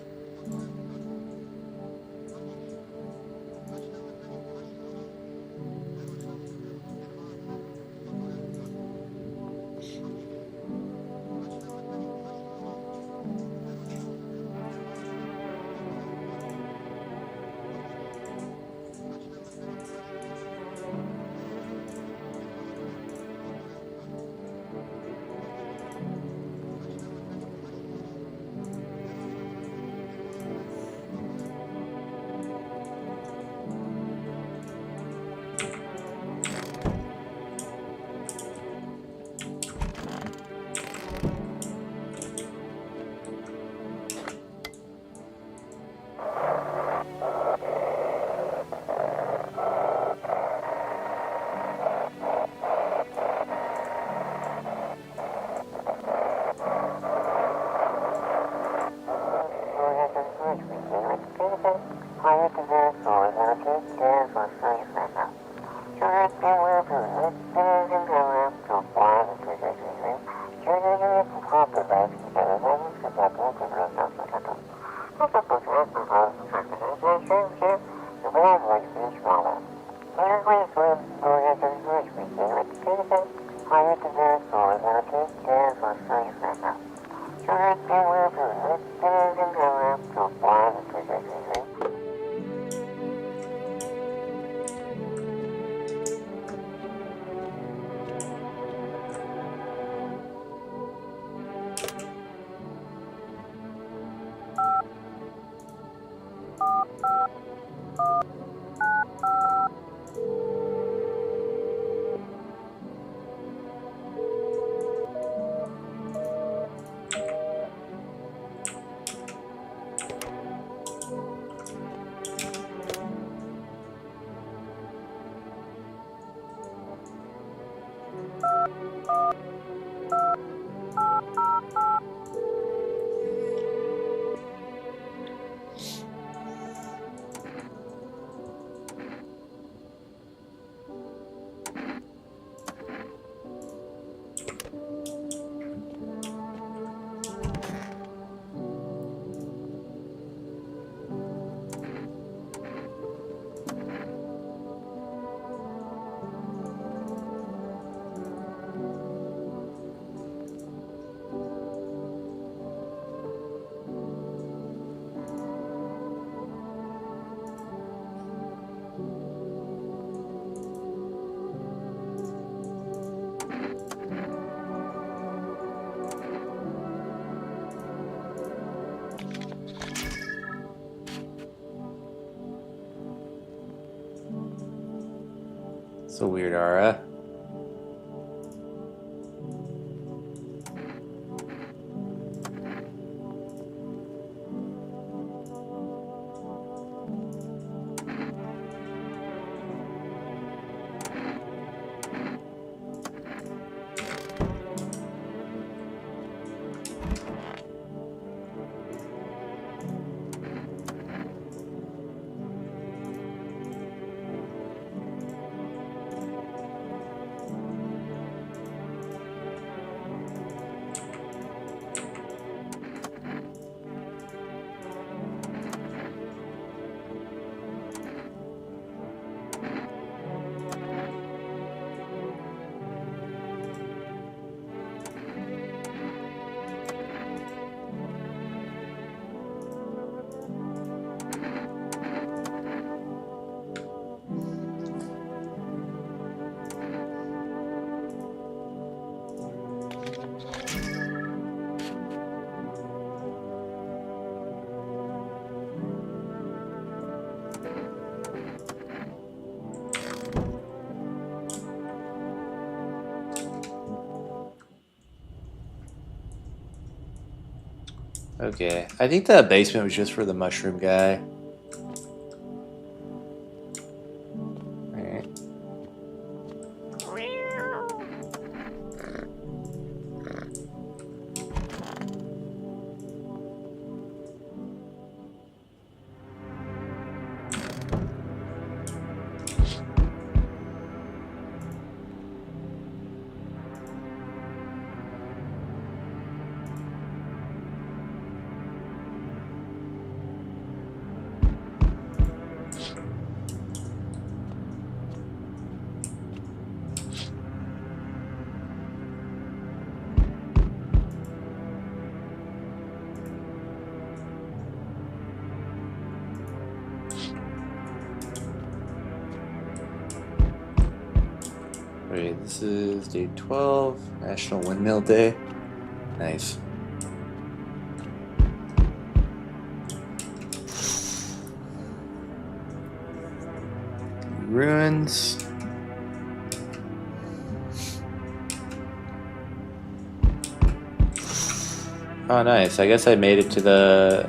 So weird, Ara. Okay, I think that basement was just for the mushroom guy. Alright. Wait, this is day 12, National Windmill Day. Nice. Ruins. Oh, nice. I guess I made it to the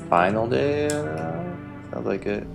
final day. Sounds like it.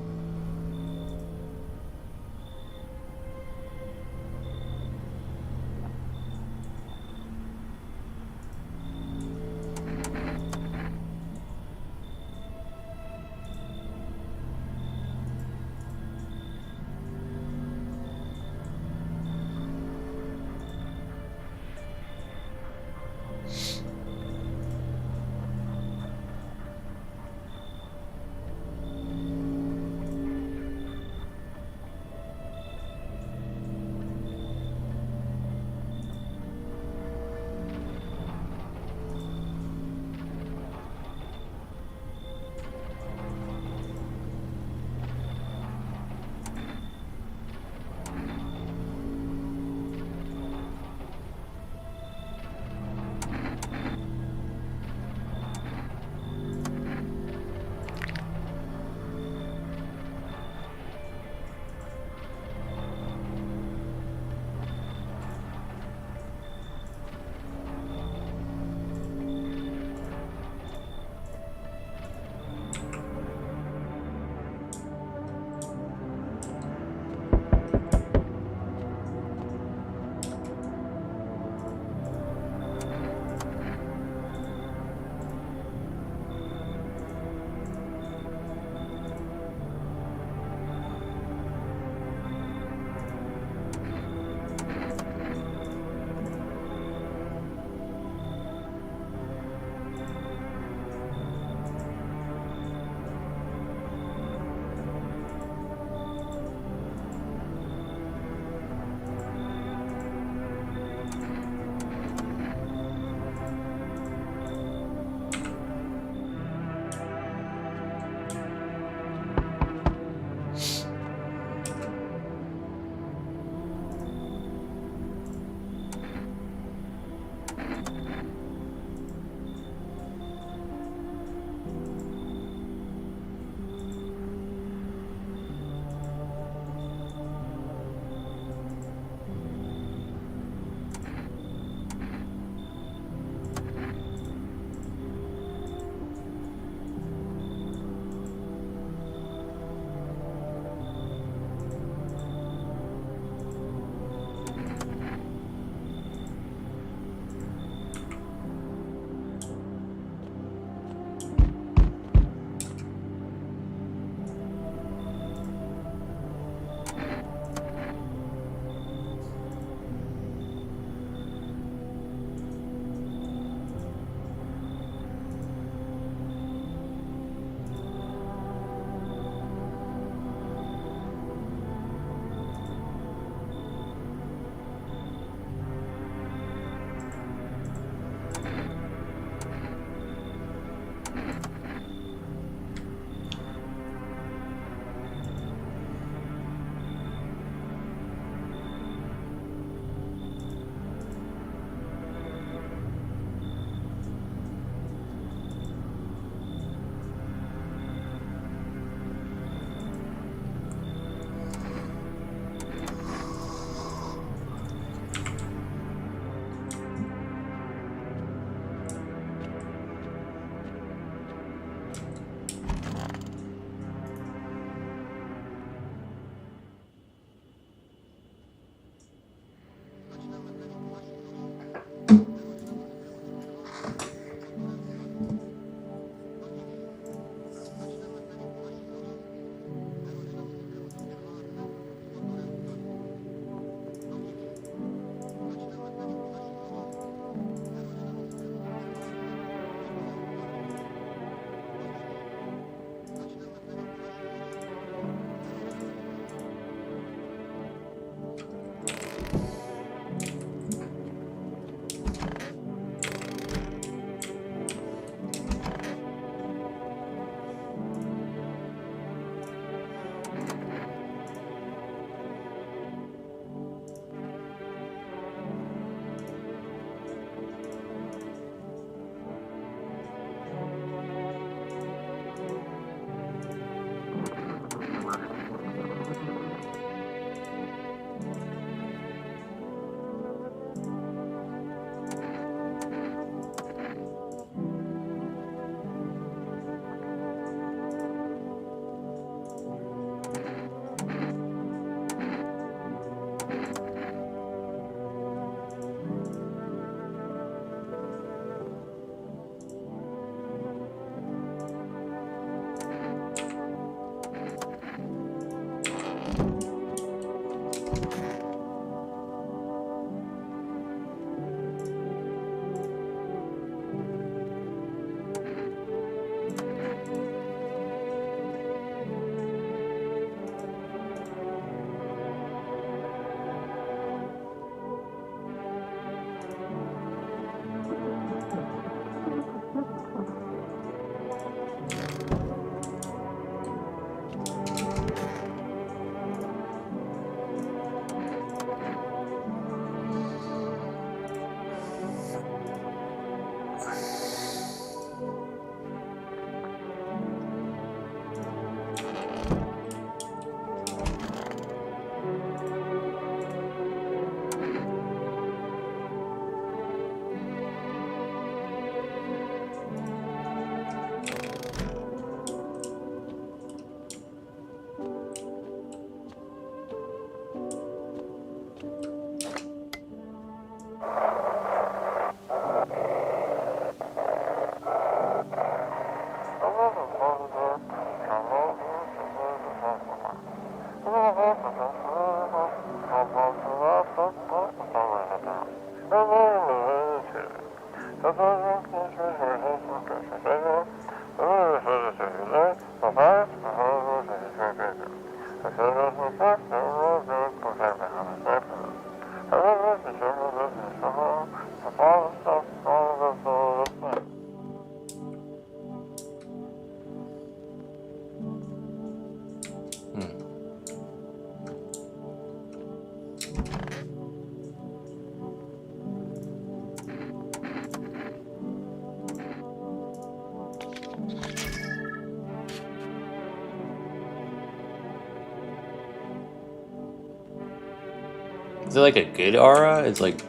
Is it like a good aura? It's like...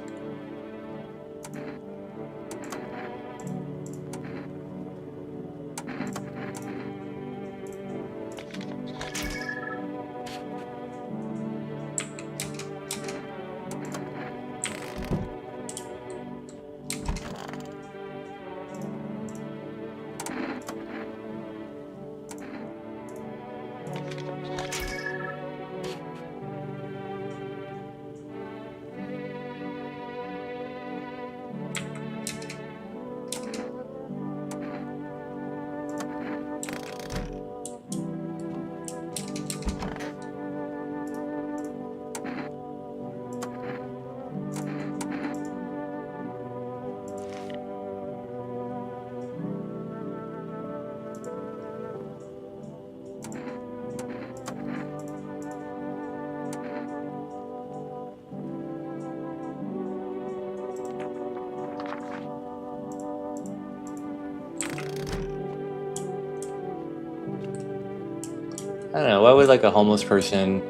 I don't know, why would like a homeless person,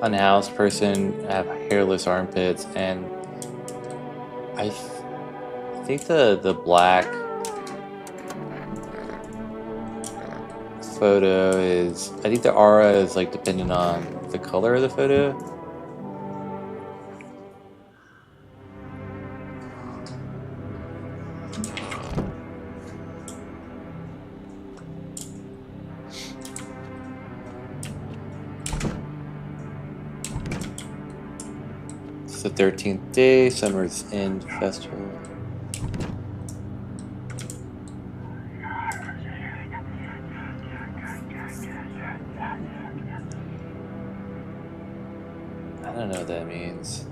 unhoused person have hairless armpits? And I think the black photo is, I think the aura is like dependent on the color of the photo. It's the 13th day, Summer's End Festival. I don't know what that means.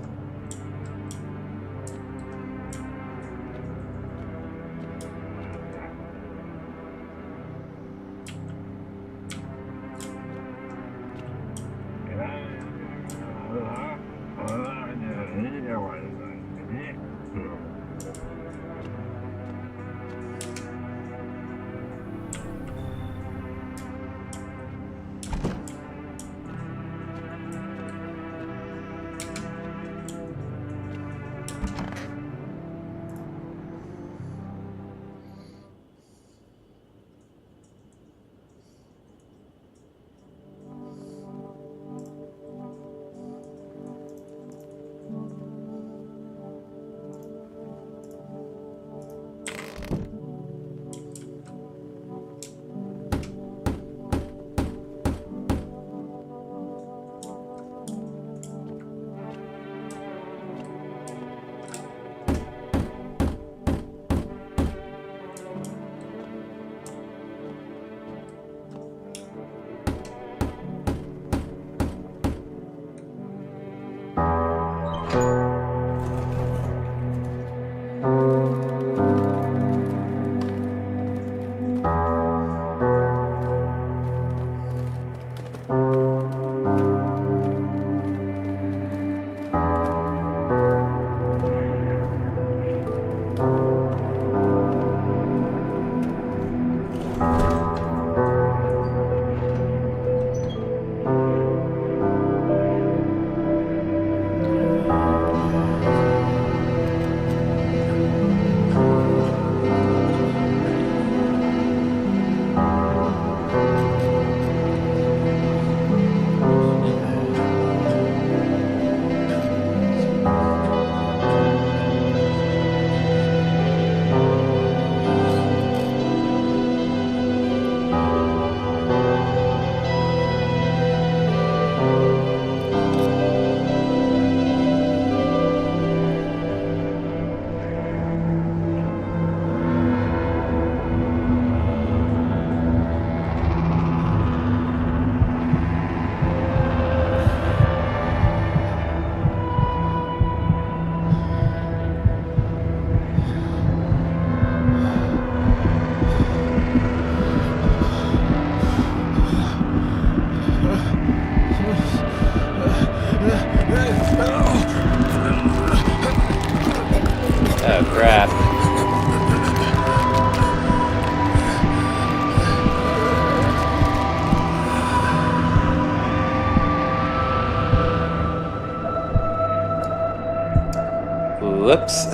Whoops.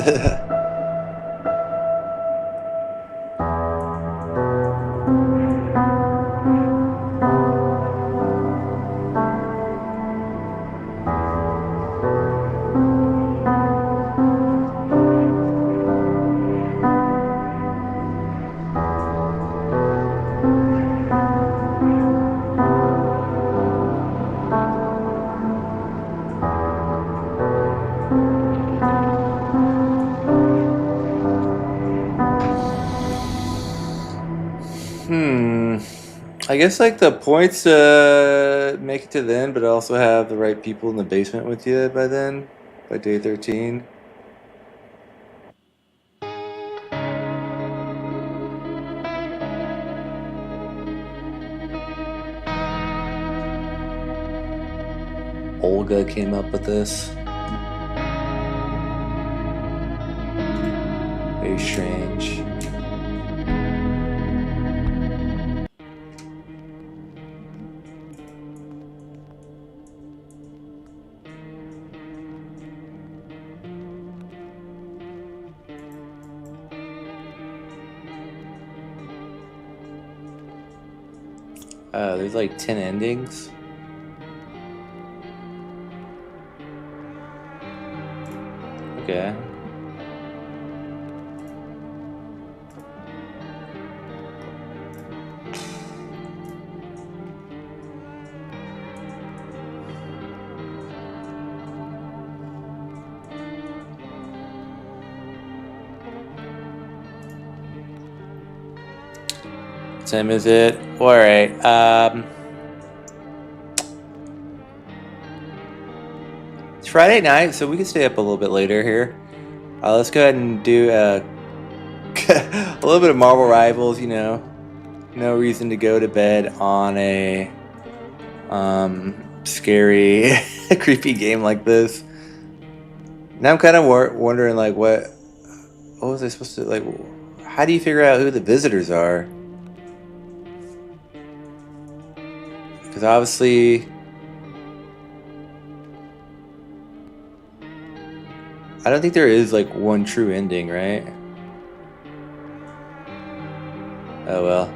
I guess like the points make it to the end, but also have the right people in the basement with you by then, by day 13. Olga came up with this. Very strange. There's like 10 endings. Okay. Time is it? All right. It's Friday night, so we can stay up a little bit later here. Let's go ahead and do a little bit of Marvel Rivals. You know, no reason to go to bed on a scary, creepy game like this. Now I'm kind of wondering, like, what was I supposed to like? How do you figure out who the visitors are? Because obviously, I don't think there is like one true ending, right? Oh well.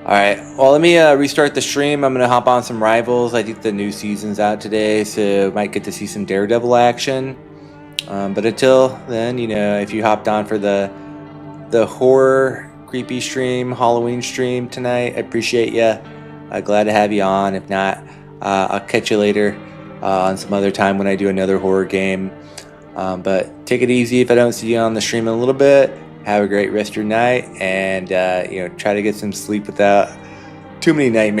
Alright, well, let me restart the stream. I'm going to hop on some Rivals. I think the new season's out today, so might get to see some Daredevil action. But until then, you know, if you hopped on for the horror creepy stream, Halloween stream tonight, I appreciate you. Glad to have you on. If not, I'll catch you later on some other time when I do another horror game. But take it easy if I don't see you on the stream in a little bit. Have a great rest of your night, and you know, try to get some sleep without too many nightmares.